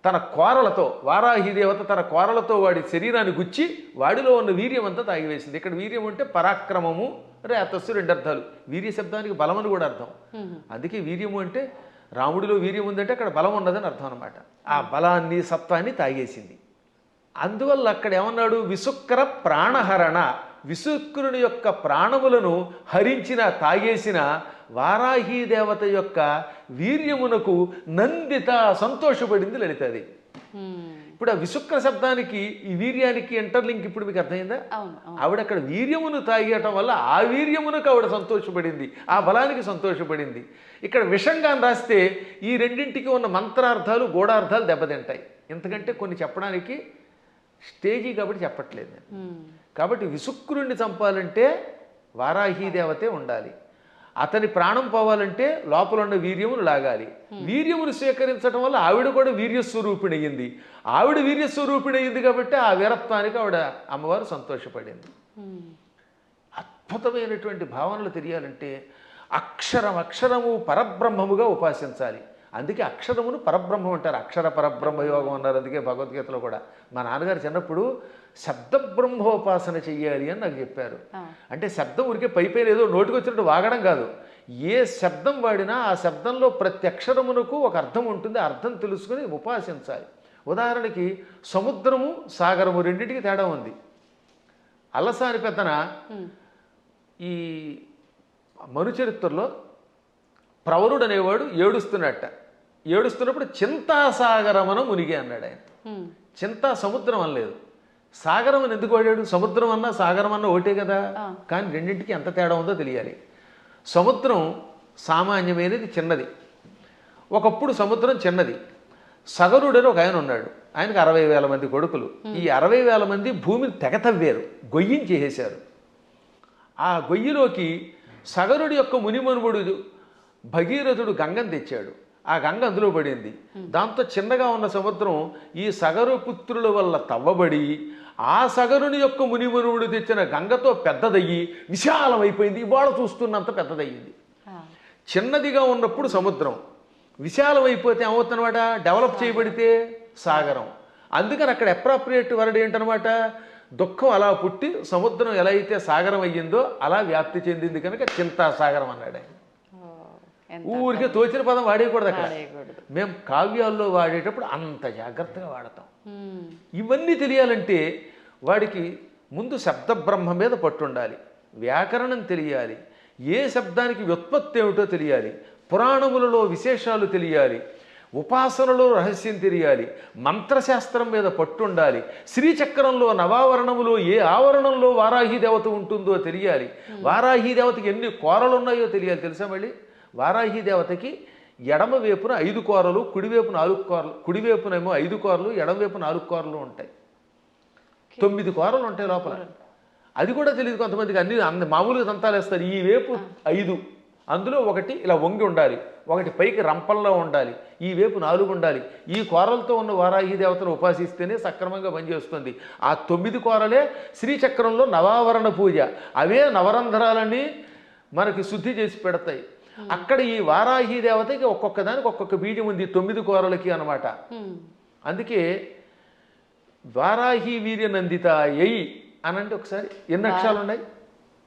తన కోరలతో, వారాహి దేవత తన కోరలతో వాడి శరీరాన్ని గుచ్చి వాడిలో ఉన్న వీర్యం అంతా తాగివేసింది. ఇక్కడ వీర్యం అంటే పరాక్రమము, రేతస్సు రెండు అర్థాలు. వీర్య శబ్దానికి బలమని కూడా అర్థం. అందుకే వీర్యము అంటే రాముడిలో వీర్యం ఉందంటే అక్కడ బలం ఉన్నదని అర్థం అనమాట. ఆ బలాన్ని సత్వాన్ని తాగేసింది. అందువల్ల అక్కడ ఏమన్నాడు, విశుక్ర ప్రాణహరణ, విశుక్రుని యొక్క ప్రాణములను హరించిన తాగేసిన వారాహి దేవత యొక్క వీర్యమునకు నందిత, సంతోషపడింది లలితది. ఇప్పుడు ఆ విశుక్ర శబ్దానికి ఈ వీర్యానికి ఇంటర్లింక్ ఇప్పుడు మీకు అర్థమైందా? ఆవిడ అక్కడ వీర్యమును తాగేయటం వల్ల ఆ వీర్యమునకు ఆవిడ సంతోషపడింది, ఆ బలానికి సంతోషపడింది. ఇక్కడ విషంగా రాస్తే ఈ రెండింటికి ఉన్న మంత్రార్థాలు గూఢార్థాలు దెబ్బతింటాయి. ఎందుకంటే కొన్ని చెప్పడానికి స్టేజీ కాబట్టి చెప్పట్లేదు. కాబట్టి విశుక్రుణ్ణి చంపాలంటే వారాహి దేవతే ఉండాలి. అతని ప్రాణం పోవాలంటే లోపల ఉన్న వీర్యమును లాగాలి. వీర్యమును స్వీకరించడం వల్ల ఆవిడ కూడా వీర్యస్వరూపిణి అయ్యింది. ఆవిడ వీర్యస్వరూపిణి అయ్యింది కాబట్టి ఆ వీరత్వానికి ఆవిడ అమ్మవారు సంతోషపడింది. అద్భుతమైనటువంటి భావనలు తెలియాలంటే అక్షరము పరబ్రహ్మముగా ఉపాసించాలి. అందుకే అక్షరమును పరబ్రహ్మం అంటారు. అక్షర పరబ్రహ్మ యోగం అన్నారు. అందుకే భగవద్గీతలో కూడా మా నాన్నగారు చిన్నప్పుడు శబ్ద బ్రహ్మోపాసన చెయ్యాలి అని నాకు చెప్పారు. అంటే శబ్దం ఊరికే పైపైన ఏదో నోటికి వచ్చినట్టు వాగడం కాదు. ఏ శబ్దం వాడినా ఆ శబ్దంలో ప్రతి అక్షరమునకు ఒక అర్థం ఉంటుంది. అర్థం తెలుసుకుని ఉపాసించాలి. ఉదాహరణకి సముద్రము సాగరము రెండింటికి తేడా ఉంది. అల్లసాని పెద్దన ఈ మనుచరిత్రలో ప్రవరుడు అనేవాడు ఏడుస్తున్నప్పుడు చింతాసాగరమన మునిగి అన్నాడు ఆయన. చింతా సముద్రం అనలేదు, సాగరం అని ఎందుకు వాడాడు? సముద్రం అన్నా సాగరం అన్నా ఒకటే కదా. కానీ రెండింటికి ఎంత తేడా ఉందో తెలియాలి. సముద్రం సామాన్యమైనది, చిన్నది. ఒకప్పుడు సముద్రం చిన్నది. సగరుడని ఒక ఆయన ఉన్నాడు. ఆయనకు 60,000 మంది కొడుకులు. ఈ 60,000 మంది భూమిని తెగతవ్వారు, గొయ్యించేసేశారు. ఆ గొయ్యిలోకి సగరుడి యొక్క మునిమనుముడు భగీరథుడు గంగను తెచ్చాడు. ఆ గంగ అందులో పడింది. దాంతో చిన్నగా ఉన్న సముద్రం ఈ సగరు పుత్రుల వల్ల తవ్వబడి ఆ సగరుని యొక్క మునిమనువుడు తెచ్చిన గంగతో పెద్దదయ్యి విశాలమైపోయింది. ఇవాళ చూస్తున్నంత పెద్దదయ్యింది. చిన్నదిగా ఉన్నప్పుడు సముద్రం, విశాలమైపోతే ఏమవుతుందన్నమాట, డెవలప్ చేయబడితే సాగరం. అందుకని అక్కడ అప్రాప్రియేట్ వర్డ్ ఏంటనమాట, దుఃఖం అలా పుట్టి సముద్రం ఎలా అయితే సాగరం అయ్యిందో అలా వ్యాప్తి చెందింది కనుక చింతా సాగరం అన్నాడు ఆయన. ఊరికే తోచిన పదం వాడేయకూడదు అక్కడ. మేము కావ్యాల్లో వాడేటప్పుడు అంత జాగ్రత్తగా వాడతాం. ఇవన్నీ తెలియాలంటే వాడికి ముందు శబ్ద బ్రహ్మ మీద పట్టుండాలి, వ్యాకరణం తెలియాలి, ఏ శబ్దానికి వ్యుత్పత్తి ఏమిటో తెలియాలి, పురాణములలో విశేషాలు తెలియాలి, ఉపాసనలో రహస్యం తెలియాలి, మంత్రశాస్త్రం మీద పట్టుండాలి, శ్రీచక్రంలో నవావరణములో ఏ ఆవరణంలో వారాహి దేవత ఉంటుందో తెలియాలి, వారాహి దేవతకి ఎన్ని కోరలు ఉన్నాయో తెలియాలి. తెలుసా? మళ్ళీ వారాహి దేవతకి ఎడమ వైపున 5 కోరలు, కుడివైపు 4 కోరలు, కుడివైపునేమో 5 కోరలు, ఎడమవైపు 4 కోరలు ఉంటాయి. 9 కోరలు ఉంటాయి లోపల. అది కూడా తెలియదు కొంతమందికి. అన్ని మామూలుగా దంతాలు వేస్తారు. ఈ వైపు 5, అందులో ఒకటి ఇలా వంగి ఉండాలి, ఒకటి పైకి రంపంలో ఉండాలి, ఈ వైపు 4 ఉండాలి. ఈ కోరలతో ఉన్న వారాహి దేవతను ఉపాసిస్తేనే సక్రమంగా పనిచేస్తుంది. ఆ 9 కోరలే శ్రీచక్రంలో నవావరణ పూజ. అవే నవరంధ్రాలన్నీ మనకి శుద్ధి చేసి పెడతాయి. అక్కడ ఈ వారాహి దేవతకి ఒక్కొక్క దానికి ఒక్కొక్క బీజం ఉంది 9 కూరలకి అనమాట. అందుకే వారాహి వీర్య నందిత ఎయి అనంటే ఒకసారి ఎన్ని అక్షరాలు ఉన్నాయి?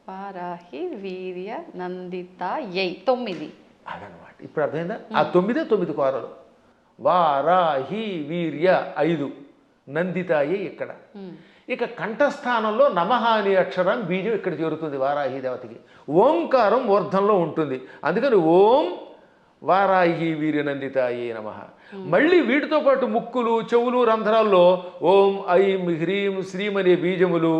వారాహి వీర్య నందిత యై 9. అదనమాట. ఇప్పుడు అర్థమైందా? ఆ 9 కూరలు. వారాహి వీర్య 5, నందితాయి ఇక్కడ. ఇక కంఠస్థానంలో నమః అనే అక్షరం బీజం ఇక్కడ చేరుతుంది వారాహి దేవతకి. ఓంకారం మూర్ధంలో ఉంటుంది. అందుకని ఓం వారాహి వీర్య నందితాయి నమః. మళ్ళీ వీటితో పాటు ముక్కులు, చెవులు, రంధ్రాల్లో ఓం ఐం హ్రీం శ్రీం అనే బీజములు,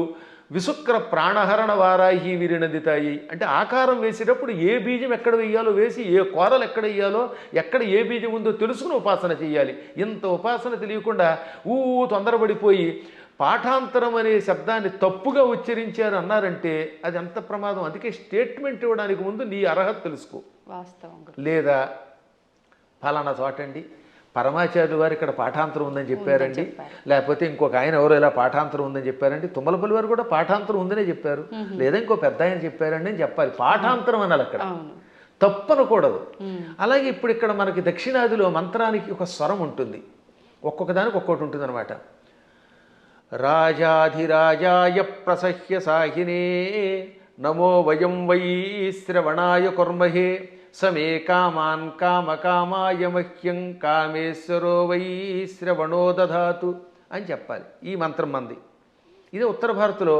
విశుక్ర ప్రాణహరణ వారాహి వీరినందితాయి. అంటే ఆకారం వేసేటప్పుడు ఏ బీజం ఎక్కడ వేయాలో వేసి, ఏ కూరలు ఎక్కడ వేయాలో, ఎక్కడ ఏ బీజం ఉందో తెలుసుకుని ఉపాసన చేయాలి. ఇంత ఉపాసన తెలియకుండా తొందరపడిపోయి పాఠాంతరం అనే శబ్దాన్ని తప్పుగా ఉచ్చరించారు అన్నారంటే అది ఎంత ప్రమాదం. అందుకే స్టేట్మెంట్ ఇవ్వడానికి ముందు నీ అర్హత తెలుసుకో. వాస్తవం. లేదా ఫలానా చోటండి పరమాచార్యులు వారు ఇక్కడ పాఠాంతరం ఉందని చెప్పారండి, లేకపోతే ఇంకొక ఆయన ఎవరో ఇలా పాఠాంతరం ఉందని చెప్పారండి, తుమ్మలపల్లి వారు కూడా పాఠాంతరం ఉందనే చెప్పారు, లేదా ఇంకో పెద్ద ఆయన చెప్పారండి అని చెప్పాలి. పాఠాంతరం అనాలి, అక్కడ తప్పనకూడదు. అలాగే ఇప్పుడు ఇక్కడ మనకి దక్షిణాదిలో మంత్రానికి ఒక స్వరం ఉంటుంది, ఒక్కొక్క దానికి ఒక్కొక్కటి ఉంటుంది అనమాట. రాజాధిరాజాయ ప్రసహ్య సాహినే నమో వయం వై శ్రవణాయ కుర్మహే సమే కామాన్ కామకామాయ మహ్యం కామేశ్వరో వై శ్రవణో దధాతు అని చెప్పాలి. ఈ మంత్రం మంది. ఇదే ఉత్తర భారత్లో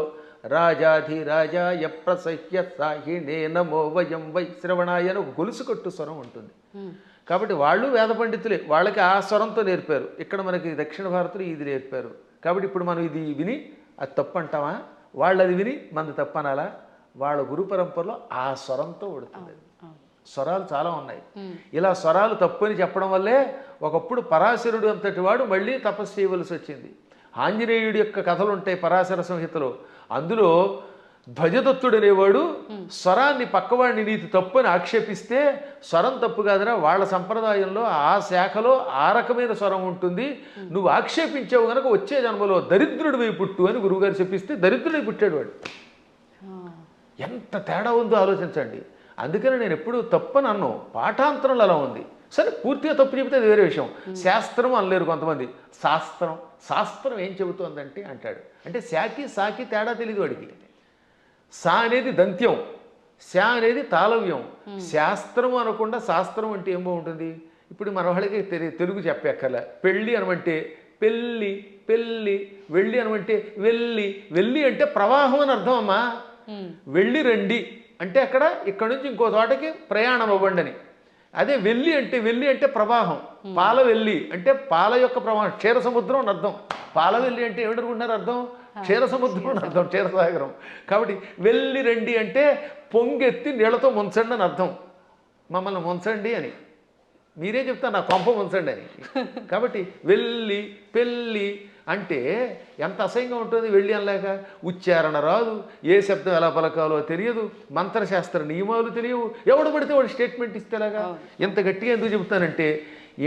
రాజాధిరాజాయ ప్రసహ్య సాహినే నమో వయం వై శ్రవణాయ అని ఒక గొలుసు కట్టు స్వరం ఉంటుంది. కాబట్టి వాళ్ళు వేద పండితులే, వాళ్ళకి ఆ స్వరంతో నేర్పారు. ఇక్కడ మనకి దక్షిణ భారత్లో ఇది నేర్పారు. కాబట్టి ఇప్పుడు మనం ఇది విని అది తప్పు అంటామా, వాళ్ళు అది విని మనది తప్పు అనాలా? వాళ్ళ గురు పరంపరలో ఆ స్వరంతో ఉడుతుంది. స్వరాలు చాలా ఉన్నాయి. ఇలా స్వరాలు తప్పు అని చెప్పడం వల్లే ఒకప్పుడు పరాశరుడు అంతటి వాడు మళ్ళీ తపస్సు చేయవలసి వచ్చింది. ఆంజనేయుడి యొక్క కథలు ఉంటాయి పరాశర సంహితలో. అందులో ధ్వజదత్తుడు అనేవాడు స్వరాన్ని పక్కవాడిని నీతి తప్పు అని ఆక్షేపిస్తే, స్వరం తప్పు కాదురా, వాళ్ళ సంప్రదాయంలో ఆ శాఖలో ఆ రకమైన స్వరం ఉంటుంది, నువ్వు ఆక్షేపించావు కనుక వచ్చే జన్మలో దరిద్రుడివై పుట్టు అని గురువుగారు చెప్పిస్తే దరిద్రుడివై పుట్టాడు వాడు. ఎంత తేడా ఉందో ఆలోచించండి. అందుకని నేను ఎప్పుడు తప్పని అన్ను, పాఠాంతరంలో అలా ఉంది. సరే పూర్తిగా తప్పు చెబితే అది వేరే విషయం. శాస్త్రం అనలేరు కొంతమంది. శాస్త్రం ఏం చెబుతోందంటే అంటాడు. అంటే శాకి సాకి తేడా తెలియదు వాడికి. సా అనేది దంత్యం, శా అనేది తాళవ్యం. శాస్త్రం అనకుండా శాస్త్రం అంటే ఏం బాగుంటుంది? ఇప్పుడు మన వాళ్ళకి తెలుగు చెప్పక్కర్లే. పెళ్ళి అనమంటే పెళ్ళి, పెళ్ళి. వెళ్ళి అనమంటే వెళ్ళి. వెళ్ళి అంటే ప్రవాహం అని అర్థం అమ్మా. వెళ్ళి రండి అంటే అక్కడ ఇక్కడ నుంచి ఇంకో చోటకి ప్రయాణం అవ్వండి అని. అదే వెళ్ళి అంటే ప్రవాహం. పాల వెళ్ళి అంటే పాల యొక్క ప్రవాహం, క్షీర సముద్రం అని అర్థం. పాల వెళ్ళి అంటే ఏమిటనుకుంటున్నారు అర్థం? క్షీర సముద్రం అని అర్థం, క్షీరసాగరం. కాబట్టి వెళ్ళి రండి అంటే పొంగెత్తి నీళ్లతో ముంచండి అని అర్థం. మమ్మల్ని ముంచండి అని మీరే చెప్తారు, నా కొంప ముంచండి అని. కాబట్టి వెళ్ళి పెళ్ళి అంటే ఎంత అసహ్యంగా ఉంటుంది. వెళ్ళి అనలేక ఉచ్చారణ రాదు, ఏ శబ్దం ఎలా పలకాలో తెలియదు, మంత్రశాస్త్ర నియమాలు తెలియవు. ఎవడు పడితే వాడు స్టేట్మెంట్ ఇస్తేలాగా. ఎంత గట్టిగా ఎందుకు చెబుతానంటే,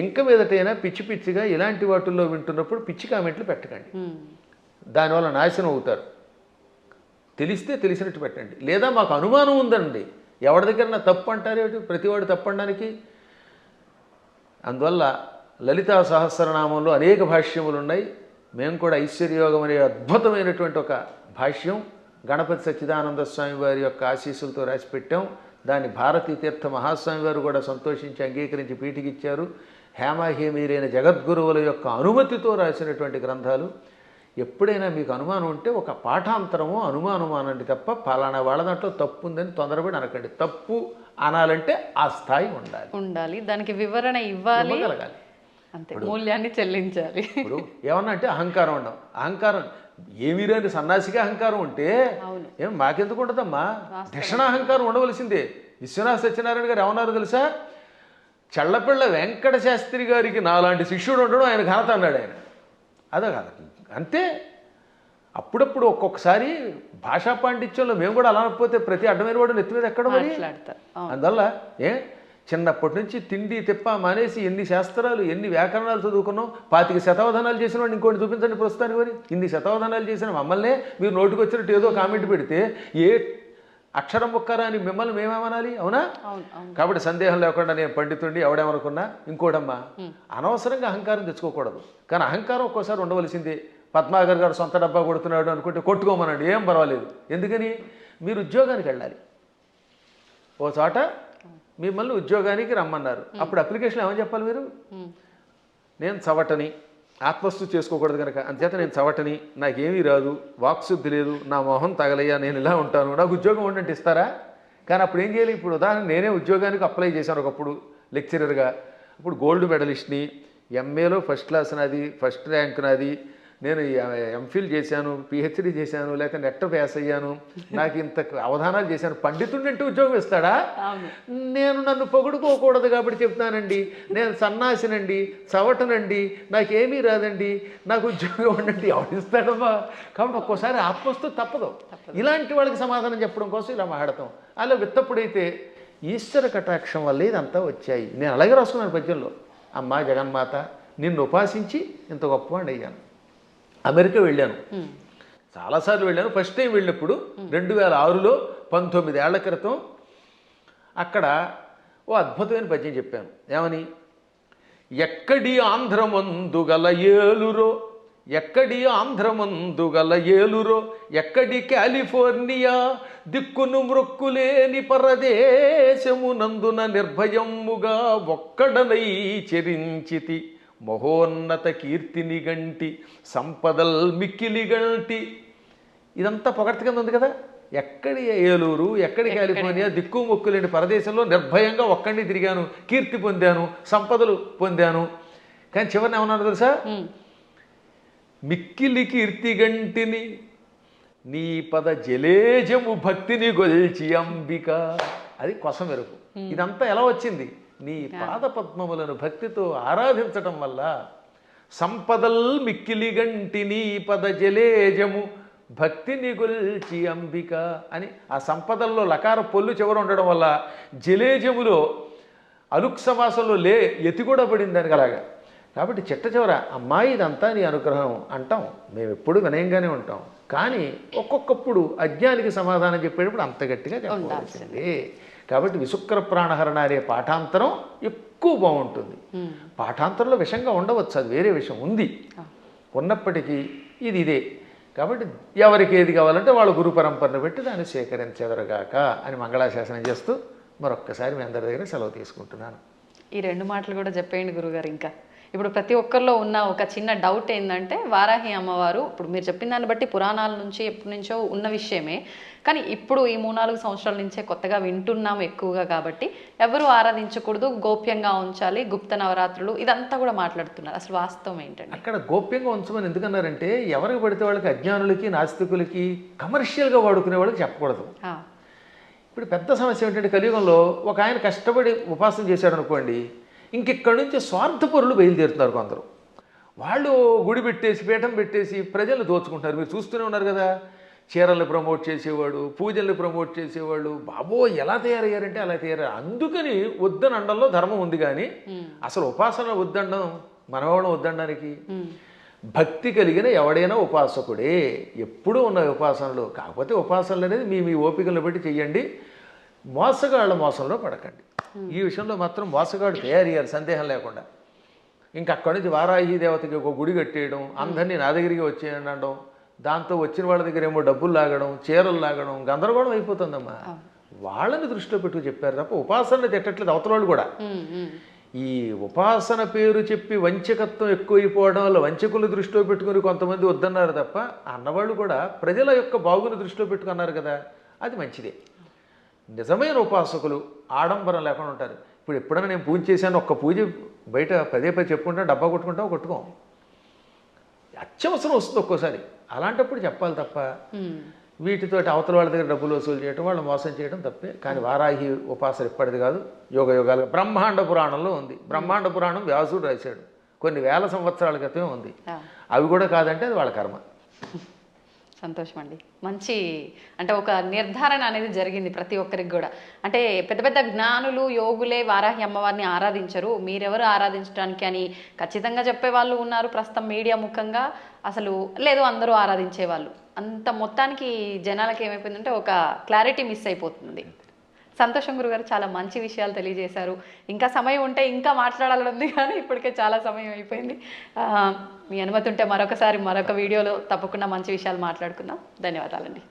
ఇంక మీదటైనా పిచ్చి పిచ్చిగా ఇలాంటి వాటిల్లో వింటున్నప్పుడు పిచ్చి కామెంట్లు పెట్టకండి, దానివల్ల నాశనం అవుతారు. తెలిస్తే తెలిసినట్టు పెట్టండి. లేదా మాకు అనుమానం ఉందండి, ఎవరి దగ్గర నా తప్పు అంటారేమిటి, ప్రతివాడు తప్పు అనడానికి. అందువల్ల లలితా సహస్రనామంలో అనేక భాష్యములు ఉన్నాయి. మేము కూడా ఐశ్వర్యయోగం అనే అద్భుతమైనటువంటి ఒక భాష్యం గణపతి సచ్చిదానంద స్వామి వారి యొక్క ఆశీస్సులతో రాసి పెట్టాం. దాన్ని భారతీ తీర్థ మహాస్వామి వారు కూడా సంతోషించి అంగీకరించి పీఠికిచ్చారు. హేమాహేమీరైన జగద్గురువుల యొక్క అనుమతితో రాసినటువంటి గ్రంథాలు. ఎప్పుడైనా మీకు అనుమానం ఉంటే ఒక పాఠాంతరమో అనుమానమో అనండి తప్ప పలానా వాళ్ళ దాంట్లో తప్పు ఉందని తొందరపడి అనకండి. తప్పు అనాలంటే ఆ స్థాయి ఉండాలి, దానికి వివరణ ఇవ్వాలి, అంతే, మూల్యాన్ని చెల్లించాలి. ఇప్పుడు ఏమన్నా అంటే అహంకారం ఉండవు. అహంకారం ఏమీ రాని సన్నాసిగా అహంకారం ఉంటే ఏం మాకెందుకు ఉంటుందమ్మా? దక్షిణాహంకారం ఉండవలసిందే. విశ్వనాథ సత్యనారాయణ గారు ఏమన్నారు తెలుసా? చల్లపిళ్ళ వెంకట శాస్త్రి గారికి నాలాంటి శిష్యుడు ఉండడం ఆయన ఘనత అన్నాడు ఆయన. అదే కాదు అంతే. అప్పుడప్పుడు ఒక్కొక్కసారి భాషా పాండిత్యంలో మేము కూడా అలా అనకపోతే ప్రతి అడ్డమైన వాడు నెత్తి మీద ఎక్కడ మరి. అందువల్ల చిన్నప్పటి నుంచి తిండి తిప్ప మానేసి ఎన్ని శాస్త్రాలు ఎన్ని వ్యాకరణాలు చదువుకున్నాం. 25 శతావధానాలు చేసిన వాడిని ఇంకోటి చూపించండి ప్రస్తుతానికి. మరి ఇన్ని శతావధానాలు చేసిన మమ్మల్నే మీరు నోటికి వచ్చినట్టు ఏదో కామెంట్ పెడితే ఏ అక్షరం ముక్కరా అని మిమ్మల్ని మేమేమనాలి, అవునా? అవును అవును. కాబట్టి సందేహం లేకుండా నేను పండితుండి ఎవడేమనుకున్నా ఇంకోటమ్మా, అనవసరంగా అహంకారం తెచ్చుకోకూడదు. కానీ అహంకారం ఒక్కోసారి ఉండవలసిందే. పద్మాగర్ గారు సొంత డబ్బా కొడుతున్నాడు అనుకుంటే కొట్టుకోమనండి, ఏం పర్వాలేదు. ఎందుకని? మీరు ఉద్యోగానికి వెళ్ళాలి. ఓ చోట మిమ్మల్ని ఉద్యోగానికి రమ్మన్నారు, అప్పుడు అప్లికేషన్ ఏమని చెప్పాలి మీరు? నేను చవటని, ఆత్మస్థుతి చేసుకోకూడదు కనుక, అంతేత నేను చవటని, నాకేమీ రాదు, వాక్శుద్ధి లేదు, నా మొహం తగలయ్యా, నేను ఇలా ఉంటాను, నాకు ఉద్యోగం ఉండంటే ఇస్తారా? కానీ అప్పుడు ఏం చేయాలి? ఇప్పుడు ఉదాహరణ నేనే ఉద్యోగానికి అప్లై చేశాను ఒకప్పుడు లెక్చరర్గా. ఇప్పుడు గోల్డ్ మెడలిస్ట్ని, ఎంఏలో ఫస్ట్ క్లాస్ నాది, ఫస్ట్ ర్యాంక్ నాది, నేను ఎంఫిల్ చేశాను, పిహెచ్డి చేశాను, లేక నెట్ పాస్ అయ్యాను, నాకు ఇంత అవధానాలు చేశాను, పండితుడిని అంటే ఉద్యోగం ఇస్తాడా? నేను నన్ను పొగుడుకోకూడదు కాబట్టి చెప్తానండి, నేను సన్నాసినండి, చవటనండి, నాకేమీ రాదండి, నాకు ఉద్యోగం ఉండండి, ఎవరిస్తాడమ్మా? కాబట్టి ఒక్కోసారి ఆత్మస్తు తప్పదు. ఇలాంటి వాళ్ళకి సమాధానం చెప్పడం కోసం ఇలా మాట్లాడతాం. అలా విత్తప్పుడైతే ఈశ్వర కటాక్షం వల్ల ఇదంతా వచ్చాయి. నేను అలాగే రాసుకున్నాను పద్యంలో, అమ్మా జగన్మాత నిన్ను ఉపాసించి ఇంత గొప్పవాడిని అయ్యాను. అమెరికా వెళ్ళాను, చాలాసార్లు వెళ్ళాను. ఫస్ట్ టైం వెళ్ళినప్పుడు 2006లో 19 ఏళ్ల క్రితం అక్కడ ఓ అద్భుతమైన పద్యం చెప్పాను. ఏమని? ఎక్కడి ఆంధ్రమందు గల ఏలురో, ఎక్కడి ఆంధ్రమందు గల ఏలురో, ఎక్కడి కాలిఫోర్నియా దిక్కును మృక్కులేని పరదేశమునందున నిర్భయముగా ఒక్కడనై చెరించితి, మహోన్నత కీర్తిని గంటి సంపదల్ మిక్కిలి గంటి. ఇదంతా పొగడ్త కింద ఉంది కదా. ఎక్కడి ఏలూరు, ఎక్కడి కాలిఫోర్నియా దిక్కు మొక్కులేని పరదేశంలో నిర్భయంగా ఒక్కడిని తిరిగాను, కీర్తి పొందాను, సంపదలు పొందాను. కానీ చివరిని ఏమన్నాడు తెలుసా? మిక్కిలి కీర్తి గంటిని నీ పద జలేజము భక్తిని గొల్చి అంబిక. అది కొసం మెరుపు. ఇదంతా ఎలా వచ్చింది? నీ పాద పద్మములను భక్తితో ఆరాధించటం వల్ల. సంపదల్ మిక్కిలి గంటి నీ పద జలేజము భక్తిని గొల్చి అంబిక అని ఆ సంపదల్లో లకార పొల్లు చివర ఉండడం వల్ల జలేజములో అలుక్ సమాసంలో ఎతి కూడా పడింది దానికి అలాగా. కాబట్టి చిట్ట చివర అమ్మాయి ఇదంతా నీ అనుగ్రహం అంటాం. మేము ఎప్పుడు వినయంగానే ఉంటాం. కానీ ఒక్కొక్కప్పుడు అజ్ఞానికి సమాధానం చెప్పేటప్పుడు అంత గట్టిగా చెప్పాల్సిందే. కాబట్టి విశుక్ర ప్రాణహరణ అనే పాఠాంతరం ఎక్కువ బాగుంటుంది. పాఠాంతరంలో విషంగా ఉండవచ్చు, అది వేరే విషయం ఉంది. ఉన్నప్పటికీ ఇదే. కాబట్టి ఎవరికి ఏది కావాలంటే వాళ్ళ గురు పరంపరను పెట్టి దాన్ని స్వీకరించెదరుగాక అని మంగళాశాసనం చేస్తూ మరొక్కసారి మీ అందరి దగ్గర సెలవు తీసుకుంటున్నాను. ఈ 2 మాటలు కూడా చెప్పేయండి గురుగారు. ఇంకా ఇప్పుడు ప్రతి ఒక్కరిలో ఉన్న ఒక చిన్న డౌట్ ఏంటంటే, వారాహి అమ్మవారు ఇప్పుడు మీరు చెప్పిన దాన్ని బట్టి పురాణాల నుంచి ఎప్పటి నుంచో ఉన్న విషయమే, కానీ ఇప్పుడు ఈ 3-4 సంవత్సరాల నుంచే కొత్తగా వింటున్నాం ఎక్కువగా. కాబట్టి ఎవరు ఆరాధించకూడదు, గోప్యంగా ఉంచాలి, గుప్త నవరాత్రులు ఇదంతా కూడా మాట్లాడుతున్నారు. అసలు వాస్తవం ఏంటంటే అక్కడ గోప్యంగా ఉంచమని ఎందుకన్నారంటే, ఎవరికి పడితే వాళ్ళకి, అజ్ఞానులకి, నాస్తికులకి, కమర్షియల్గా వాడుకునే వాళ్ళకి చెప్పకూడదు. ఇప్పుడు పెద్ద సమస్య ఏంటంటే, కలియుగంలో ఒక ఆయన కష్టపడి ఉపాసన చేశాడు అనుకోండి, ఇంకెక్కడి నుంచి స్వార్థపరులు బయలుదేరుతున్నారు కొందరు. వాళ్ళు గుడి పెట్టేసి, పీఠం పెట్టేసి ప్రజలు దోచుకుంటారు. మీరు చూస్తూనే ఉన్నారు కదా. చీరల్ని ప్రమోట్ చేసేవాడు, పూజల్ని ప్రమోట్ చేసేవాళ్ళు, బాబో ఎలా తయారయ్యారంటే అలా తయారయ్యారు. అందుకని వద్దని అండంలో ధర్మం ఉంది. కానీ అసలు ఉపాసన వద్దండం మనవాళ్ళం వద్దనడానికి. భక్తి కలిగిన ఎవడైనా ఉపాసకుడే. ఎప్పుడూ ఉన్న ఉపాసనలు. కాకపోతే ఉపాసనలు అనేది మీ ఓపికలను బట్టి చెయ్యండి. మోసగాళ్ళ మోసంలో పడకండి. ఈ విషయంలో మాత్రం మోసగాడు తయారయ్యారు, సందేహం లేకుండా. ఇంకా అక్కడి నుంచి వారాహి దేవతకి ఒక గుడి కట్టేయడం, అందరినీ నా దగ్గరికి వచ్చేయండి అనడం, దాంతో వచ్చిన వాళ్ళ దగ్గర ఏమో డబ్బులు లాగడం, చీరలు లాగడం, గందరగోళం అయిపోతుందమ్మా. వాళ్ళని దృష్టిలో పెట్టు చెప్పారు తప్ప ఉపాసనలు తిట్టట్లేదు అవతల వాళ్ళు కూడా. ఈ ఉపాసన పేరు చెప్పి వంచకత్వం ఎక్కువైపోవడం వల్ల వంచకులు దృష్టిలో పెట్టుకుని కొంతమంది వద్దన్నారు తప్ప, అన్నవాళ్ళు కూడా ప్రజల యొక్క బాగుని దృష్టిలో పెట్టుకున్నారు కదా, అది మంచిదే. నిజమైన ఉపాసకులు ఆడంబరం లేకుండా ఉంటారు. ఇప్పుడు ఎప్పుడైనా నేను పూజ చేశాను, ఒక్క పూజ బయట పదే చెప్పుకుంటా, డబ్బా కొట్టుకుంటాం, కొట్టుకోం. అత్యవసరం వస్తుంది ఒక్కోసారి. అలాంటప్పుడు చెప్పాలి తప్ప వీటితోటి అవతల వాళ్ళ దగ్గర డబ్బులు వసూలు చేయడం, వాళ్ళు మోసం చేయడం తప్పే. కానీ వారాహి ఉపాసన ఎప్పటిది కాదు, యోగ యోగాలుగా బ్రహ్మాండ పురాణంలో ఉంది. బ్రహ్మాండ పురాణం వ్యాసుడు రాశాడు, కొన్ని వేల సంవత్సరాల క్రితమే ఉంది. అవి కూడా కాదంటే అది వాళ్ళ కర్మ. సంతోషం అండి. మంచి అంటే ఒక నిర్ధారణ అనేది జరిగింది ప్రతి ఒక్కరికి కూడా. అంటే పెద్ద పెద్ద జ్ఞానులు యోగులే వారాహి అమ్మవారిని ఆరాధించరు, మీరెవరు ఆరాధించడానికి అని ఖచ్చితంగా చెప్పే వాళ్ళు ఉన్నారు ప్రస్తుతం మీడియా ముఖంగా. అసలు లేదు అందరూ ఆరాధించేవాళ్ళు. అంత మొత్తానికి జనాలకి ఏమైపోయిందంటే ఒక క్లారిటీ మిస్ అయిపోతుంది. సంతోషం గురుగారు, చాలా మంచి విషయాలు తెలియజేశారు. ఇంకా సమయం ఉంటే ఇంకా మాట్లాడాలని ఉంది కానీ ఇప్పటికే చాలా సమయం అయిపోయింది. మీ అనుమతి ఉంటే మరొక వీడియోలో తప్పకుండా మంచి విషయాలు మాట్లాడుకుందాం. ధన్యవాదాలండి.